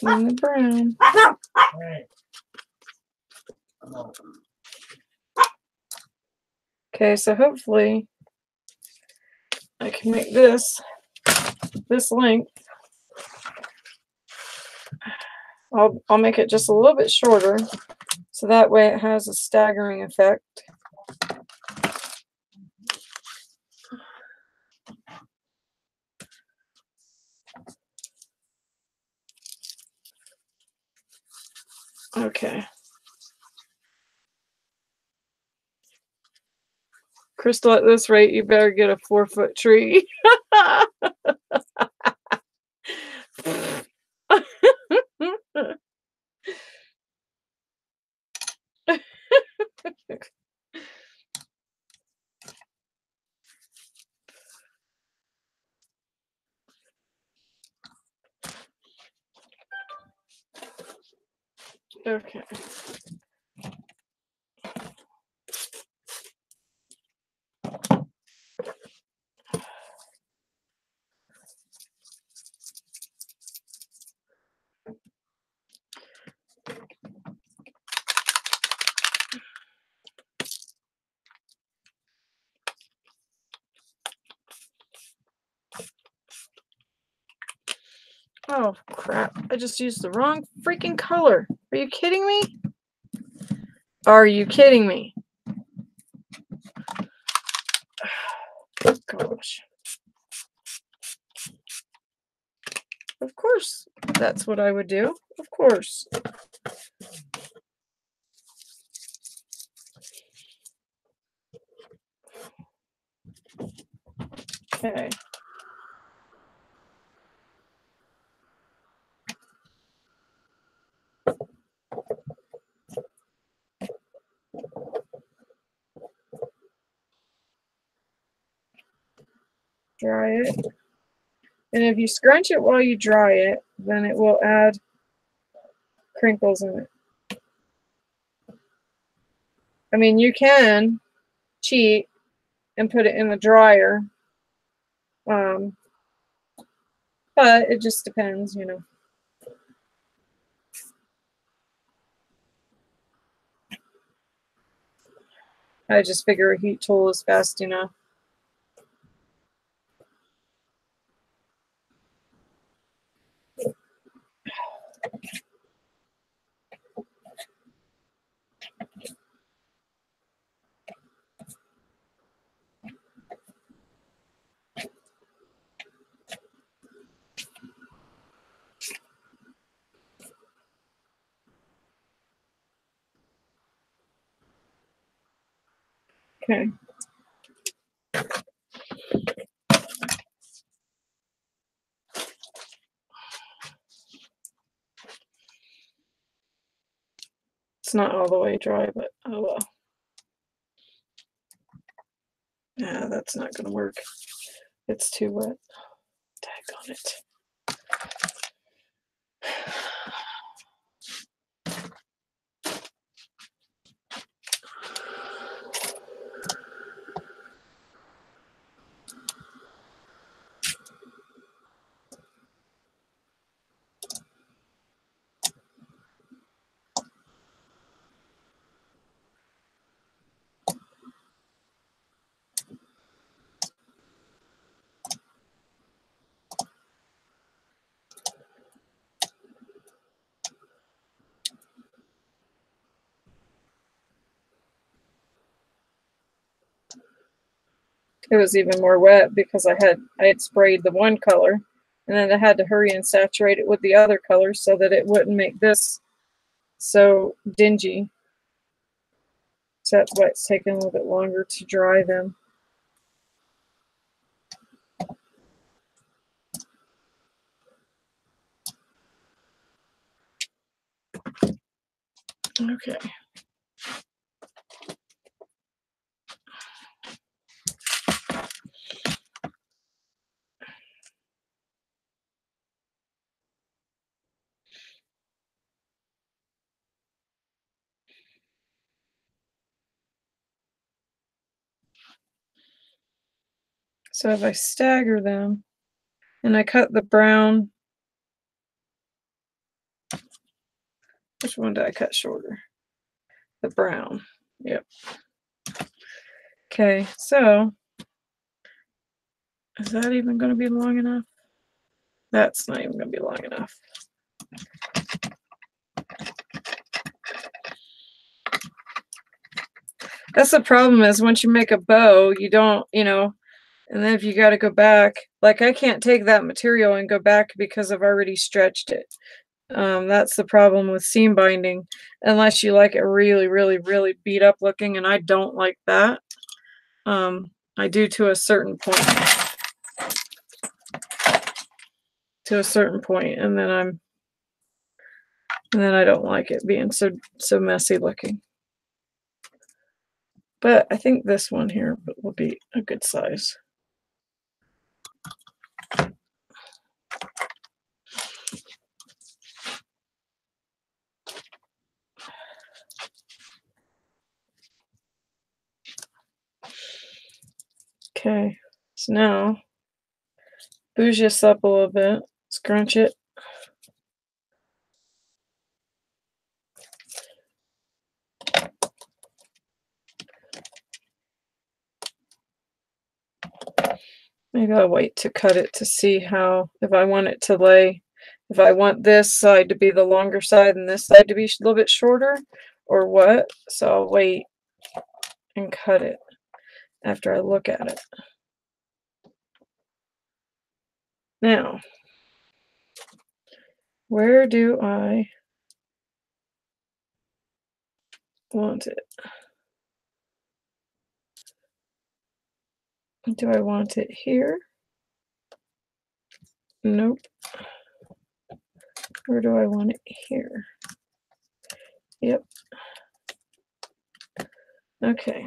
And the brown. Okay, so hopefully I can make this length. I'll make it just a little bit shorter, so that way it has a staggering effect. Okay. Crystal, at this rate, you better get a 4-foot tree. Okay. Oh, crap. I just used the wrong freaking color. Are you kidding me? Are you kidding me? Gosh. Of course, that's what I would do. Of course. Okay. Dry it. And if you scrunch it while you dry it, then it will add crinkles in it. I mean, you can cheat and put it in the dryer, but it just depends, you know. I just figure a heat tool is fast enough. Okay. It's not all the way dry, but oh well. Yeah, that's not going to work. It's too wet. Daggone it. It was even more wet because I had sprayed the one color, and then I had to hurry and saturate it with the other color so that it wouldn't make this so dingy. So that's why it's taking a little bit longer to dry them. Okay. So if I stagger them and I cut the brown, which one did I cut shorter? The brown. Yep. Okay, so is that even going to be long enough? That's not even going to be long enough. That's the problem, is once you make a bow, you don't, you know, and then if you got to go back, like I can't take that material and go back because I've already stretched it. That's the problem with seam binding, unless you like it really, really, really beat up looking, and I don't like that. I do to a certain point. To a certain point, and then I don't like it being so messy looking. But I think this one here will be a good size. Okay, so now bouge this up a little bit, scrunch it. Maybe I'll wait to cut it to see how, if I want it to lay, if I want this side to be the longer side and this side to be a little bit shorter, or what. So I'll wait and cut it after I look at it. Now, where do I want it? Do I want it here? Nope. Where do I want it? Here. Yep. Okay.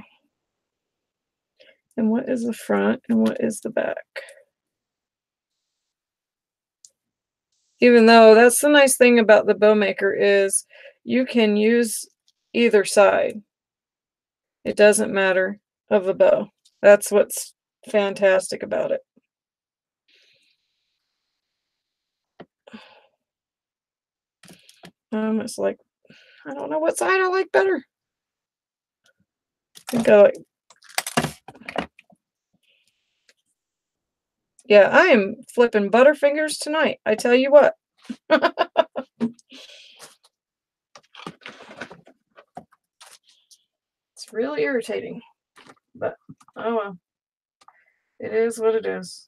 And what is the front and what is the back? Even though that's the nice thing about the bow maker is you can use either side. It doesn't matter of the bow. That's what's fantastic about it. It's like, I don't know what side I like better. I think I like, yeah, I am flipping butterfingers tonight. I tell you what. It's really irritating, but oh well. It is what it is.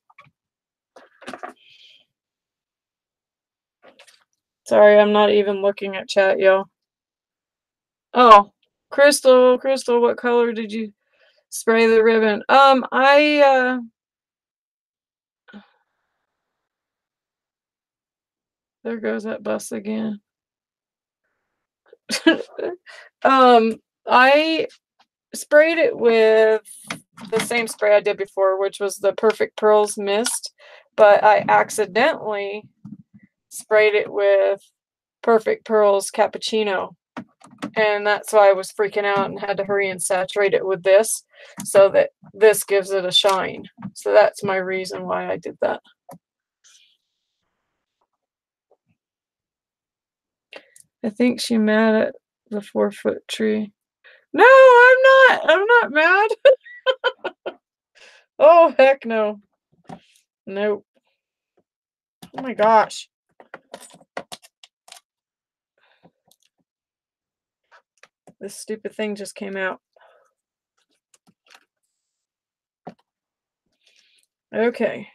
Sorry, I'm not even looking at chat, y'all. Oh, Crystal, what color did you spray the ribbon? There goes that bus again. I sprayed it with the same spray I did before, which was the Perfect Pearls Mist, but I accidentally sprayed it with Perfect Pearls Cappuccino, and that's why I was freaking out and had to hurry and saturate it with this so that this gives it a shine. So that's my reason why I did that. I think she's mad at the 4-foot tree. No, I'm not mad. Oh, heck no. Nope. Oh my gosh. This stupid thing just came out. Okay.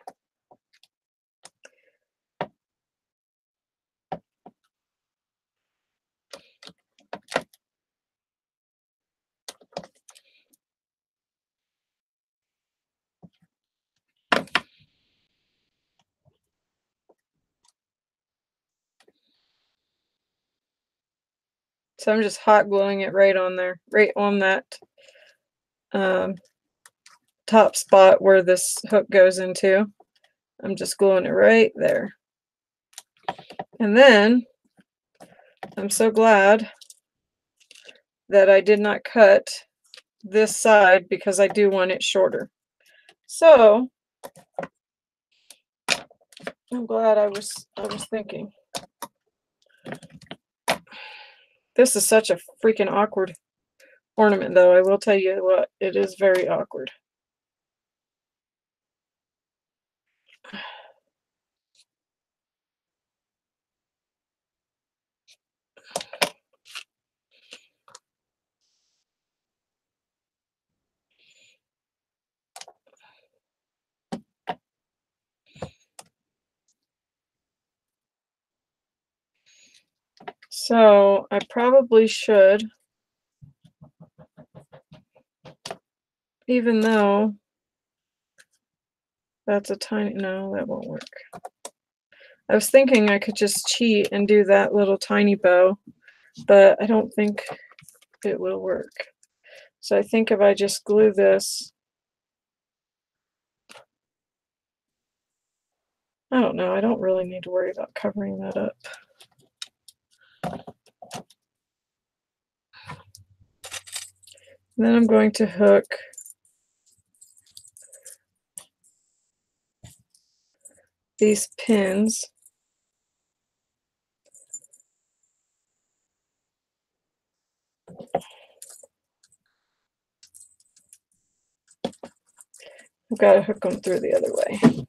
So I'm just hot gluing it right on there, right on that top spot where this hook goes into. I'm just gluing it right there. And then I'm so glad that I did not cut this side because I do want it shorter. So I'm glad I was thinking. This is such a freaking awkward ornament, though. I will tell you what, it is very awkward. So I probably should even though that's a tiny, no, that won't work. I was thinking I could just cheat and do that little tiny bow, but I don't think it will work. So I think if I just glue this, I don't know, I don't really need to worry about covering that up. Then I'm going to hook these pins. I've got to hook them through the other way.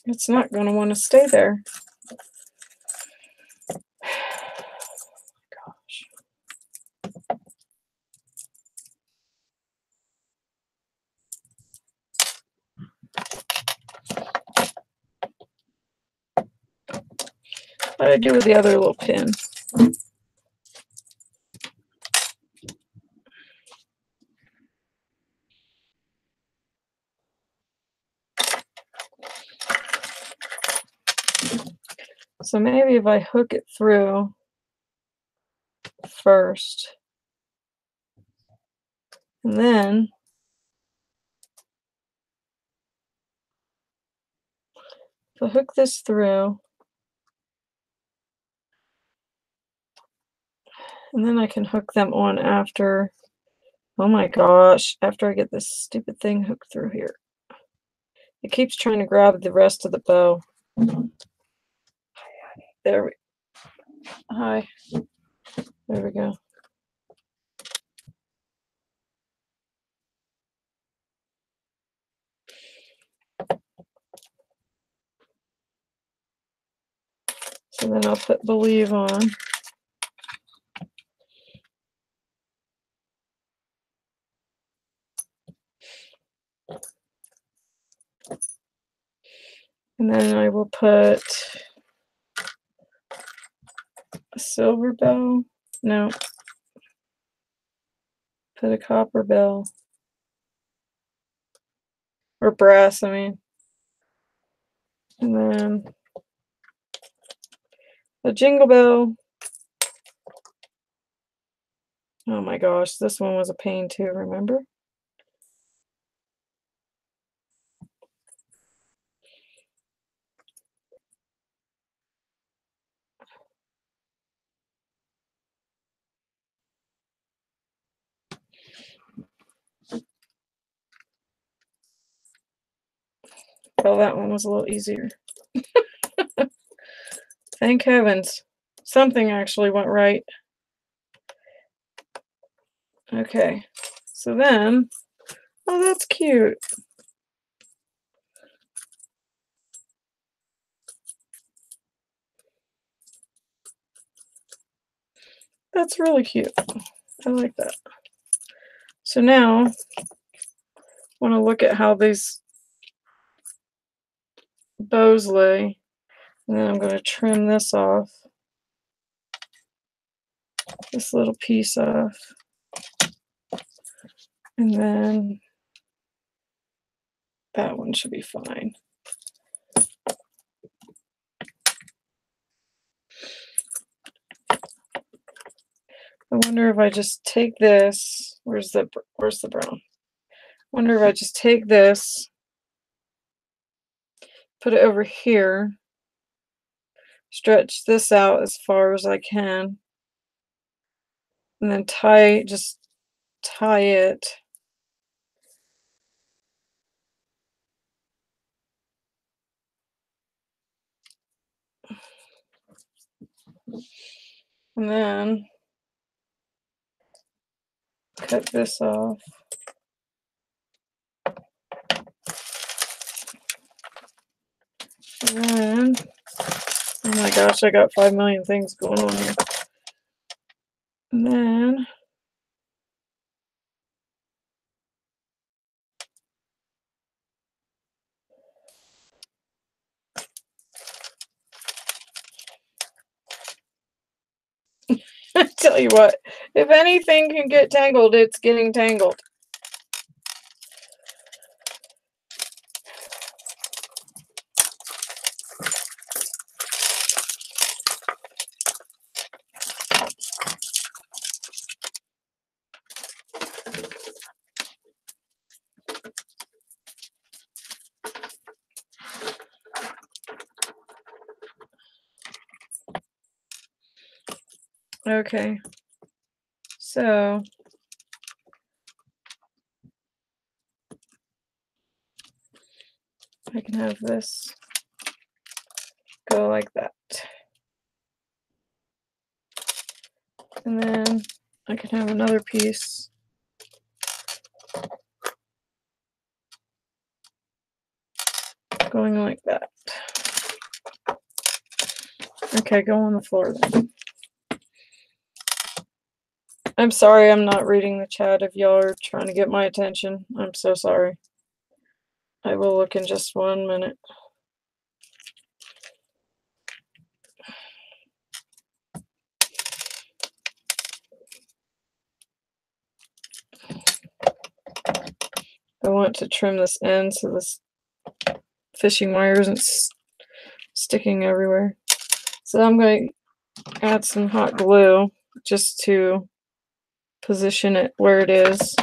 It's not going to want to stay there. Gosh. What did I do with the other little pin? So maybe if I hook it through first, and then if I hook this through, and then I can hook them on after. Oh my gosh, after I get this stupid thing hooked through here. It keeps trying to grab the rest of the bow. There we Hi. There we go. So then I'll put Believe on. And then I will put a silver bell. No. Put a copper bell. Or brass, I mean. And then a jingle bell. Oh my gosh, this one was a pain too, remember? Well, that one was a little easier. Thank heavens. Something actually went right. Okay. So then, oh, that's cute. That's really cute. I like that. So now, I want to look at how these bows lay. And then I'm going to trim this off. This little piece off. And then that one should be fine. I wonder if I just take this. Where's the brown? I wonder if I just take this, put it over here, stretch this out as far as I can, and then just tie it. And then cut this off. And then, oh my gosh, I got 5 million things going on here. And then I tell you what, if anything can get tangled, it's getting tangled. Okay, so I can have this go like that. And then I can have another piece going like that. Okay, go on the floor then. I'm sorry I'm not reading the chat if y'all are trying to get my attention. I'm so sorry. I will look in just 1 minute. I want to trim this end so this fishing wire isn't sticking everywhere. So I'm going to add some hot glue just to position it where it is.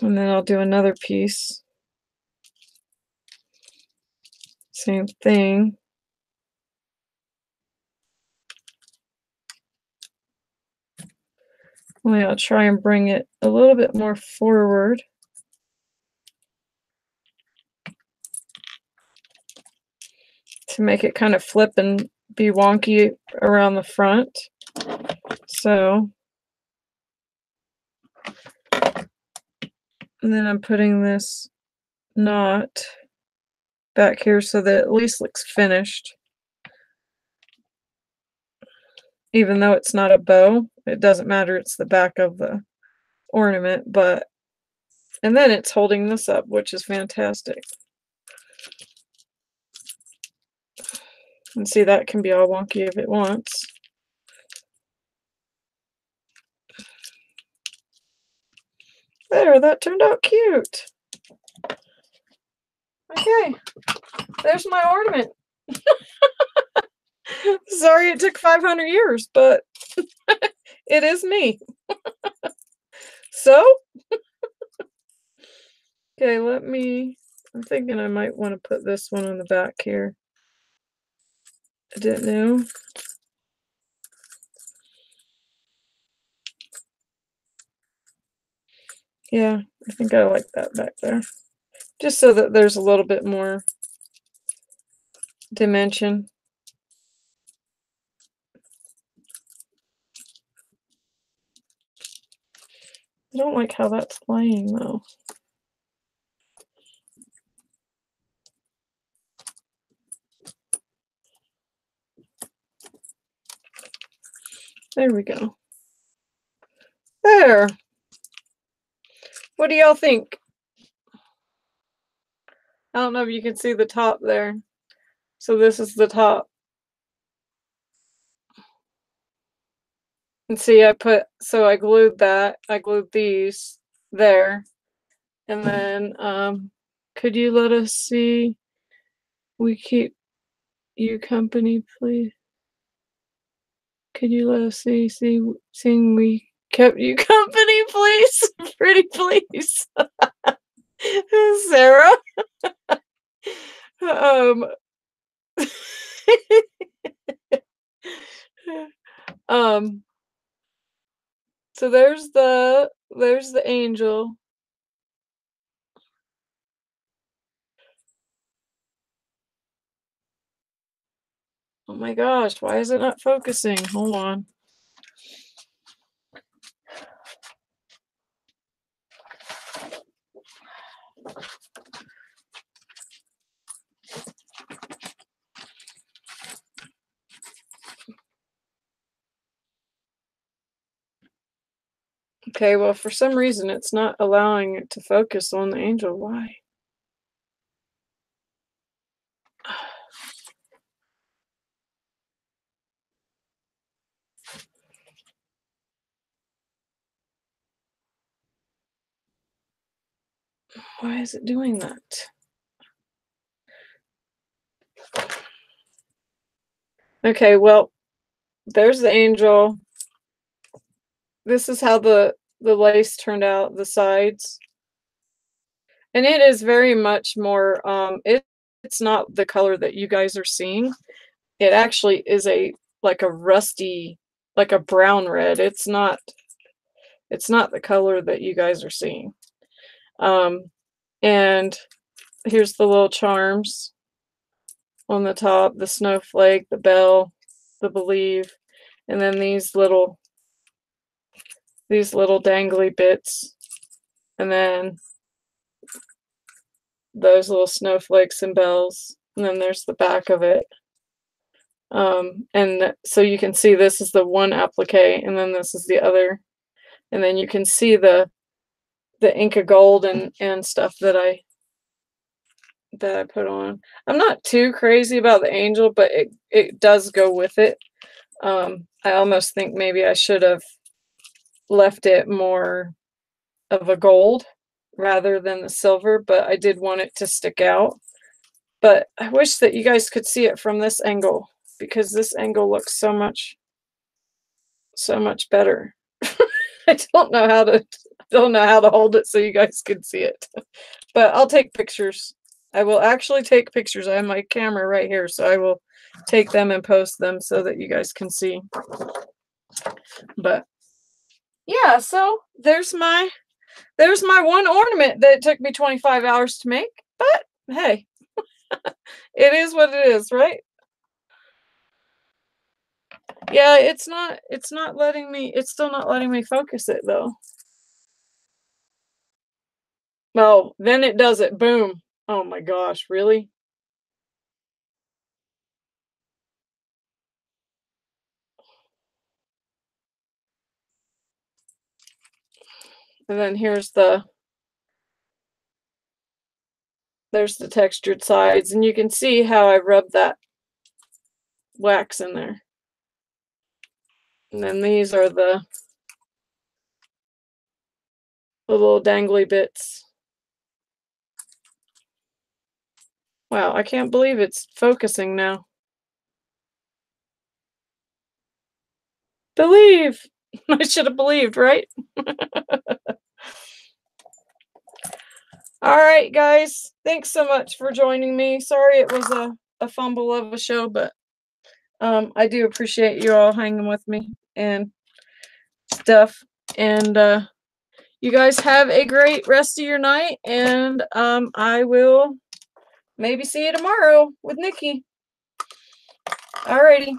And then I'll do another piece. Same thing. Only I'll try and bring it a little bit more forward. To make it kind of flip and be wonky around the front. So, and then I'm putting this knot back here so that it at least looks finished. Even though it's not a bow, it doesn't matter, it's the back of the ornament, but, and then it's holding this up, which is fantastic. And see, that can be all wonky if it wants. There, that turned out cute. Okay, there's my ornament. Sorry it took 500 years, but it is me. So, okay, I'm thinking I might want to put this one on the back here. I didn't know. Yeah, I think I like that back there. Just so that there's a little bit more dimension. I don't like how that's laying though. There we go. There. What do y'all think? I don't know if you can see the top there. So this is the top. And see, I glued that. I glued these there. And then, could you let us see? We keep you company, please. Could you let us seeing we kept you company, please? Pretty please. Sarah. um, um, so there's the angel. Oh my gosh, why is it not focusing? Hold on. Okay, well, for some reason, it's not allowing it to focus on the angel. Why? Why is it doing that? Okay, well, there's the angel. This is how the lace turned out, the sides. And it is very much more, it's not the color that you guys are seeing. It actually is like a rusty, like a brown red. It's not the color that you guys are seeing. And here's the little charms on the top, the snowflake, the bell, the believe, and then these little dangly bits, and then those little snowflakes and bells, and then there's the back of it. And so you can see this is the one applique, and then this is the other, and then you can see the Inca gold and stuff that I put on. I'm not too crazy about the angel, but it does go with it. I almost think maybe I should have left it more of a gold rather than the silver, but I did want it to stick out. But I wish that you guys could see it from this angle, because this angle looks so much better. I don't know how to hold it so you guys can see it. But I'll take pictures. I will actually take pictures. I have my camera right here, so I will take them and post them so that you guys can see. But yeah, so there's my one ornament that took me 25 hours to make. But hey, it is what it is, right? Yeah, it's not letting me, it's still not letting me focus it though. Oh, then it does it. Boom. Oh my gosh, really? And then there's the textured sides, and you can see how I rubbed that wax in there. And then these are the little dangly bits. Wow, I can't believe it's focusing now. Believe! I should have believed, right? All right, guys. Thanks so much for joining me. Sorry it was a fumble of a show, but I do appreciate you all hanging with me and stuff. And you guys have a great rest of your night, and I will maybe see you tomorrow with Nikki. Alrighty.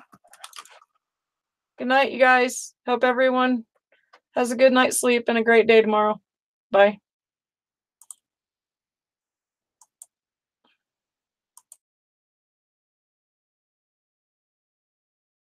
Good night, you guys. Hope everyone has a good night's sleep and a great day tomorrow. Bye.